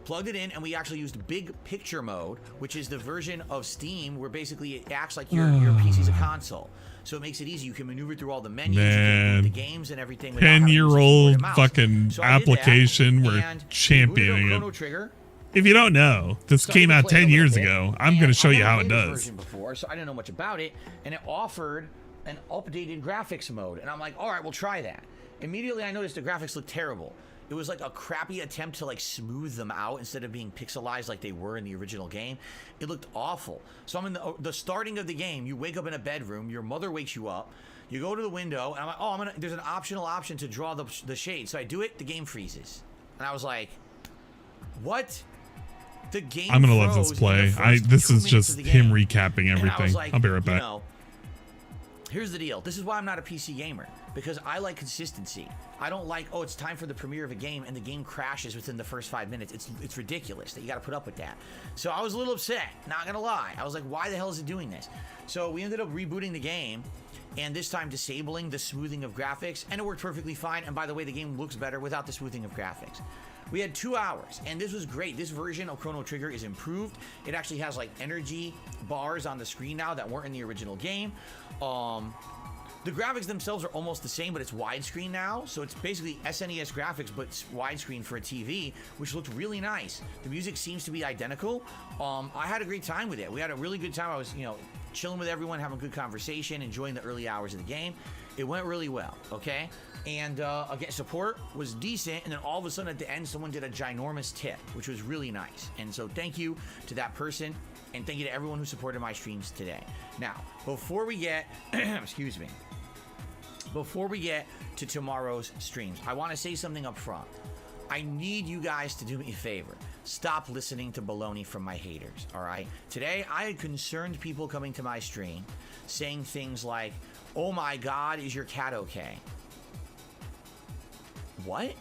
plugged it in, and we actually used big picture mode, which is the version of Steam where basically it acts like your PC's a console. So it makes it easy. You can maneuver through all the menus, you can the games and everything. 10-year-old fucking application. We're championing it. Chrono Trigger. If you don't know, this came out 10 years ago. I'm going to show you how it does. Before, so I didn't know much about it, and it offered an updated graphics mode, and I'm like, all right, we'll try that. Immediately, I noticed the graphics looked terrible. It was like a crappy attempt to like smooth them out instead of being pixelized like they were in the original game. It looked awful. So I'm in the starting of the game. You wake up in a bedroom. Your mother wakes you up. You go to the window, and I'm like, oh, there's an optional option to draw the shade. So I do it. The game freezes, and I was like, what? The game I'm gonna let this froze play. in the first This 2 is minutes just of the him game. recapping And I was everything. like, I'll be right you back. know, here's the deal. This is why I'm not a PC gamer, because I like consistency. I don't like, oh, it's time for the premiere of a game and the game crashes within the first 5 minutes. It's ridiculous that you got to put up with that. So I was a little upset, not gonna lie. I was like, why the hell is it doing this? So we ended up rebooting the game, and this time disabling the smoothing of graphics, and it worked perfectly fine. And by the way, the game looks better without the smoothing of graphics. We had 2 hours, and this was great. This version of Chrono Trigger is improved. It actually has like energy bars on the screen now that weren't in the original game. The graphics themselves are almost the same, but it's widescreen now. So it's basically SNES graphics, but it's widescreen for a TV, which looked really nice. The music seems to be identical. I had a great time with it. We had a really good time. I was, chilling with everyone, having a good conversation, enjoying the early hours of the game. It went really well, okay? And again, support was decent, and then all of a sudden at the end, someone did a ginormous tip, which was really nice. And so thank you to that person, and thank you to everyone who supported my streams today. Now, before we get, excuse me, before we get to tomorrow's streams, I want to say something up front. I need you guys to do me a favor. Stop listening to baloney from my haters, all right? Today, I had concerned people coming to my stream saying things like, oh my God, is your cat okay? What?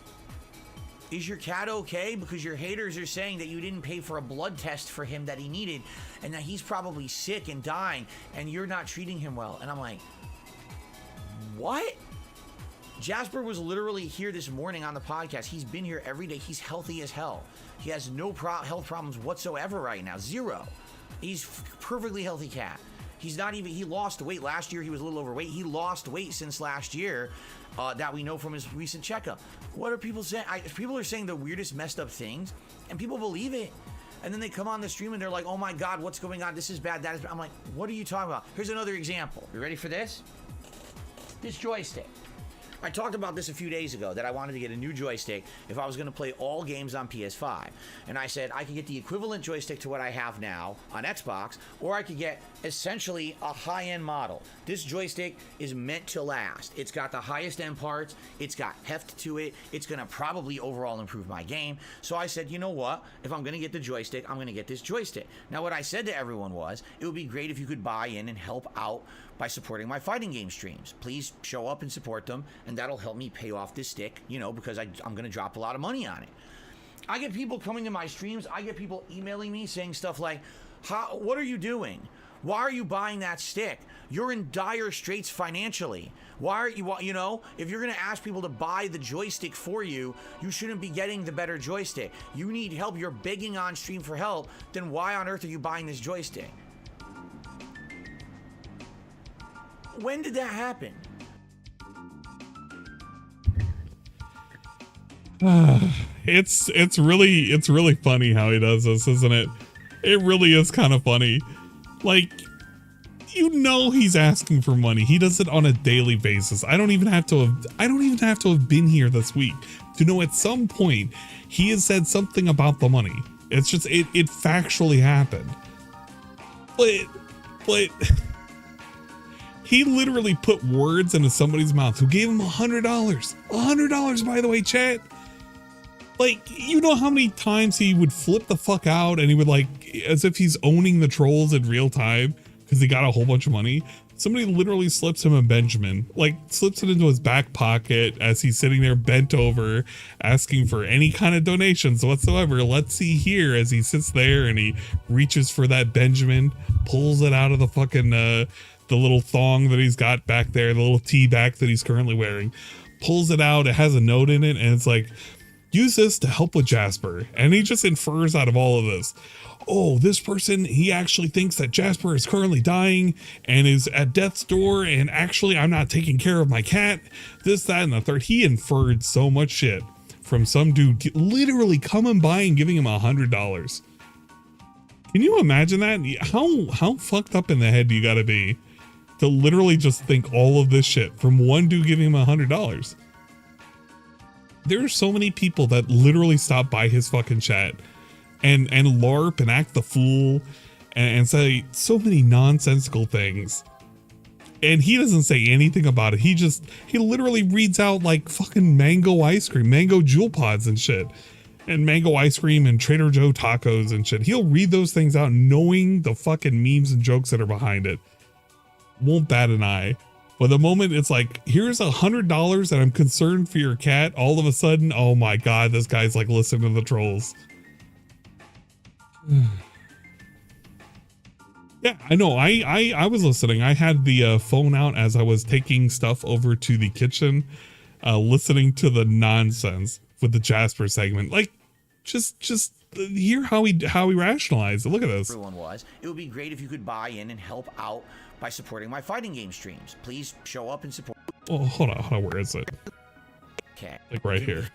Is your cat okay? Because your haters are saying that you didn't pay for a blood test for him that he needed, and that he's probably sick and dying, and you're not treating him well. And I'm like, what? Jasper was literally here this morning on the podcast. He's been here every day. He's healthy as hell. He has no health problems whatsoever right now. Zero. He's perfectly healthy cat. He's not even, he lost weight. Last year, he was a little overweight. He lost weight since last year that we know from his recent checkup. What are people saying? People are saying the weirdest messed up things, and people believe it. And then they come on the stream and they're like, oh my God, what's going on? This is bad, that is bad. I'm like, what are you talking about? Here's another example. You ready for this? This joystick. I talked about this a few days ago, that I wanted to get a new joystick if I was going to play all games on PS5. And I said I could get the equivalent joystick to what I have now on Xbox, or I could get essentially a high-end model. This joystick is meant to last. It's got the highest end parts. It's got heft to it. It's going to probably overall improve my game. So I said, you know what? If I'm going to get the joystick, I'm going to get this joystick. Now, what I said to everyone was, it would be great if you could buy in and help out by supporting my fighting game streams. Please show up and support them, and that'll help me pay off this stick, because I'm going to drop a lot of money on it. I get people coming to my streams. I get people emailing me saying stuff like, what are you doing? Why are you buying that stick? You're in dire straits financially. Why are you, if you're going to ask people to buy the joystick for you, you shouldn't be getting the better joystick. You need help. You're begging on stream for help. Then why on earth are you buying this joystick? When did that happen? It's really funny how he does this, isn't it? It really is kind of funny. Like, he's asking for money. He does it on a daily basis. I don't even have to have been here this week to know at some point he has said something about the money. It's just it factually happened. But he literally put words into somebody's mouth who gave him $100. $100, by the way, chat. Like, how many times he would flip the fuck out and he would, as if he's owning the trolls in real time because he got a whole bunch of money. Somebody literally slips him a Benjamin, slips it into his back pocket as he's sitting there bent over, asking for any kind of donations whatsoever. Let's see here, as he sits there and he reaches for that Benjamin, pulls it out of the fucking, the little thong that he's got back there, the little tee back that he's currently wearing, pulls it out. It has a note in it, and it's like, use this to help with Jasper. And he just infers out of all of this, oh, this person, he actually thinks that Jasper is currently dying and is at death's door, and actually I'm not taking care of my cat, this, that, and the third. He inferred so much shit from some dude literally coming by and giving him $100. Can you imagine that? How fucked up in the head do you gotta be to literally just think all of this shit from one dude giving him $100? There are so many people that literally stop by his fucking chat and LARP and act the fool and say so many nonsensical things. And he doesn't say anything about it. He literally reads out like fucking mango ice cream, mango jewel pods and shit. and mango ice cream and Trader Joe tacos and shit. He'll read those things out knowing the fucking memes and jokes that are behind it. Won't bat an eye. But the moment it's like, here's $100 and I'm concerned for your cat, all of a sudden, oh my God, this guy's like listening to the trolls. Yeah, I know. I was listening. I had the phone out as I was taking stuff over to the kitchen, listening to the nonsense with the Jasper segment. Like, just hear how he rationalized it. Look at this. Everyone was. It would be great if you could buy in and help out by supporting my fighting game streams. Please show up and support. Oh, hold on. Where is it? Okay. Like right here.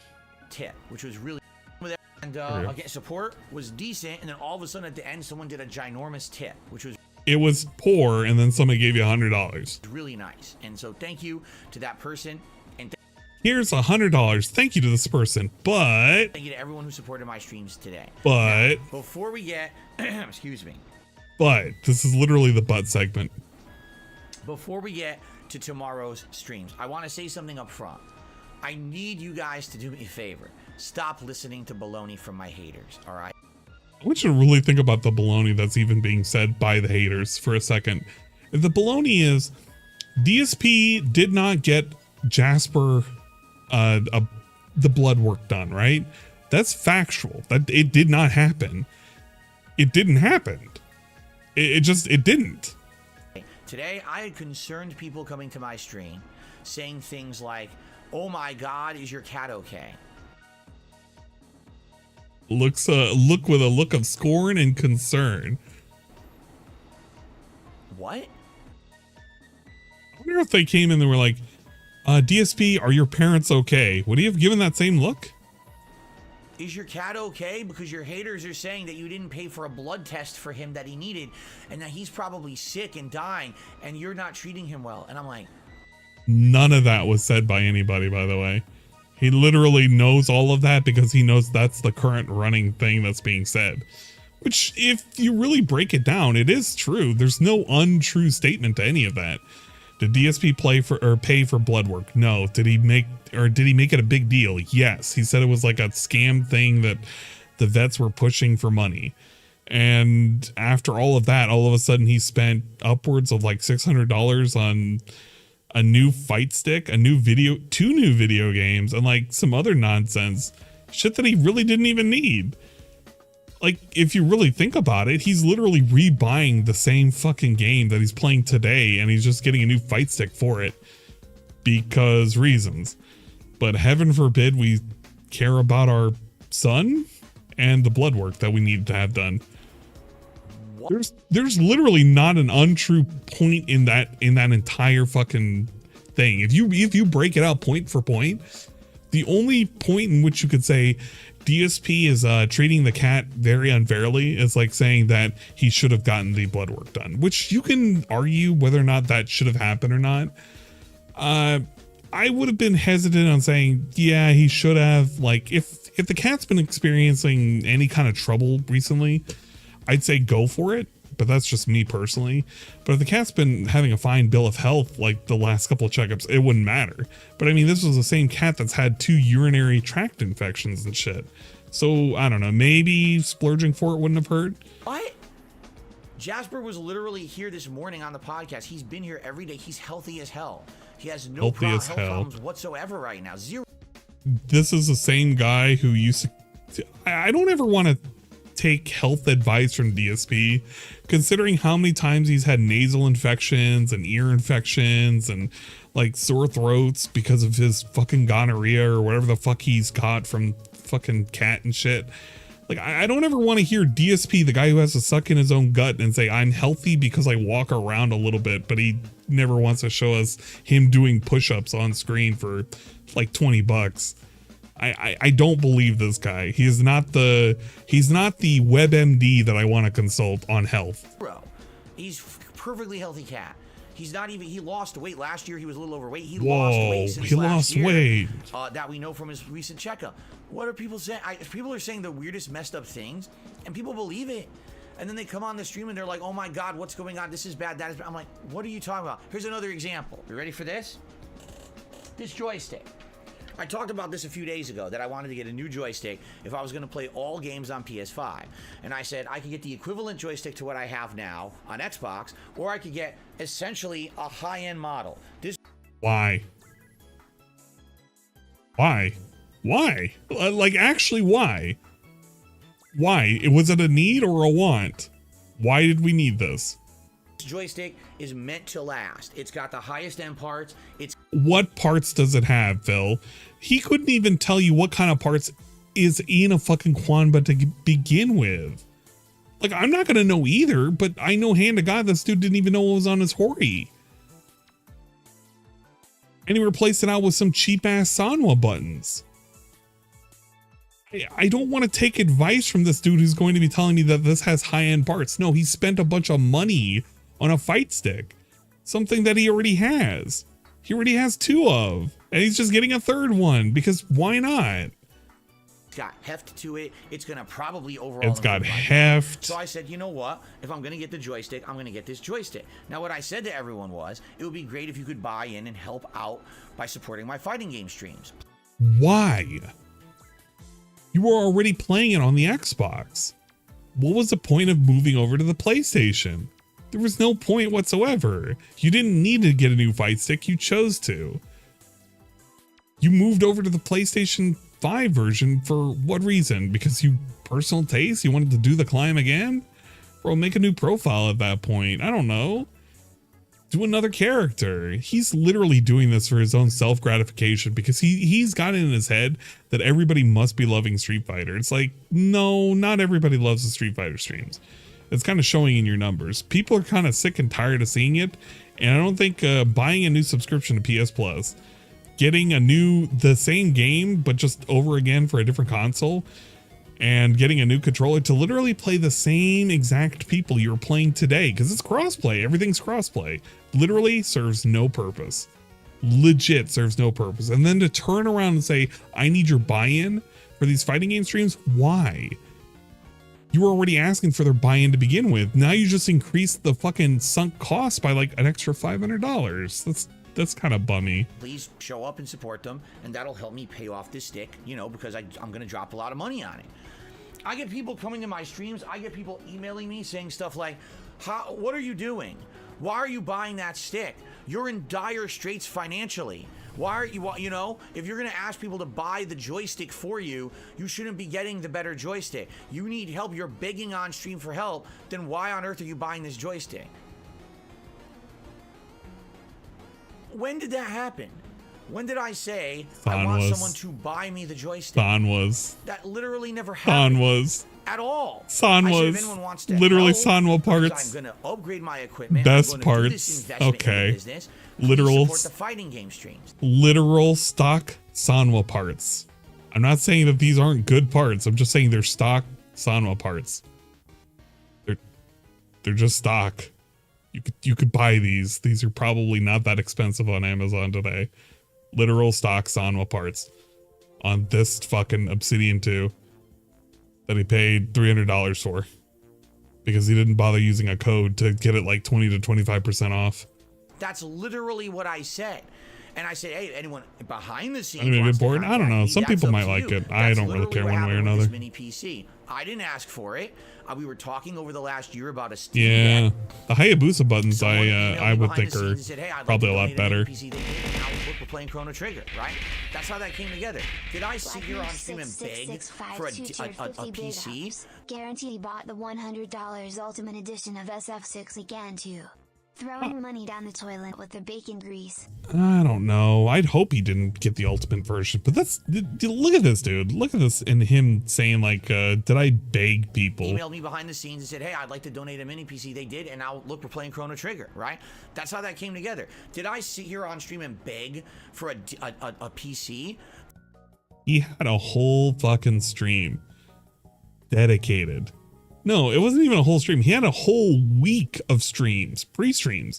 Tip, which was really with and again, support was decent, and then all of a sudden at the end, someone did a ginormous tip, which was. It was poor, and then somebody gave you $100. Really nice, and so thank you to that person. And here's $100. Thank you to this person, but thank you to everyone who supported my streams today. But now, before we get, excuse me. But this is literally the butt segment. Before we get to tomorrow's streams, I want to say something up front. I need you guys to do me a favor. Stop listening to baloney from my haters, all right? I want you to really think about the baloney that's even being said by the haters for a second. The baloney is DSP did not get Jasper the blood work done, right? That's factual. That it did not happen. It didn't happen. It didn't. Today, I had concerned people coming to my stream saying things like, "Oh my God, is your cat okay?" Look with a look of scorn and concern. What? I wonder if they came in and were like, DSP, are your parents okay? Would he have given that same look? Is your cat okay? Because your haters are saying that you didn't pay for a blood test for him that he needed, and that he's probably sick and dying, and you're not treating him well. And I'm like, none of that was said by anybody, by the way. He literally knows all of that because he knows that's the current running thing that's being said. Which, if you really break it down, it is true. There's no untrue statement to any of that. Did DSP pay for blood work? No. Did he make it a big deal? Yes. He said it was like a scam thing that the vets were pushing for money. And after all of that, all of a sudden he spent upwards of like $600 on a new fight stick, two new video games, and like some other nonsense shit that he really didn't even need. Like, if you really think about it, he's literally rebuying the same fucking game that he's playing today, and he's just getting a new fight stick for it because reasons. But heaven forbid we care about our son and the blood work that we need to have done. There's literally not an untrue point in that entire fucking thing. If you break it out point for point, the only point in which you could say DSP is treating the cat very unfairly is like saying that he should have gotten the blood work done, which you can argue whether or not that should have happened or not. I would have been hesitant on saying, yeah, he should have. Like, if the cat's been experiencing any kind of trouble recently, I'd say go for it, but that's just me personally. But if the cat's been having a fine bill of health like the last couple of checkups, it wouldn't matter. But I mean, this was the same cat that's had 2 urinary tract infections and shit. So I don't know, maybe splurging for it wouldn't have hurt. what? Jasper was literally here this morning on the podcast. He's been here every day. He's healthy as hell. He has no health problems whatsoever right now. Zero. This is the same guy who used to... I don't ever want to take health advice from DSP, considering how many times he's had nasal infections and ear infections and like sore throats because of his fucking gonorrhea or whatever the fuck he's caught from fucking cat and shit. Like, I don't ever want to hear DSP, the guy who has to suck in his own gut and say, I'm healthy because I walk around a little bit, but he never wants to show us him doing push-ups on screen for like $20. I don't believe this guy. He's not the WebMD that I want to consult on health. Bro, he's perfectly healthy cat. He's not even, he lost weight last year. He was a little overweight. He lost weight since last year. That we know from his recent checkup. What are people saying? People are saying the weirdest messed up things, and people believe it. And then they come on the stream and they're like, oh my God, what's going on? This is bad, that is bad. I'm like, what are you talking about? Here's another example. You ready for this? This joystick. I talked about this a few days ago, that I wanted to get a new joystick if I was going to play all games on PS5. And I said I could get the equivalent joystick to what I have now on Xbox, or I could get essentially a high-end model. This. Why? Why? Why? Like, actually, why? Why? Was it a need or a want? Why did we need this? Joystick is meant to last. It's got the highest end parts. What parts does it have, Phil? He couldn't even tell you what kind of parts is in a fucking Quanba to begin with. Like, I'm not gonna know either, but I know hand to God this dude didn't even know what was on his Hori. And he replaced it out with some cheap ass Sanwa buttons. I don't want to take advice from this dude who's going to be telling me that this has high-end parts. No, he spent a bunch of money on a fight stick, something that he already has. He already has 2 of, and he's just getting a 3rd one because why not? It's got heft to it. It's gonna probably overall. It's got heft. So I said, you know what? If I'm gonna get the joystick, I'm gonna get this joystick. Now, what I said to everyone was, it would be great if you could buy in and help out by supporting my fighting game streams. Why? You were already playing it on the Xbox. What was the point of moving over to the PlayStation? There was no point whatsoever. You didn't need to get a new fight stick. You chose to. You moved over to the PlayStation 5 version for what reason? Because you personal taste? You wanted to do the climb again? Bro, make a new profile at that point. I don't know. Do another character. He's literally doing this for his own self-gratification because he's got it in his head that everybody must be loving Street Fighter. It's like, no, not everybody loves the Street Fighter streams. It's kind of showing in your numbers. People are kind of sick and tired of seeing it. And I don't think buying a new subscription to PS Plus, getting the same game, but just over again for a different console, and getting a new controller to literally play the same exact people you're playing today, because it's crossplay. Everything's crossplay. Literally serves no purpose. Legit serves no purpose. And then to turn around and say, I need your buy-in for these fighting game streams, why? You were already asking for their buy-in to begin with. Now you just increased the fucking sunk cost by like an extra $500. That's kind of bummy. Please show up and support them, and that'll help me pay off this stick, you know, because I'm going to drop a lot of money on it. I get people coming to my streams. I get people emailing me saying stuff like, what are you doing? Why are you buying that stick? You're in dire straits financially. Why are you know, if you're going to ask people to buy the joystick for you, you shouldn't be getting the better joystick. You need help. You're begging on stream for help. Then why on earth are you buying this joystick? When did that happen? When did I say I want someone to buy me the joystick? That literally never happened. At all. Literally Sanwa parts. I'm going to upgrade my equipment. Best parts. Okay. Literal. Support the fighting game streams. Literal stock Sanwa parts. I'm not saying that these aren't good parts. I'm just saying they're stock Sanwa parts. They're just stock. You could buy these. These are probably not that expensive on Amazon today. Literal stock Sanwa parts on this fucking Obsidian 2 that he paid $300 for because he didn't bother using a code to get it like 20 to 25% off. That's literally what I said. And I said, hey, anyone behind the scenes. I mean, important. I don't know. Some people might like it. I don't really care one way or another. Mini PC. I didn't ask for it. We were talking over the last year about a Steam Deck. The Hayabusa buttons I would think are probably a lot better. We're playing Chrono Trigger, right? That's how that came together. Did I sit here on stream and beg for a PC? Guarantee he bought the $100 Ultimate Edition of SF6 again too. Throwing money down the toilet with the bacon grease. I don't know. I'd hope he didn't get the ultimate version, but look at this dude. Look at this and him saying like, did I beg people? Emailed me behind the scenes and said, hey, I'd like to donate a mini PC. They did, and now look, we're playing Chrono Trigger, right? That's how that came together. Did I sit here on stream and beg for a PC? He had a whole fucking stream dedicated. No, it wasn't even a whole stream. He had a whole week of streams, pre-streams.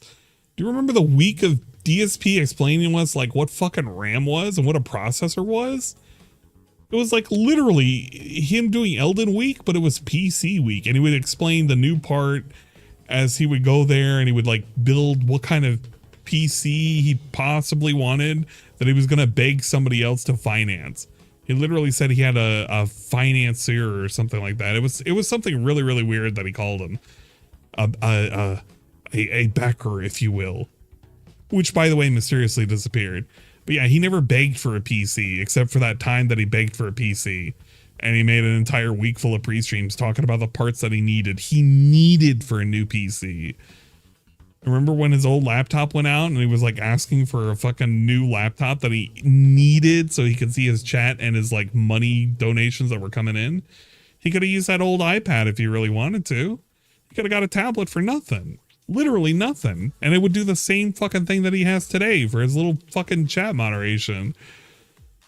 Do you remember the week of DSP explaining to us like what fucking RAM was and what a processor was? It was like literally him doing Elden Week, but it was PC Week. And he would explain the new part as he would go there and he would like build what kind of PC he possibly wanted that he was going to beg somebody else to finance. He literally said he had a financier or something like that. It was something really, really weird that he called him. A backer, if you will. Which, by the way, mysteriously disappeared. But yeah, he never begged for a PC, except for that time that he begged for a PC. And he made an entire week full of pre-streams talking about the parts that he needed. He needed for a new PC. Remember when his old laptop went out and he was like asking for a fucking new laptop that he needed so he could see his chat and his like money donations that were coming in? He could have used that old iPad if he really wanted to. He could have got a tablet for nothing. Literally nothing. And it would do the same fucking thing that he has today for his little fucking chat moderation.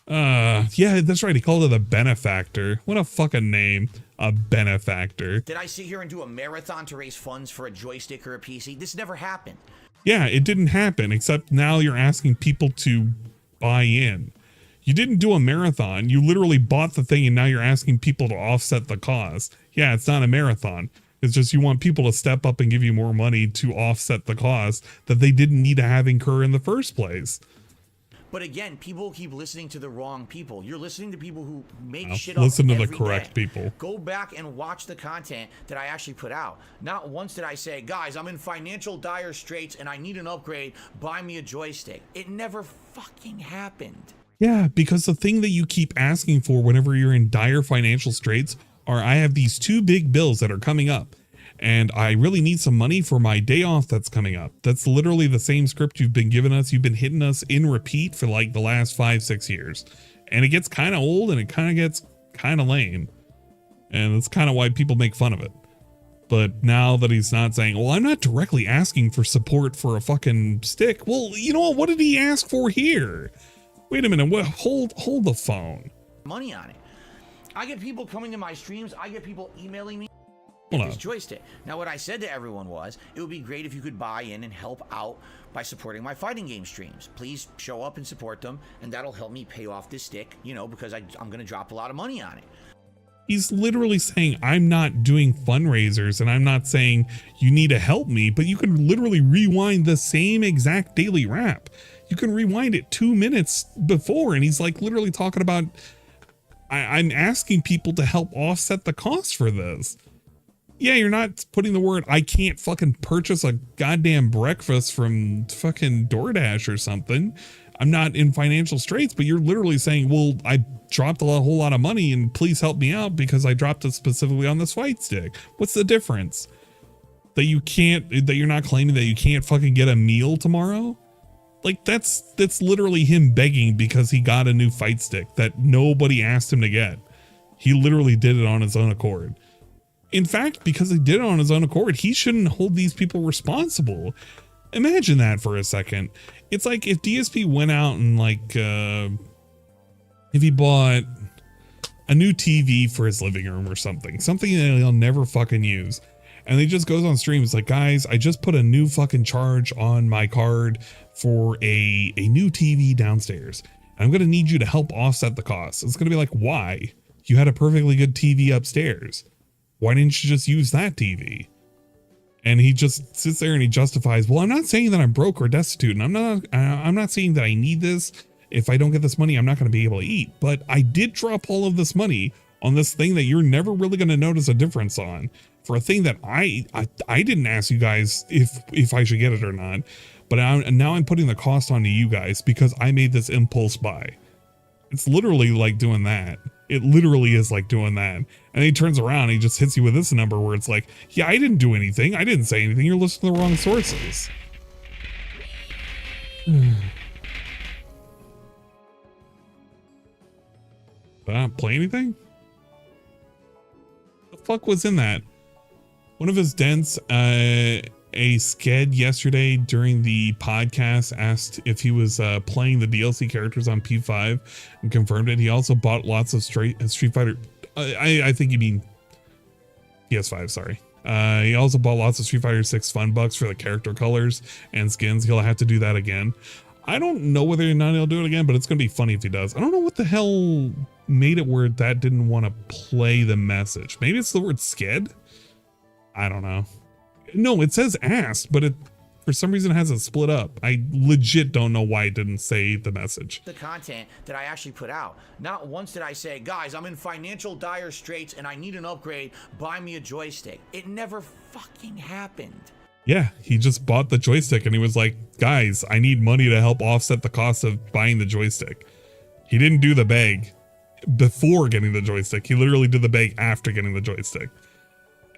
Yeah, that's right. He called it a benefactor. What a fucking name. A benefactor. Did I sit here and do a marathon to raise funds for a joystick or a PC? This never happened. Yeah, it didn't happen, except now you're asking people to buy in. You didn't do a marathon. You literally bought the thing and now you're asking people to offset the cost. Yeah, it's not a marathon. It's just you want people to step up and give you more money to offset the cost that they didn't need to have incur in the first place. But again, people keep listening to the wrong people. You're listening to people who make shit up. Listen to the every correct day. people. Go back and watch the content that I actually put out. Not once did I say, guys, I'm in financial dire straits and I need an upgrade. Buy me a joystick. It never fucking happened. Yeah, because the thing that you keep asking for whenever you're in dire financial straits are, I have these 2 big bills that are coming up. And I really need some money for my day off that's coming up. That's literally the same script you've been giving us. You've been hitting us in repeat for like the last 5-6 years. And it gets kind of old and it kind of gets kind of lame. And that's kind of why people make fun of it. But now that he's not saying, well, I'm not directly asking for support for a fucking stick. Well, you know what did he ask for here? Wait a minute. Hold the phone. Money on it. I get people coming to my streams. I get people emailing me. This joystick. Now, what I said to everyone was, it would be great if you could buy in and help out by supporting my fighting game streams. Please show up and support them, and that'll help me pay off this stick, you know, because I'm going to drop a lot of money on it. He's literally saying, I'm not doing fundraisers, and I'm not saying you need to help me, but you can literally rewind the same exact daily rap. You can rewind it 2 minutes before, and he's like literally talking about, I'm asking people to help offset the cost for this. Yeah, you're not putting the word, I can't fucking purchase a goddamn breakfast from fucking DoorDash or something. I'm not in financial straits, but you're literally saying, well, I dropped a whole lot of money and please help me out because I dropped it specifically on this fight stick. What's the difference? That you're not claiming that you can't fucking get a meal tomorrow? Like that's literally him begging because he got a new fight stick that nobody asked him to get. He literally did it on his own accord. In fact, because he did it on his own accord, he shouldn't hold these people responsible. Imagine that for a second. It's like if DSP went out and like, if he bought a new TV for his living room or something that he'll never fucking use. And he just goes on stream. It's like, guys, I just put a new fucking charge on my card for a new TV downstairs. I'm going to need you to help offset the cost. It's going to be like, why? You had a perfectly good TV upstairs. Why didn't you just use that TV? And he just sits there and he justifies, well, I'm not saying that I'm broke or destitute, and I'm not saying that I need this. If I don't get this money, I'm not going to be able to eat. But I did drop all of this money on this thing that you're never really going to notice a difference on, for a thing that I didn't ask you guys if I should get it or not. But now I'm putting the cost onto you guys because I made this impulse buy. It's literally like doing that. It literally is like doing that. And he turns around and he just hits you with this number where it's like, yeah, I didn't do anything. I didn't say anything. You're listening to the wrong sources. Play anything? The fuck was in that? One of his dents, a sked yesterday during the podcast asked if he was playing the DLC characters on P5 and confirmed it. He also bought lots of Street Fighter. I think you mean PS5, sorry. He also bought lots of Street Fighter 6 fun bucks for the character colors and skins. He'll have to do that again. I don't know whether or not he'll do it again, but it's going to be funny if he does. I don't know what the hell made it where that didn't want to play the message. Maybe it's the word sked? I don't know. No, it says asked, but For some reason it has it split up. I legit don't know why it didn't say the message. The content that I actually put out. Not once did I say, guys, I'm in financial dire straits and I need an upgrade. Buy me a joystick. It never fucking happened. Yeah, he just bought the joystick and he was like, guys, I need money to help offset the cost of buying the joystick. He didn't do the beg before getting the joystick. He literally did the beg after getting the joystick.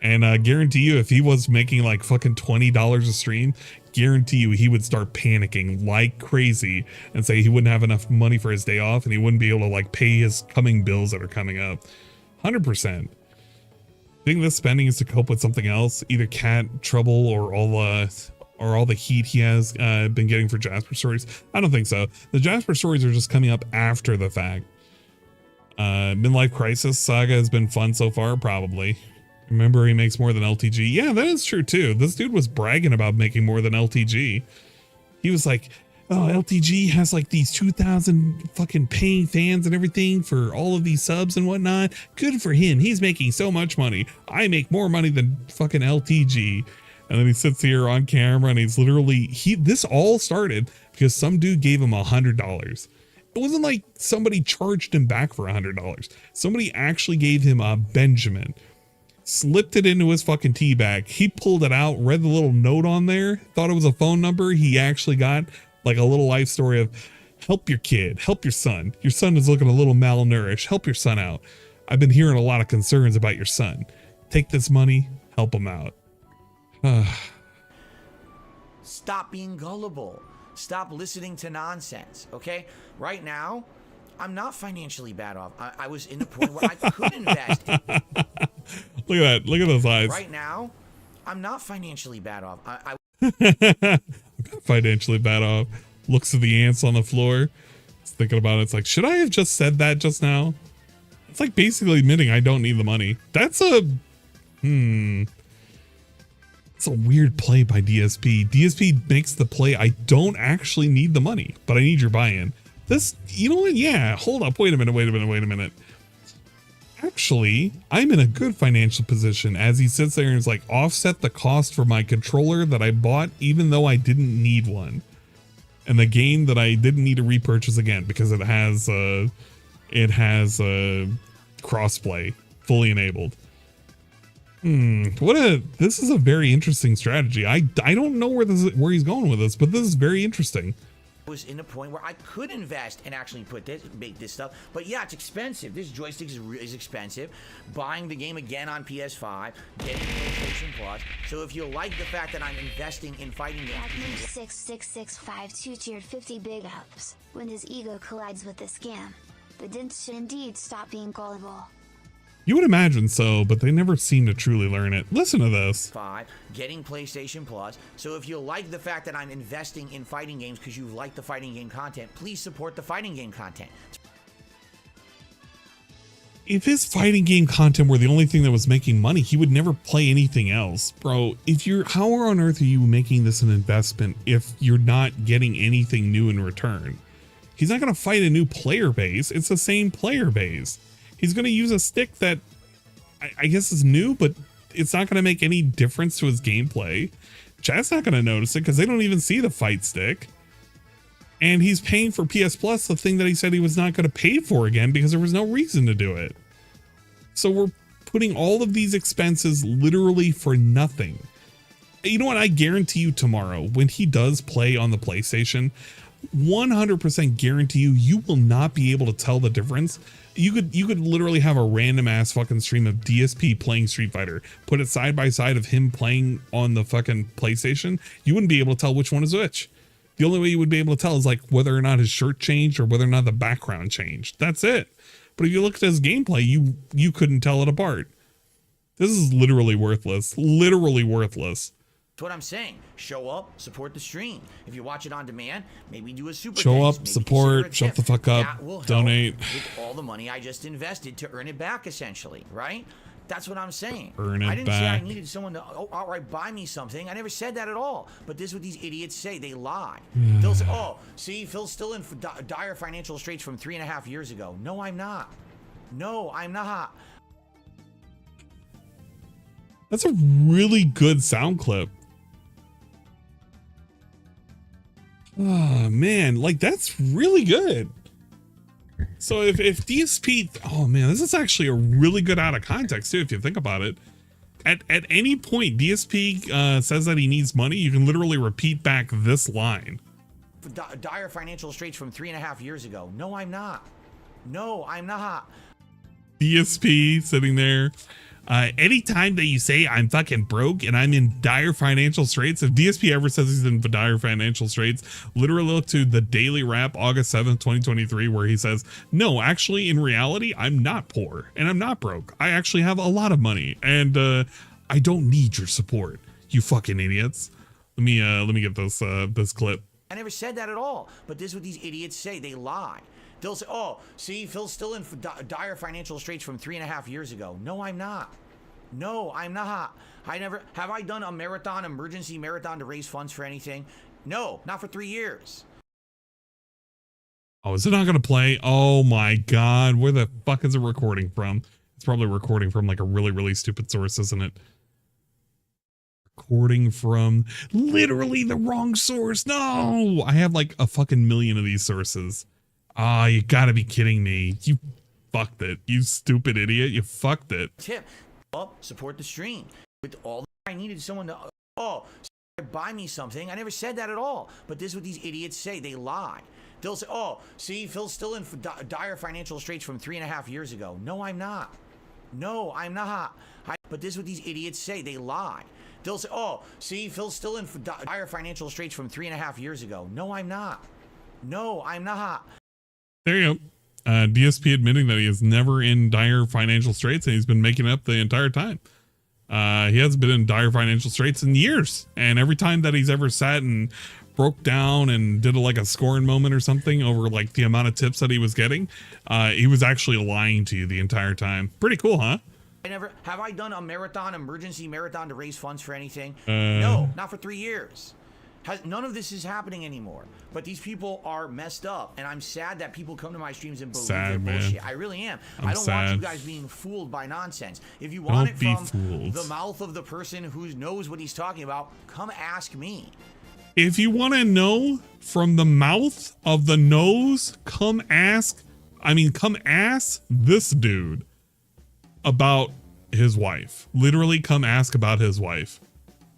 And I guarantee you, if he was making like fucking $20 a stream, guarantee you he would start panicking like crazy and say he wouldn't have enough money for his day off and he wouldn't be able to like pay his coming bills that are coming up. 100%. I think this spending is to cope with something else, either cat trouble or all the heat he has been getting for Jasper stories. I don't think so. The Jasper stories are just coming up after the fact. Midlife Crisis saga has been fun so far, probably. Remember, he makes more than LTG. Yeah, that is true too. This dude was bragging about making more than LTG. He was like, oh, LTG has like these 2,000 fucking paying fans and everything for all of these subs and whatnot. Good for him. He's making so much money. I make more money than fucking LTG. And then he sits here on camera and he's literally, this all started because some dude gave him $100. It wasn't like somebody charged him back for $100. Somebody actually gave him a Benjamin, slipped it into his fucking tea bag. He pulled it out, read the little note on there, thought it was a phone number. He actually got like a little life story of help your kid, help your son. Your son is looking a little malnourished. Help your son out. I've been hearing a lot of concerns about your son. Take this money, help him out. Stop being gullible. Stop listening to nonsense, okay? Right now, I'm not financially bad off. I was in a point where I could invest. Look at that. Look at those eyes. Right now, I'm not financially bad off. I'm not financially bad off. Looks at the ants on the floor. It's thinking about it. It's like, should I have just said that just now? It's like basically admitting I don't need the money. That's a... It's a weird play by DSP. DSP makes the play, I don't actually need the money, but I need your buy-in. This, you know what? Yeah, hold up. Wait a minute. Actually, I'm in a good financial position as he sits there and is like, offset the cost for my controller that I bought, even though I didn't need one. And the game that I didn't need to repurchase again because it has crossplay fully enabled. This is a very interesting strategy. I don't know where he's going with this, but this is very interesting. Was in a point where I could invest and actually make this stuff, but yeah, it's expensive. This joystick is expensive. Buying the game again on PS5, getting PlayStation Plus. So if you like the fact that I'm investing in fighting games, 66652 tiered 50 big ups. When his ego collides with the scam, the dents should indeed stop being gullible. You would imagine so, but they never seem to truly learn it. Listen to this. Getting PlayStation Plus. So if you like the fact that I'm investing in fighting games because you like the fighting game content, please support the fighting game content. If his fighting game content were the only thing that was making money, he would never play anything else. Bro, how on earth are you making this an investment if you're not getting anything new in return? He's not going to fight a new player base. It's the same player base. He's going to use a stick that I guess is new, but it's not going to make any difference to his gameplay. Chat's not going to notice it because they don't even see the fight stick. And he's paying for PS Plus, the thing that he said he was not going to pay for again because there was no reason to do it. So we're putting all of these expenses literally for nothing. You know what? I guarantee you tomorrow when he does play on the PlayStation, 100% guarantee you will not be able to tell the difference. You could literally have a random ass fucking stream of DSP playing Street Fighter, put it side by side of him playing on the fucking PlayStation. You wouldn't be able to tell which one is which. The only way you would be able to tell is like whether or not his shirt changed or whether or not the background changed. That's it. But if you look at his gameplay, you couldn't tell it apart. This is literally worthless. Literally worthless. That's what I'm saying. Show up, support the stream. If you watch it on demand, maybe do a super show thanks, up, support, shut the fuck up, donate. With all the money I just invested to earn it back, essentially, right? That's what I'm saying. Earn it I didn't back. say I needed someone to outright buy me something. I never said that at all. But this is what these idiots say. They lie. They'll say, oh, see, Phil's still in dire financial straits from 3.5 years ago. No, I'm not. No, I'm not. That's a really good sound clip. Oh man, like that's really good. So if DSP, oh man, this is actually a really good out of context too, if you think about it. At any point DSP says that he needs money, you can literally repeat back this line. Dire financial straits from 3.5 years ago. No, I'm not. No, I'm not. DSP sitting there. Anytime that you say I'm fucking broke and I'm in dire financial straits, if DSP ever says he's in dire financial straits, literally look to the Daily Rap August 7th, 2023, where he says, no, actually, in reality, I'm not poor and I'm not broke. I actually have a lot of money and I don't need your support, you fucking idiots. Let me get this clip. I never said that at all, but this is what these idiots say. They lie. They'll say, oh, see, Phil's still in dire financial straits from 3.5 years ago. No, I'm not. No, I'm not. Have I done a emergency marathon to raise funds for anything? No, not for 3 years. Oh, is it not going to play? Oh my God. Where the fuck is it recording from? It's probably recording from like a really, really stupid source, isn't it? Recording from literally the wrong source. No, I have like a fucking million of these sources. Ah, you gotta be kidding me. You fucked it. You stupid idiot. You fucked it. Tip. Support the stream. With all I needed someone to, buy me something. I never said that at all. But this is what these idiots say. They lie. They'll say, oh, see, Phil's still in dire financial straits from 3.5 years ago. No, I'm not. No, I'm not. But this is what these idiots say. They lie. They'll say, oh, see, Phil's still in dire financial straits from 3.5 years ago. No, I'm not. No, I'm not. There you go. DSP admitting that he is never in dire financial straits and he's been making it up the entire time. He hasn't been in dire financial straits in years. And every time that he's ever sat and broke down and did like a scoring moment or something over like the amount of tips that he was getting, he was actually lying to you the entire time. Pretty cool, huh? Have I done a emergency marathon to raise funds for anything? No, not for 3 years. None of this is happening anymore. But these people are messed up, and I'm sad that people come to my streams and believe their bullshit. I really am. I don't want you guys being fooled by nonsense. If you want it from the mouth of the person who knows what he's talking about, come ask me. If you want to know from the mouth of the nose, come ask this dude about his wife. Literally come ask about his wife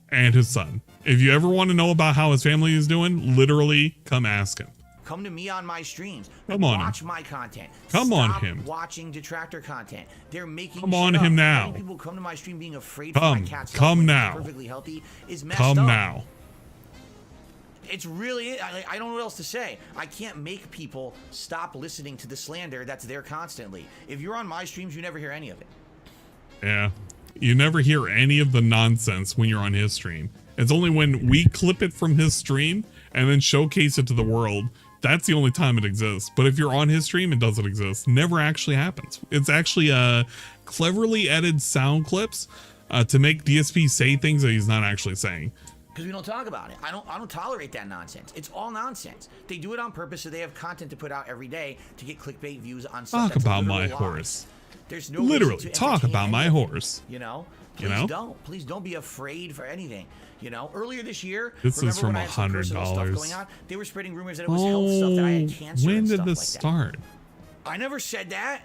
and his son. If you ever want to know about how his family is doing, literally come ask him. Come to me on my streams. Come on. Watch my content. Come on him. Watching Detractor content. They're making Come on him now. Many people come to my stream being afraid for my cat's come now. Perfectly healthy is messed come up. now. It's really, I don't know what else to say. I can't make people stop listening to the slander that's there constantly. If you're on my streams, you never hear any of it. Yeah. You never hear any of the nonsense when you're on his stream. It's only when we clip it from his stream and then showcase it to the world. That's the only time it exists. But if you're on his stream, it doesn't exist. Never actually happens. It's actually cleverly edited sound clips to make DSP say things that he's not actually saying. Because we don't talk about it. I don't tolerate that nonsense. It's all nonsense. They do it on purpose so they have content to put out every day to get clickbait views on stuff. Talk about my horse. There's no literally talk about my horse. You know, please don't be afraid for anything. You know, earlier this year, this is from $100 going on, they were spreading rumors that it was health stuff, that I had cancer. When did stuff this like start? That. I never said that.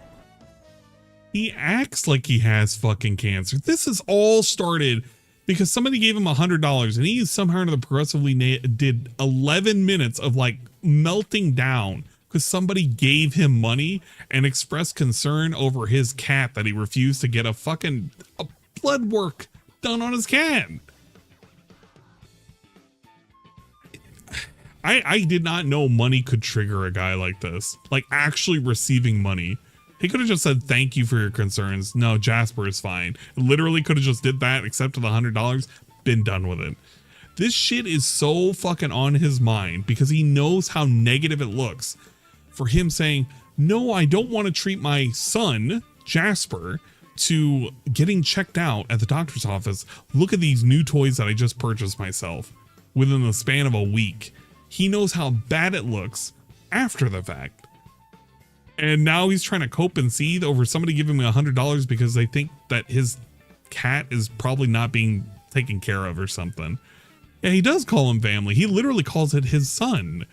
He acts like he has fucking cancer. This has all started because somebody gave him $100 and he somehow or progressively did 11 minutes of like melting down because somebody gave him money and expressed concern over his cat that he refused to get a blood work done on his cat. I did not know money could trigger a guy like this, like actually receiving money. He could have just said, thank you for your concerns. No, Jasper is fine. Literally could have just did that, accepted the $100, been done with it. This shit is so fucking on his mind because he knows how negative it looks for him saying, no, I don't want to treat my son, Jasper, to getting checked out at the doctor's office. Look at these new toys that I just purchased myself within the span of a week. He knows how bad it looks after the fact. And now he's trying to cope and seethe over somebody giving him $100 because they think that his cat is probably not being taken care of or something. Yeah, he does call him family. He literally calls it his son.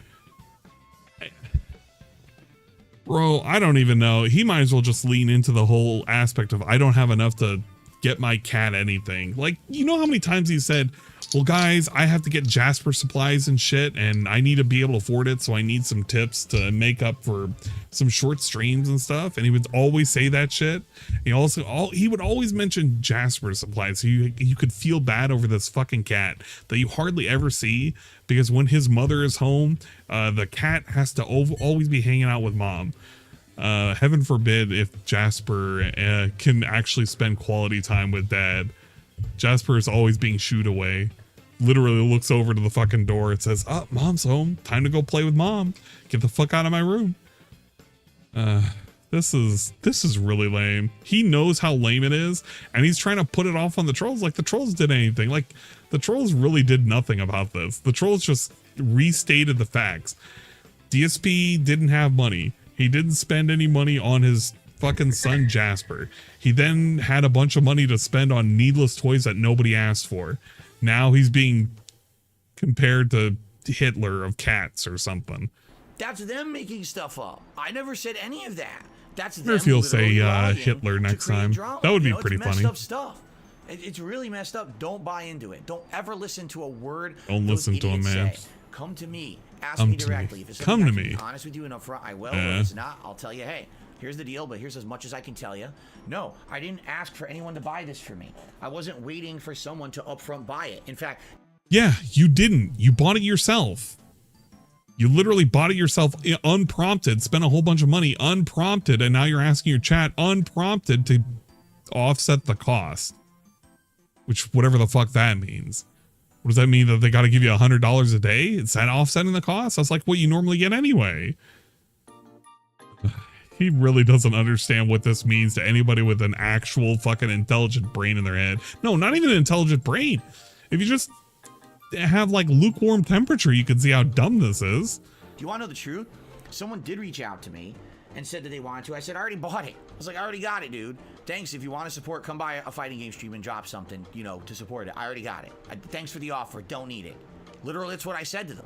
Bro, I don't even know. He might as well just lean into the whole aspect of I don't have enough to get my cat anything. Like, you know how many times he said, well, guys, I have to get Jasper supplies and shit, and I need to be able to afford it, so I need some tips to make up for some short streams and stuff. And he would always say that shit. He would always mention Jasper supplies, so you could feel bad over this fucking cat that you hardly ever see, because when his mother is home, the cat has to always be hanging out with mom. Heaven forbid if Jasper can actually spend quality time with dad. Jasper is always being shooed away. Literally looks over to the fucking door. It says, "Oh, mom's home. Time to go play with mom. Get the fuck out of my room." This is really lame. He knows how lame it is, and he's trying to put it off on the trolls like the trolls did anything. Like, the trolls really did nothing about this. The trolls just restated the facts. DSP didn't have money. He didn't spend any money on his fucking son Jasper. He then had a bunch of money to spend on needless toys that nobody asked for. Now he's being compared to Hitler of cats or something. That's them making stuff up. I never said any of that. That's them. I wonder if you'll say Hitler next time. That would be pretty funny. Messed up stuff. It's really messed up. Don't buy into it. Don't ever listen to a word. Don't listen to him, man. Come to me. Ask me directly. If it's come to me. Be honest with you and upfront, I will. If it's not, I'll tell you, hey, here's the deal, but here's as much as I can tell you. No, I didn't ask for anyone to buy this for me. I wasn't waiting for someone to upfront buy it. In fact, yeah, you didn't. You bought it yourself. You literally bought it yourself unprompted, spent a whole bunch of money unprompted, and now you're asking your chat unprompted to offset the cost. Which, whatever the fuck that means. What does that mean, that they got to give you $100 a day? Is that offsetting the cost? That's like what you normally get anyway. He really doesn't understand what this means to anybody with an actual fucking intelligent brain in their head. No, not even an intelligent brain. If you just have like lukewarm temperature, you can see how dumb this is. do you want to know the truth? Someone did reach out to me and said that they wanted to. I said, I already bought it. I was like, I already got it, dude. Thanks. If you want to support, come by a fighting game stream and drop something, you know, to support it. I already got it. Thanks for the offer. Don't need it. Literally, that's what I said to them.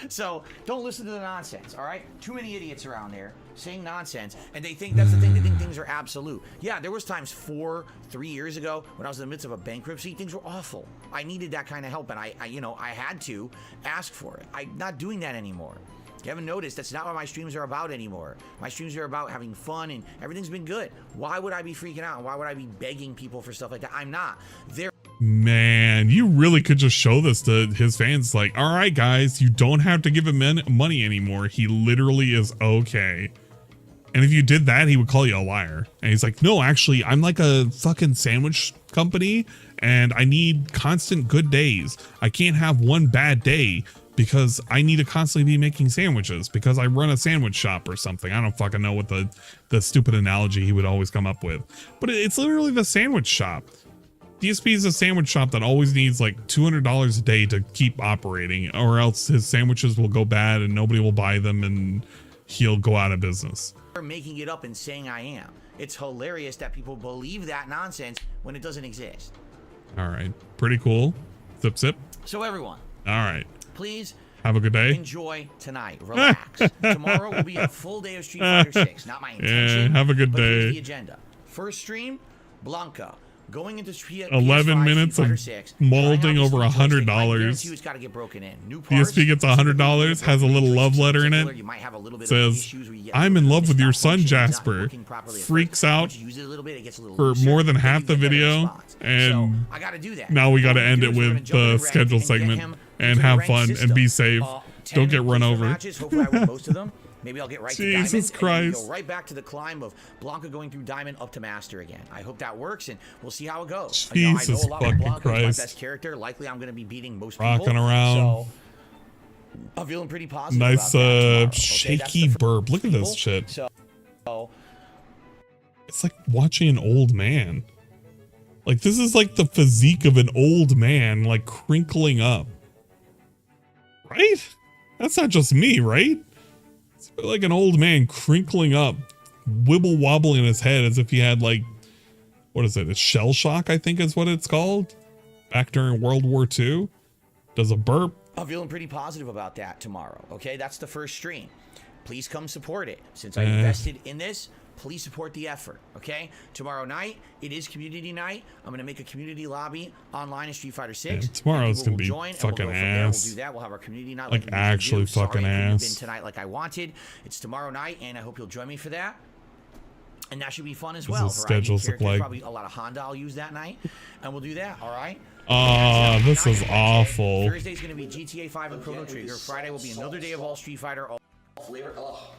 So don't listen to the nonsense, all right? Too many idiots around there saying nonsense, and they think that's the thing. They think things are absolute. Yeah, there was times 3 years ago when I was in the midst of a bankruptcy, things were awful. I needed that kind of help, and I had to ask for it. I'm not doing that anymore. You haven't noticed, that's not what my streams are about anymore. My streams are about having fun, and everything's been good. Why would I be freaking out? Why would I be begging people for stuff like that? I'm not. Man, you really could just show this to his fans. Like, all right, guys, you don't have to give him money anymore. He literally is okay. And if you did that, he would call you a liar. And he's like, no, actually, I'm like a fucking sandwich company, and I need constant good days. I can't have one bad day because I need to constantly be making sandwiches because I run a sandwich shop or something. I don't fucking know what the stupid analogy he would always come up with. But it's literally the sandwich shop. DSP is a sandwich shop that always needs like $200 a day to keep operating, or else his sandwiches will go bad and nobody will buy them and he'll go out of business. Making it up and saying I am. It's hilarious that people believe that nonsense when it doesn't exist. All right. Pretty cool. Zip, zip. So everyone. All right. Please. Have a good day. Enjoy tonight. Relax. Tomorrow will be a full day of Street Fighter 6. Not my intention. Yeah, have a good but day. Here's the agenda. First stream, Blanca. Going into 11 minutes of molding over $100. It's got to get broken in. New parts, DSP gets $100, has a little love letter in it. Says, I'm in love with your son, Jasper. Freaks out for more than half the video. And now we got to end it with the scheduled segment. And have fun and be safe. Don't get run over. Maybe I'll get right to Diamond. Jesus Christ. And go right back to the climb of Blanca going through Diamond up to Master again. I hope that works, and we'll see how it goes. Jesus I know a lot fucking Blanca Christ. is my best character. Likely I'm going to be beating most Rocking people. Around. So I'm feeling pretty positive. Nice about that shaky burp. Look at this shit. So it's like watching an old man. Like, this is like the physique of an old man, like crinkling up. Right? That's not just me, right? It's like an old man crinkling up, wibble wobbling in his head as if he had like, what is it? A shell shock, I think is what it's called. back during World War II, does a burp. I'm feeling pretty positive about that tomorrow. Okay, that's the first stream. Please come support it. Since I invested in this, please support the effort. Okay, tomorrow night it is community night. I'm gonna make a community lobby online in Street Fighter 6. Yeah, tomorrow's gonna be fucking ass. We'll do that. We'll have our community night. Like actually fucking ass. Been tonight like I wanted. It's tomorrow night, and I hope you'll join me for that. And that should be fun as well. Schedules look like probably a lot of Honda I'll use that night, and we'll do that. All right. This is awful. Thursday's gonna be GTA 5 and Chrono Trigger. Friday will be another day of all Street Fighter. All flavor. Oh.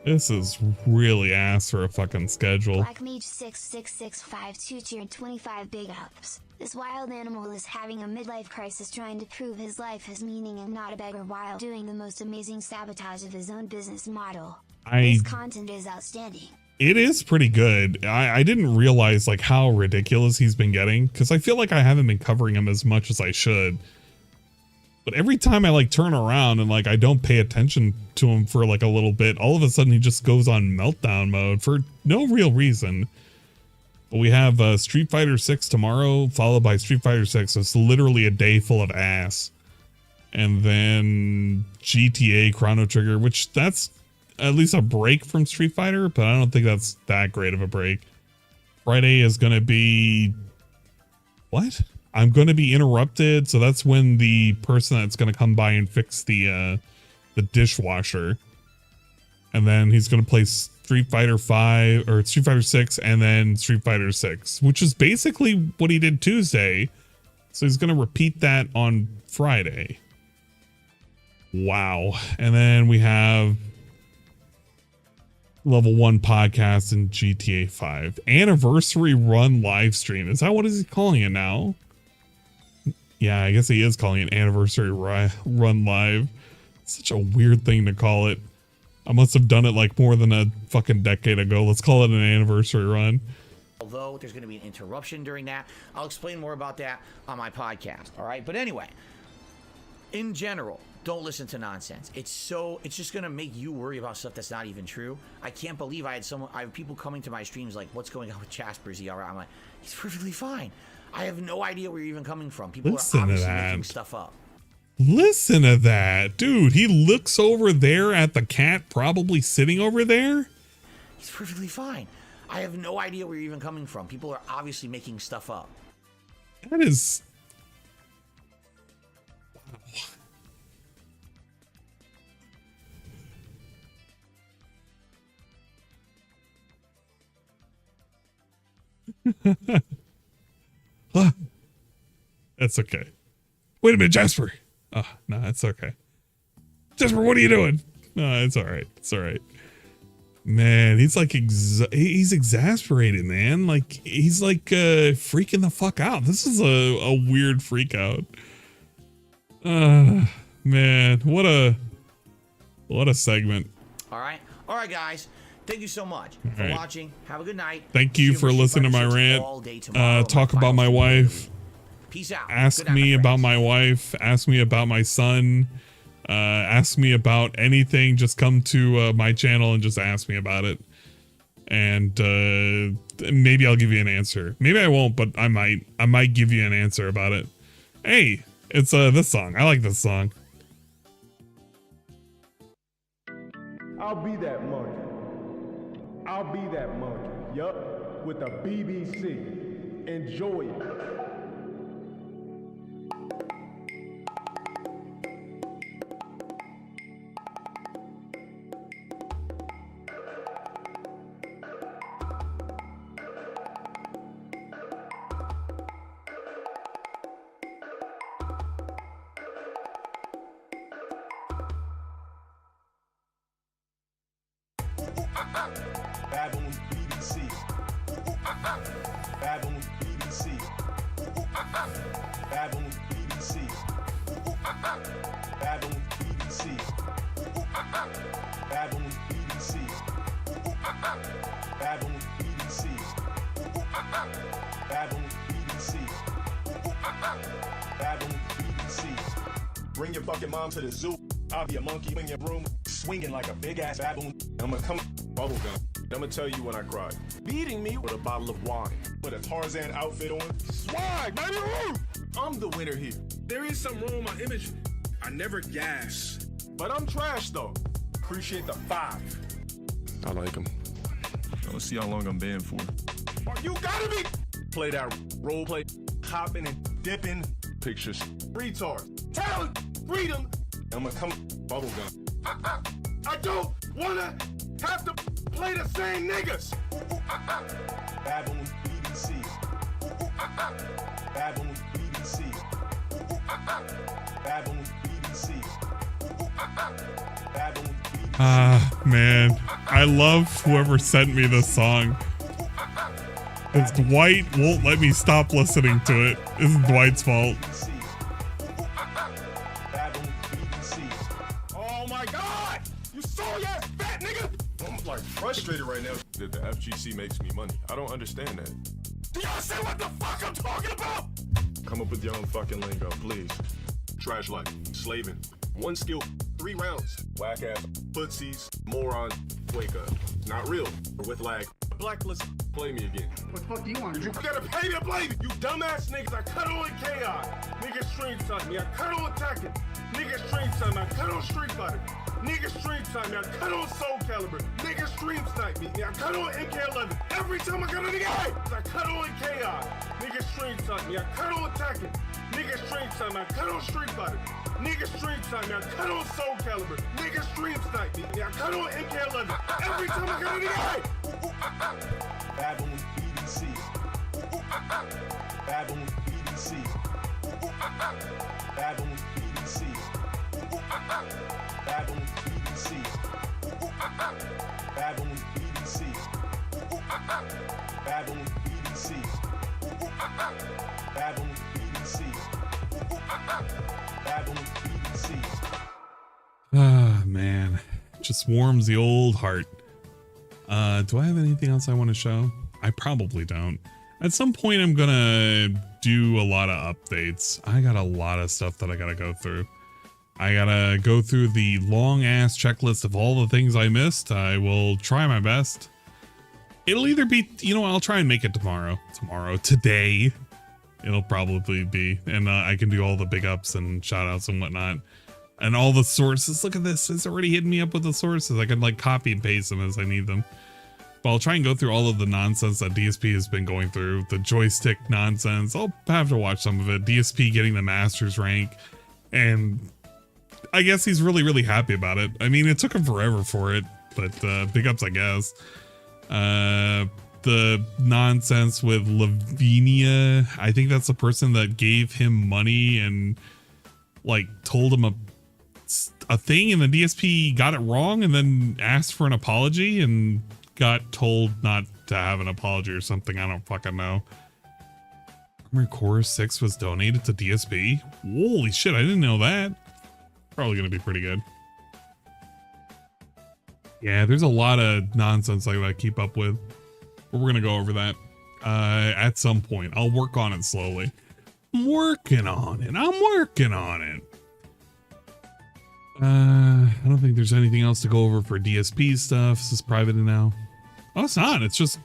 This is really ass for a fucking schedule. Black Mage 66652 tiered 25 big ups. This wild animal is having a midlife crisis trying to prove his life has meaning and not a beggar while doing the most amazing sabotage of his own business model. This content is outstanding. It is pretty good. I didn't realize like how ridiculous he's been getting, because I feel like I haven't been covering him as much as I should. But every time I like turn around and like I don't pay attention to him for like a little bit, all of a sudden he just goes on meltdown mode for no real reason. But we have Street Fighter 6 tomorrow, followed by Street Fighter 6. So it's literally a day full of ass. And then GTA Chrono Trigger, which that's at least a break from Street Fighter, but I don't think that's that great of a break. Friday is going to be... What? I'm going to be interrupted, so that's when the person that's going to come by and fix the dishwasher. And then he's going to play Street Fighter 5 or Street Fighter 6 and then Street Fighter 6, which is basically what he did Tuesday. So he's going to repeat that on Friday. Wow. And then we have Level 1 podcast and GTA 5 anniversary run live stream. Is that what is he calling it now? Yeah, I guess he is calling it anniversary run live. Such a weird thing to call it. I must have done it like more than a fucking decade ago. Let's call it an anniversary run. Although there's going to be an interruption during that. I'll explain more about that on my podcast. All right. But anyway, in general, don't listen to nonsense. It's just going to make you worry about stuff that's not even true. I can't believe I have people coming to my streams like, what's going on with Jasper? Is he all right? I'm like, he's perfectly fine. I have no idea where you're even coming from. People are obviously making stuff up. Listen to that. Dude, he looks over there at the cat probably sitting over there. He's perfectly fine. I have no idea where you're even coming from. People are obviously making stuff up. That is... Wow. That's okay. Wait a minute, Jasper. Oh, no, it's okay. Jasper, what are you doing? No, it's all right. It's all right. Man, he's like, he's exasperated, man. Like, he's like freaking the fuck out. This is a weird freak out. Man, what a segment. All right, guys. Thank you so much for watching. Have a good night. Thank you for listening to my rant. Talk about my wife. Peace out. Ask me about my wife. Ask me about my son. Ask me about anything. Just come to my channel and just ask me about it. And maybe I'll give you an answer. Maybe I won't, but I might give you an answer about it. Hey, it's this song. I like this song. I'll be that monkey. I'll be that monkey. Yup, with the BBC. Enjoy it. Baboon BBC. Baboon BBC. Baboon BBC. Baboon BBC. Baboon BBC. Baboon BBC. Baboon BBC. Baboon BBC. Bring your fucking mom to the zoo. I'll be a monkey in your room, swinging like a big ass baboon. I'm gonna come bubblegum. I'ma tell you when I cried. Beating me with a bottle of wine. With a Tarzan outfit on. Swag, baby! I'm the winner here. There is something wrong with my image. I never gas. But I'm trash though. Appreciate the 5. I like him. Let's see how long I'm banned for. Oh, you gotta be! Play that role play. Hopping and dipping. Pictures. Retard. Talent. Freedom. I'ma come bubblegum. I don't wanna have to play the same niggas. Baboon BBC. Baboon BBC. Baboon BBC. Baboon BBC. Man, I love whoever sent me this song. Because Dwight won't let me stop listening to it. This is Dwight's fault. Oh my God! You sorry ass fat nigga! I'm like frustrated right now that the FGC makes me money. I don't understand that. Do y'all say what the fuck I'm talking about? Come up with your own fucking lingo, please. Trash life, slaving, 1 skill, 3 rounds. Whack ass, footsies, moron, wake up. Not real, or with lag. Blacklist, play me again. What the fuck do you want? You gotta pay to play me, you dumbass niggas. I cut on chaos. Niggas stream time me, I cut on Tekken. Niggas stream time me, I cut on Street Fighter. Niggas stream time me, I cut on Soul Calibur. Niggas stream snipe me, I cut on MK11. Every time I cut on the game, I cut on chaos. Niggas stream time me, I cut on Tekken. Niggas stream time me, I cut on Street Fighter. Niggas stream time me, I cut on Soul Calibur. Niggas stream snipe me, I cut on MK11. Every time I cut on the game. Baboon BBC. Baboon BBC. Baboon BBC. Baboon BBC. Baboon BBC. Baboon BBC. Baboon BBC. Baboon BBC. Ah, man. Just warms the old heart. Do I have anything else I want to show? I probably don't. At some point, I'm gonna do a lot of updates. I got a lot of stuff that I gotta go through. I gotta go through the long ass checklist of all the things I missed. I will try my best. It'll either be, you know, I'll try and make it today. It'll probably be, and I can do all the big ups and shout outs and whatnot. And all the sources, look at this, it's already hitting me up with the sources. I can like copy and paste them as I need them. But I'll try and go through all of the nonsense that DSP has been going through, the joystick nonsense. I'll have to watch some of it. DSP getting the Masters rank, and I guess he's really, really happy about it. I mean, it took him forever for it, but big ups, I guess. The nonsense with Lavinia, I think that's the person that gave him money and like told him a thing, and the DSP got it wrong and then asked for an apology and got told not to have an apology or something. I don't fucking know. Armored Core 6 was donated to DSP. Holy shit, I didn't know that. Probably gonna be pretty good. Yeah, there's a lot of nonsense like that I keep up with, but we're gonna go over that at some point. I'll work on it slowly. I'm working on it. I don't think there's anything else to go over for DSP stuff. This is private now. Oh, it's not. It's just.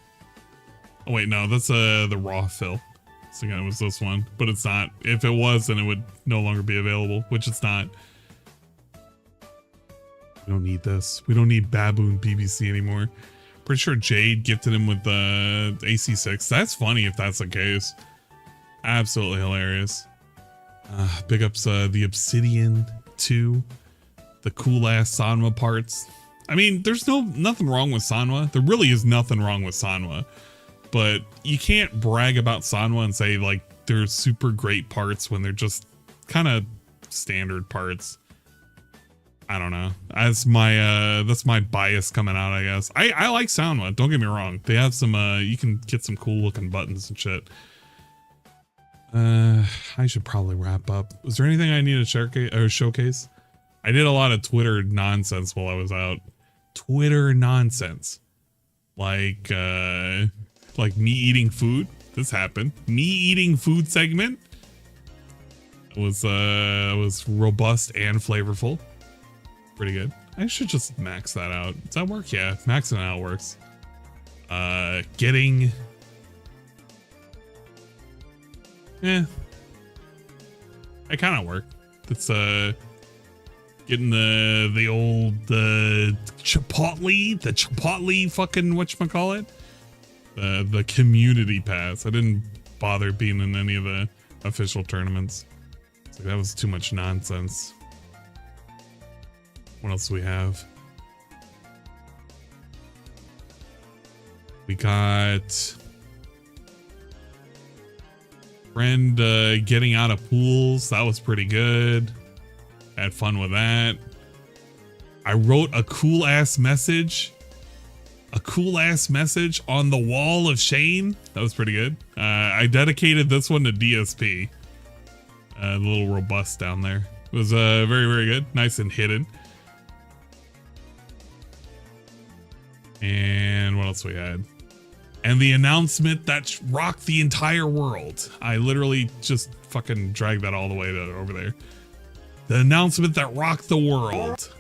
Oh wait, no, that's the raw fill. So again, it was this one, but it's not. If it was, then it would no longer be available, which it's not. We don't need this. We don't need Baboon BBC anymore. Pretty sure Jade gifted him with the AC6. That's funny if that's the case. Absolutely hilarious. Big ups the Obsidian 2. The cool ass Sanwa parts. I mean, there's nothing wrong with Sanwa. There really is nothing wrong with Sanwa. But you can't brag about Sanwa and say like they're super great parts when they're just kind of standard parts. I don't know. That's my bias coming out, I guess. I like Sanwa, don't get me wrong. They have some you can get some cool looking buttons and shit. I should probably wrap up. Was there anything I need to showcase? I did a lot of Twitter nonsense while I was out. Twitter nonsense. Like me eating food. This happened. Me eating food segment. It was robust and flavorful. Pretty good. I should just max that out. Does that work? Yeah, maxing it out works. Getting it kind of worked. It's getting the old Chipotle fucking whatchamacallit, the community pass. I didn't bother being in any of the official tournaments. So that was too much nonsense. What else do we have? We got friend getting out of pools. That was pretty good. Had fun with that. I wrote a cool ass message on the wall of Shane. That was pretty good. I dedicated this one to DSP. The little robust down there. It was very, very good. Nice and hidden. And what else we had? And the announcement that rocked the entire world. I literally just fucking dragged that all the way to over there. The announcement that rocked the world.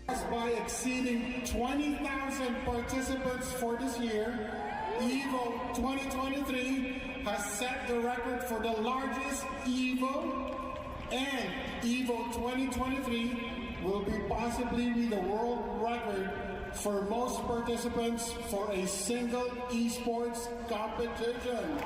By exceeding 20,000 participants for this year, EVO 2023 has set the record for the largest EVO, and EVO 2023 will be possibly the world record for most participants for a single esports competition.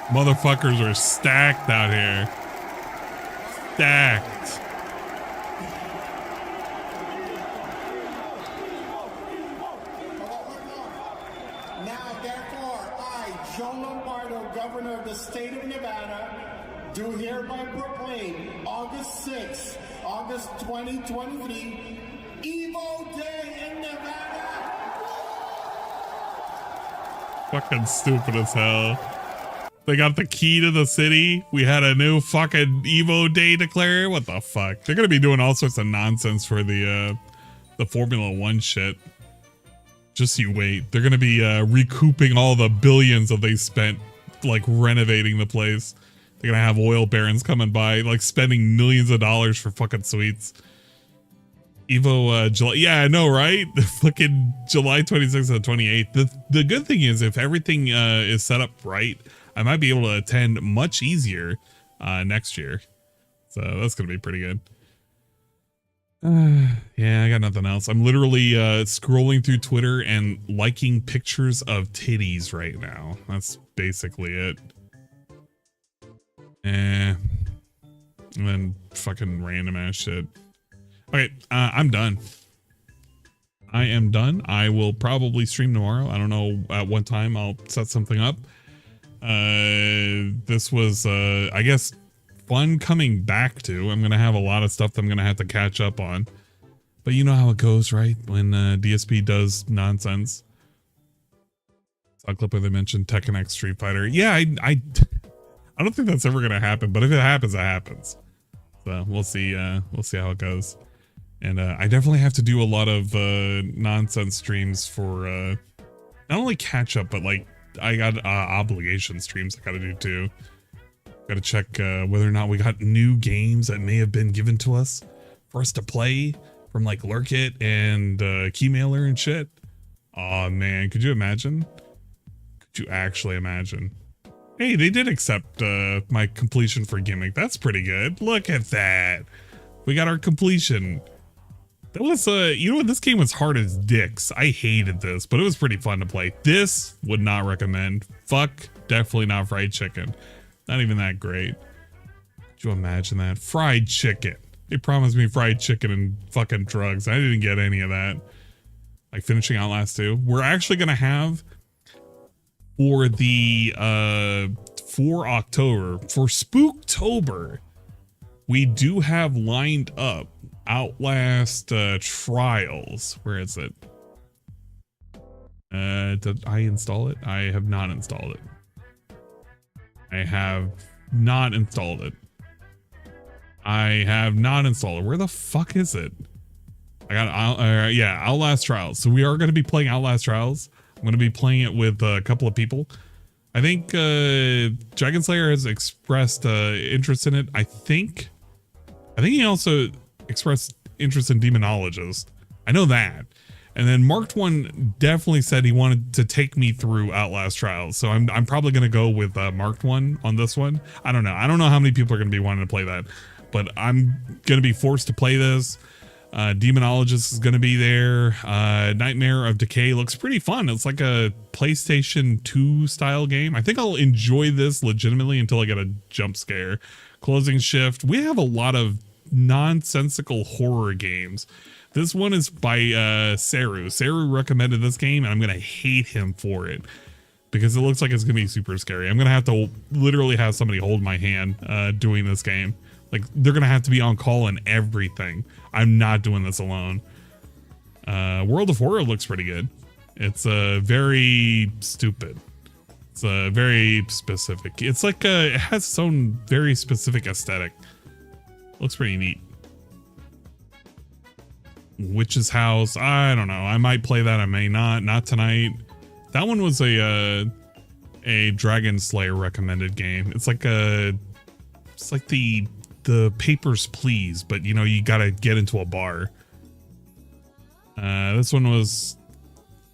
Motherfuckers are stacked out here. Stacked. Now, therefore, I, Joe Lombardo, Governor of the State of Nevada, do hereby proclaim August 6th, August 2023, EVO Day in Nevada. Fucking stupid as hell. They got the key to the city. We had a new fucking Evo Day declare. What the fuck? They're gonna be doing all sorts of nonsense for the Formula One shit. Just you wait. They're gonna be recouping all the billions that they spent like renovating the place. They're gonna have oil barons coming by, like spending millions of dollars for fucking suites. Evo July, yeah, I know, right? The fucking July 26th and 28th. The good thing is, if everything is set up right, I might be able to attend much easier next year. So that's gonna be pretty good. Yeah, I got nothing else. I'm literally scrolling through Twitter and liking pictures of titties right now. That's basically it. And then fucking random ass shit. Okay, I'm done. I am done. I will probably stream tomorrow. I don't know at what time I'll set something up. This was, I guess, fun coming back to. I'm going to have a lot of stuff that I'm going to have to catch up on. But you know how it goes, right? When DSP does nonsense. Saw a clip where they mentioned Tekken X Street Fighter. Yeah, I don't think that's ever going to happen. But if it happens, it happens. So we'll see how it goes. And I definitely have to do a lot of nonsense streams for not only catch up, but like I got obligation streams I gotta do too. Gotta check whether or not we got new games that may have been given to us for us to play from like Lurk It and Keymailer and shit. Oh man, could you imagine? Could you actually imagine? Hey, they did accept my completion for Gimmick. That's pretty good. Look at that. We got our completion. That was, you know what? This game was hard as dicks. I hated this, but it was pretty fun to play. This would not recommend. Fuck, definitely not fried chicken. Not even that great. Could you imagine that? Fried chicken. They promised me fried chicken and fucking drugs. I didn't get any of that. Like finishing Outlast 2. We're actually going to have for the, for October, for Spooktober, we do have lined up Outlast Trials. Where is it? Did I install it? I have not installed it. I have not installed it. Where the fuck is it? I got yeah, Outlast Trials. So we are going to be playing Outlast Trials. I'm going to be playing it with a couple of people. I think Dragon Slayer has expressed interest in it. I think I think he also expressed interest in Demonologist. I know that. And then Marked One definitely said he wanted to take me through Outlast Trials. So I'm probably going to go with Marked One on this one. I don't know. I don't know how many people are going to be wanting to play that, but I'm going to be forced to play this. Demonologist is going to be there. Nightmare of Decay looks pretty fun. It's like a PlayStation 2 style game. I think I'll enjoy this legitimately until I get a jump scare. Closing Shift. We have a lot of nonsensical horror games. This one is by Saru. Saru recommended this game, and I'm going to hate him for it because it looks like it's going to be super scary. I'm going to have to literally have somebody hold my hand doing this game. Like, they're going to have to be on call and everything. I'm not doing this alone. World of Horror looks pretty good. It's very stupid. It's very specific. It's like it has its own very specific aesthetic. Looks pretty neat. Witch's House. I don't know. I might play that. I may not. Not tonight. That one was a Dragon Slayer recommended game. It's like the Papers, Please, but you know, you gotta get into a bar. This one was,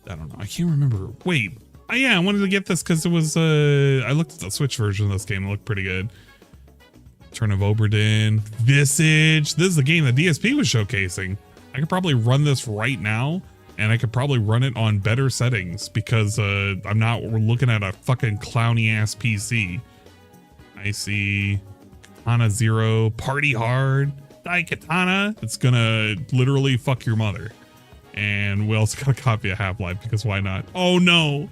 I don't know. I can't remember. Wait. Yeah, I wanted to get this because it was, I looked at the Switch version of this game. It looked pretty good. Turn of Oberdin. Visage. This is the game that DSP was showcasing. I could probably run this right now, and I could probably run it on better settings because I'm not looking at a fucking clowny ass PC. I see Katana Zero, Party Hard, Daikatana. It's gonna literally fuck your mother. And we also got a copy of Half-Life because why not? Oh no,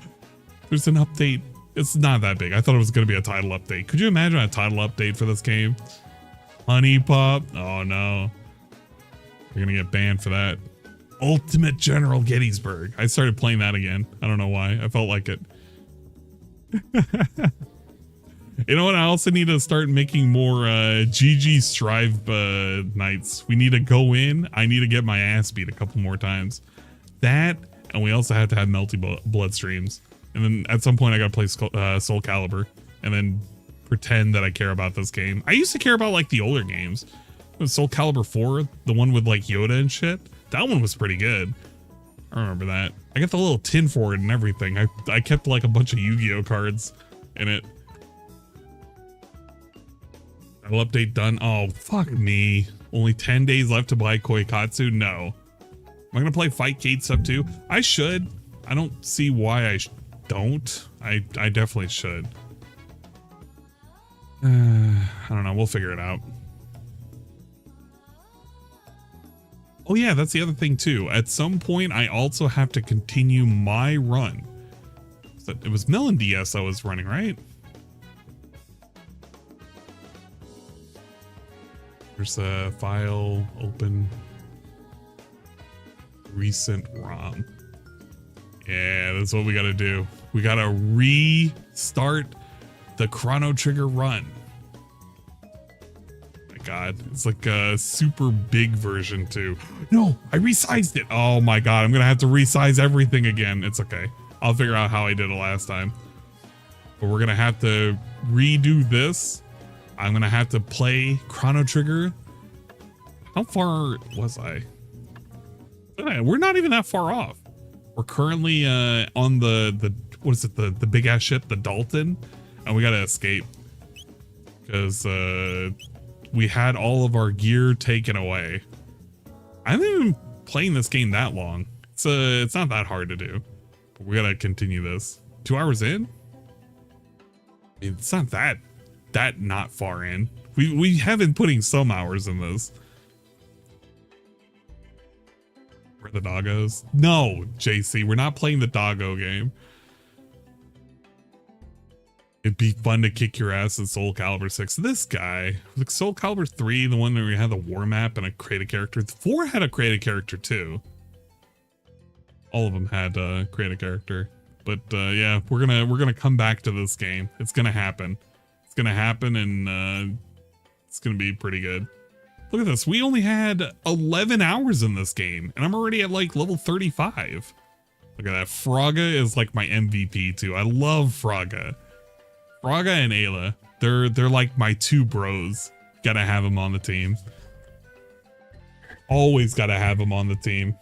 there's an update. It's not that big. I thought it was gonna be a title update. Could you imagine a title update for this game? Honey Pop. Oh no. You're gonna get banned for that. Ultimate General Gettysburg. I started playing that again. I don't know why. I felt like it. You know what? I also need to start making more GG Strive nights. We need to go in. I need to get my ass beat a couple more times. That, and we also have to have Melty Blood streams. And then at some point I gotta play Soul Calibur and then pretend that I care about this game. I used to care about like the older games. Soul Calibur 4, the one with like Yoda and shit. That one was pretty good. I remember that. I got the little tin for it and everything. I kept like a bunch of Yu-Gi-Oh cards in it. I'll update done. Oh, fuck me. Only 10 days left to buy Koikatsu? No. Am I going to play Fight Gate stuff too? I should. I don't see why I don't. I definitely should. I don't know. We'll figure it out. Oh yeah, that's the other thing too. At some point, I also have to continue my run. It was Melon DS I was running, right? There's a file open. Recent ROM. Yeah, that's what we gotta do. We gotta restart the Chrono Trigger run. God, it's like a super big version too. No, I resized it. Oh my God, I'm gonna have to resize everything again. It's okay. I'll figure out how I did it last time. But we're gonna have to redo this. I'm gonna have to play Chrono Trigger. How far was I? We're not even that far off. We're currently on the what is it, the big ass ship, the Dalton, and we gotta escape because we had all of our gear taken away. I haven't even been playing this game that long. It's not that hard to do. But we gotta continue this. 2 hours in? I mean, it's not that not far in. We have been putting some hours in this. Where the doggos? No, JC, we're not playing the doggo game. It'd be fun to kick your ass in Soul Calibur 6. This guy, like Soul Calibur 3, the one where we had the war map and a created character. 4 had a created character too. All of them had a created character. But yeah, we're gonna come back to this game. It's gonna happen. It's gonna happen, and it's gonna be pretty good. Look at this. We only had 11 hours in this game, and I'm already at like level 35. Look at that. Fraga is like my MVP too. I love Fraga. Fraga and Ayla, they're like my two bros. Gotta have them on the team. Always got to have him on the team.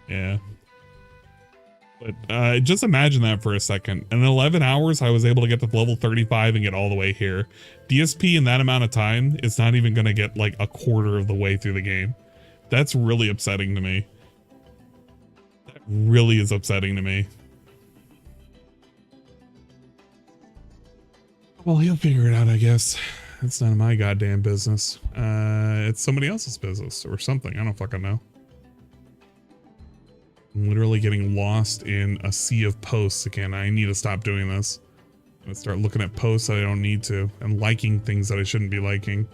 Yeah. But just imagine that for a second. In 11 hours, I was able to get to level 35 and get all the way here. DSP in that amount of time is not even going to get like a quarter of the way through the game. That's really upsetting to me. That really is upsetting to me. Well, he'll figure it out, I guess. It's none of my goddamn business. It's somebody else's business or something. I don't fucking know. I'm literally getting lost in a sea of posts again. I need to stop doing this. I'm gonna start looking at posts that I don't need to and liking things that I shouldn't be liking.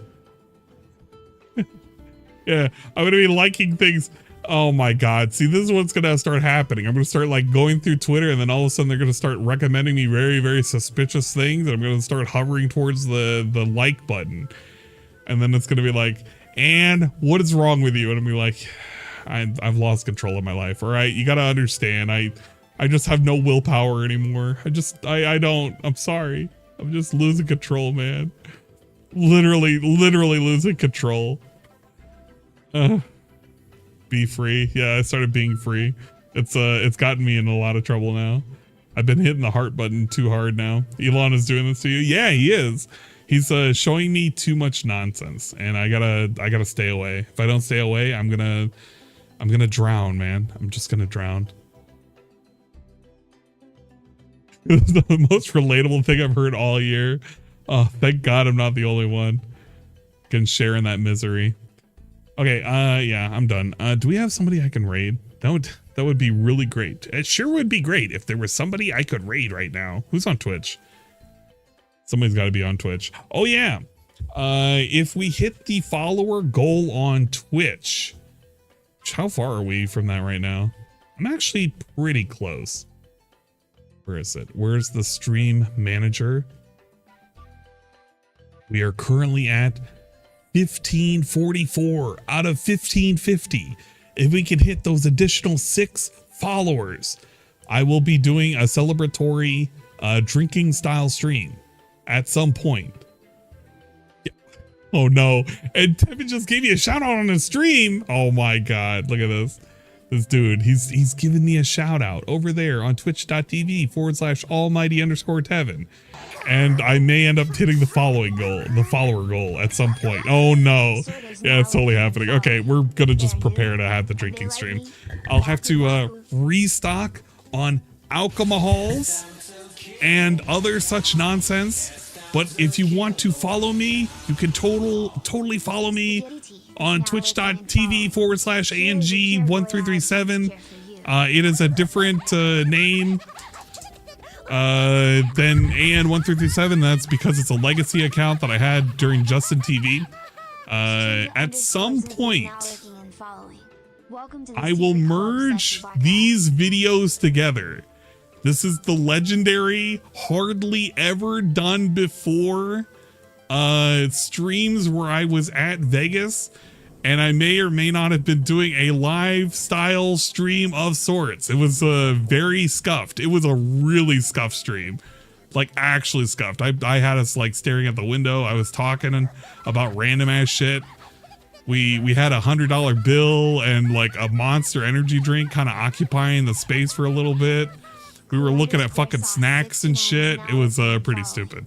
Yeah, I'm gonna be liking things. Oh my god. See, this is what's gonna start happening. I'm gonna start like going through Twitter, and then all of a sudden they're gonna start recommending me very, very suspicious things, and I'm gonna start hovering towards the like button. And then it's gonna be like, and what is wrong with you? And I'm gonna be like, I've lost control of my life. All right, you gotta understand. I just have no willpower anymore. I don't. I'm sorry. I'm just losing control, man. Literally losing control. Be free. Yeah, I started being free. It's gotten me in a lot of trouble now. I've been hitting the heart button too hard now. Elon is doing this to you. Yeah, he is. He's showing me too much nonsense, and I gotta stay away. If I don't stay away, I'm gonna drown, man. I'm just gonna drown. It's the most relatable thing I've heard all year. Oh, thank God I'm not the only one can share in that misery. Okay, yeah, I'm done. Do we have somebody I can raid? That would be really great. It sure would be great if there was somebody I could raid right now. Who's on Twitch? Somebody's got to be on Twitch. Oh yeah. If we hit the follower goal on Twitch, how far are we from that right now? I'm actually pretty close. Where is it? Where's the stream manager? We are currently at 1544 out of 1550. If we can hit those additional 6 followers, I will be doing a celebratory drinking style stream at some point. Yeah. Oh no. And Tevin just gave me a shout out on his stream. Oh my God. Look at this. This dude, he's giving me a shout out over there on twitch.tv/almighty_Tevin. And I may end up hitting the follower goal at some point. Oh no. Yeah, it's totally happening. Okay, we're gonna just prepare to have the drinking stream. I'll have to restock on alcohols and other such nonsense. But if you want to follow me, you can totally follow me on twitch.tv/ANG1337. It is a different name than AN1337. That's because it's a legacy account that I had during Justin TV. At some point, I will merge these videos together. This is the legendary, hardly ever done before streams where I was at Vegas, and I may or may not have been doing a live style stream of sorts. It was very scuffed. It was a really scuffed stream, like actually scuffed. I had us like staring at the window. I was talking about random ass shit. We had $100 bill and like a Monster energy drink kind of occupying the space for a little bit. We were looking at fucking snacks and shit. It was pretty stupid.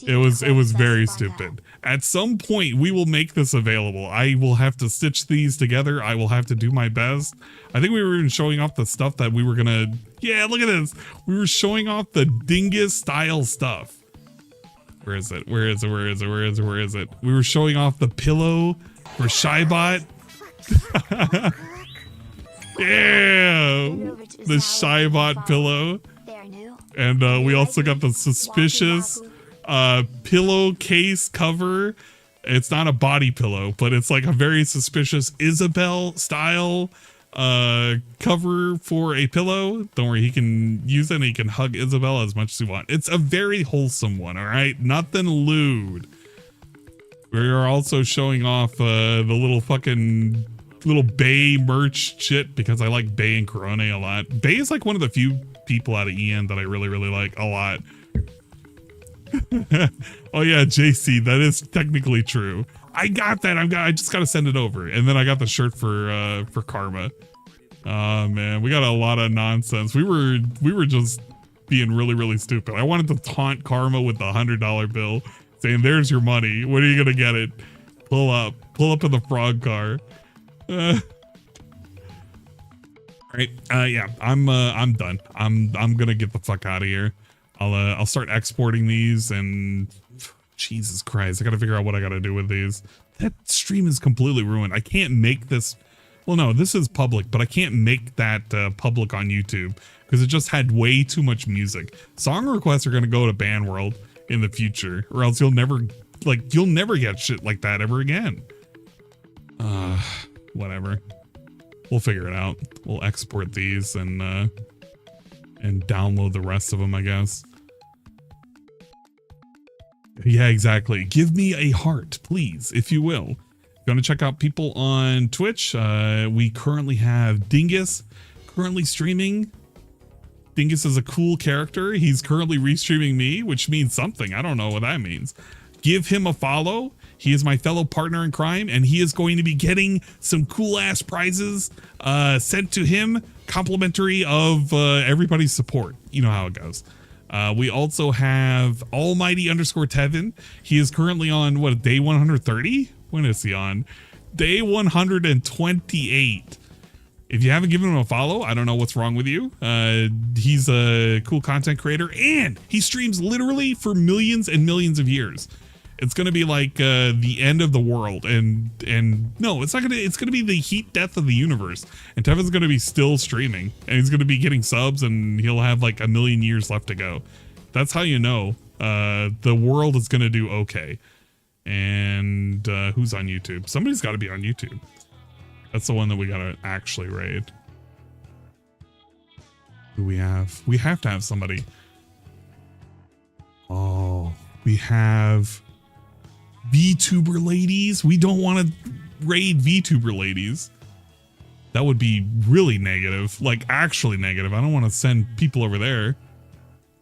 It was very stupid. At some point, we will make this available. I will have to stitch these together. I will have to do my best. I think we were even showing off the stuff that we were gonna... Yeah, look at this. We were showing off the dingus style stuff. Where is it? Where is it? Where is it? Where is it? Where is it? We were showing off the pillow for Shybot. Yeah, the Shybot pillow. And we also got the suspicious pillowcase cover. It's not a body pillow, but it's like a very suspicious Isabel style cover for a pillow. Don't worry, he can use it and he can hug Isabel as much as he wants. It's a very wholesome one, all right? Nothing lewd. We are also showing off the little Bay merch shit because I like Bay and Corona a lot. Bay is like one of the few people out of EN that I really, really like a lot. Oh yeah, JC, that is technically true. I got that. I just gotta send it over, and then I got the shirt for Karma. Oh man, we got a lot of nonsense. We were just being really stupid. I wanted to taunt Karma with the $100 bill, saying, "There's your money. When are you gonna get it? Pull up in the frog car." All right, yeah, I'm done. I'm gonna get the fuck out of here. I'll start exporting these, and Jesus Christ, I gotta figure out what I gotta do with these. That stream is completely ruined. I can't make this. Well, no, this is public, but I can't make that public on YouTube because it just had way too much music. Song requests are gonna go to Band World in the future, or else you'll never get shit like that ever again. Whatever. We'll figure it out. We'll export these and download the rest of them, I guess. Yeah, exactly. Give me a heart, please, if you will. If you want to check out people on Twitch, we currently have Dingus currently streaming. Dingus is a cool character. He's currently restreaming me, which means something. I don't know what that means. Give him a follow. He is my fellow partner in crime, and he is going to be getting some cool ass prizes sent to him, complimentary of everybody's support. You know how it goes. We also have Almighty _ Tevin. He is currently on what, day 130? When is he on? Day 128. If you haven't given him a follow, I don't know what's wrong with you. He's a cool content creator, and he streams literally for millions and millions of years. It's gonna be like the end of the world, and no, it's not gonna. It's gonna be the heat death of the universe. And Tevin's gonna be still streaming, and he's gonna be getting subs, and he'll have like a million years left to go. That's how you know the world is gonna do okay. And who's on YouTube? Somebody's got to be on YouTube. That's the one that we gotta actually raid. Who we have? We have to have somebody. Oh, we have VTuber ladies. We don't want to raid VTuber ladies. That would be really negative, like actually negative. I don't want to send people over there.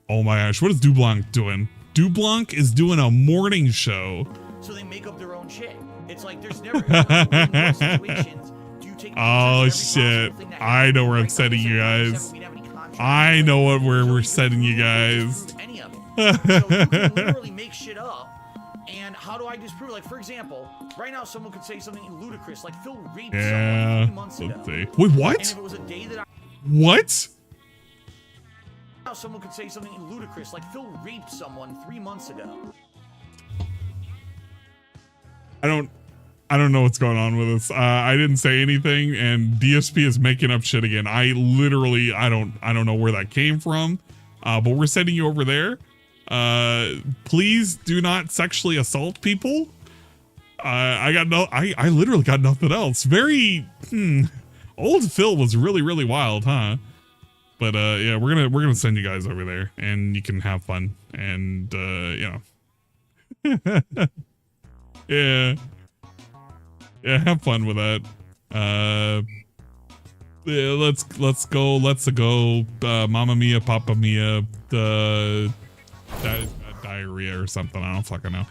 Oh my gosh, what is Debunking doing? Debunking is doing a morning show. So they make up their own shit. It's like there's never in situations. Do you take oh shit! I know where I'm sending you guys. I know where we're sending you guys. Any of it. So you can literally make shit up. And how do I disprove it? Like, for example, right now someone could say something ludicrous, like Phil raped someone 3 months ago. Wait, what? And if it was a day that what? Now someone could say something ludicrous, like Phil raped someone 3 months ago. I don't know what's going on with this. I didn't say anything, and DSP is making up shit again. I don't know where that came from. But we're sending you over there. Please do not sexually assault people. I literally got nothing else. Very old Phil was really wild, huh? But yeah, we're gonna send you guys over there, and you can have fun, and you know. Yeah, have fun with that. Yeah, let's go. Mamma Mia, Papa Mia, diarrhea or something. I don't fucking know.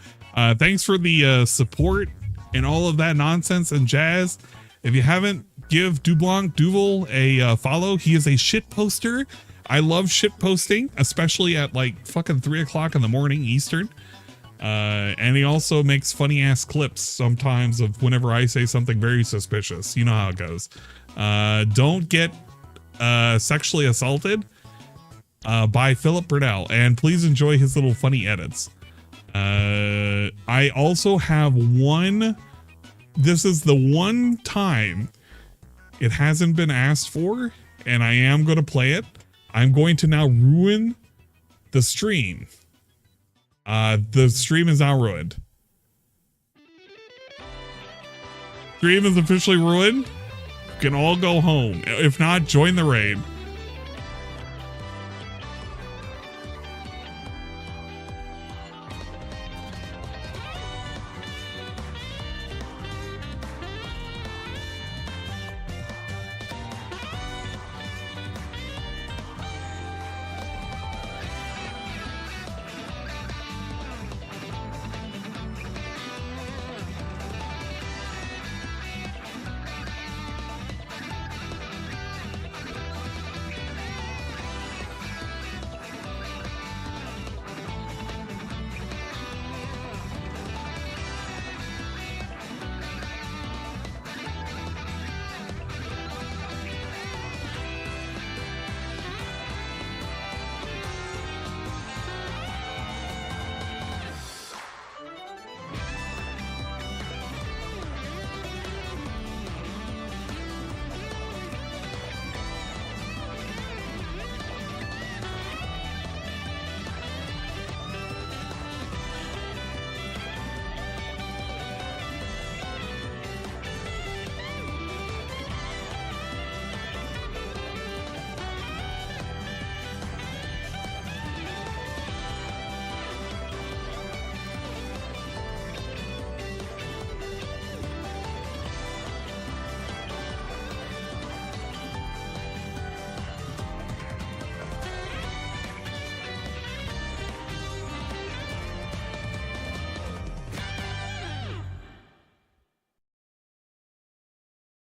Thanks for the support and all of that nonsense and jazz. If you haven't, give Duval a follow. He is a shit poster. I love shit posting, especially at like fucking 3 o'clock in the morning Eastern. And he also makes funny ass clips sometimes of whenever I say something very suspicious. You know how it goes. Don't get sexually assaulted by Philip Burnell, and please enjoy his little funny edits. I also have one. This is the one time it hasn't been asked for, and I am going to play it. I'm going to now ruin the stream. The stream is now ruined. Stream is officially ruined. You can all go home. If not, join the raid.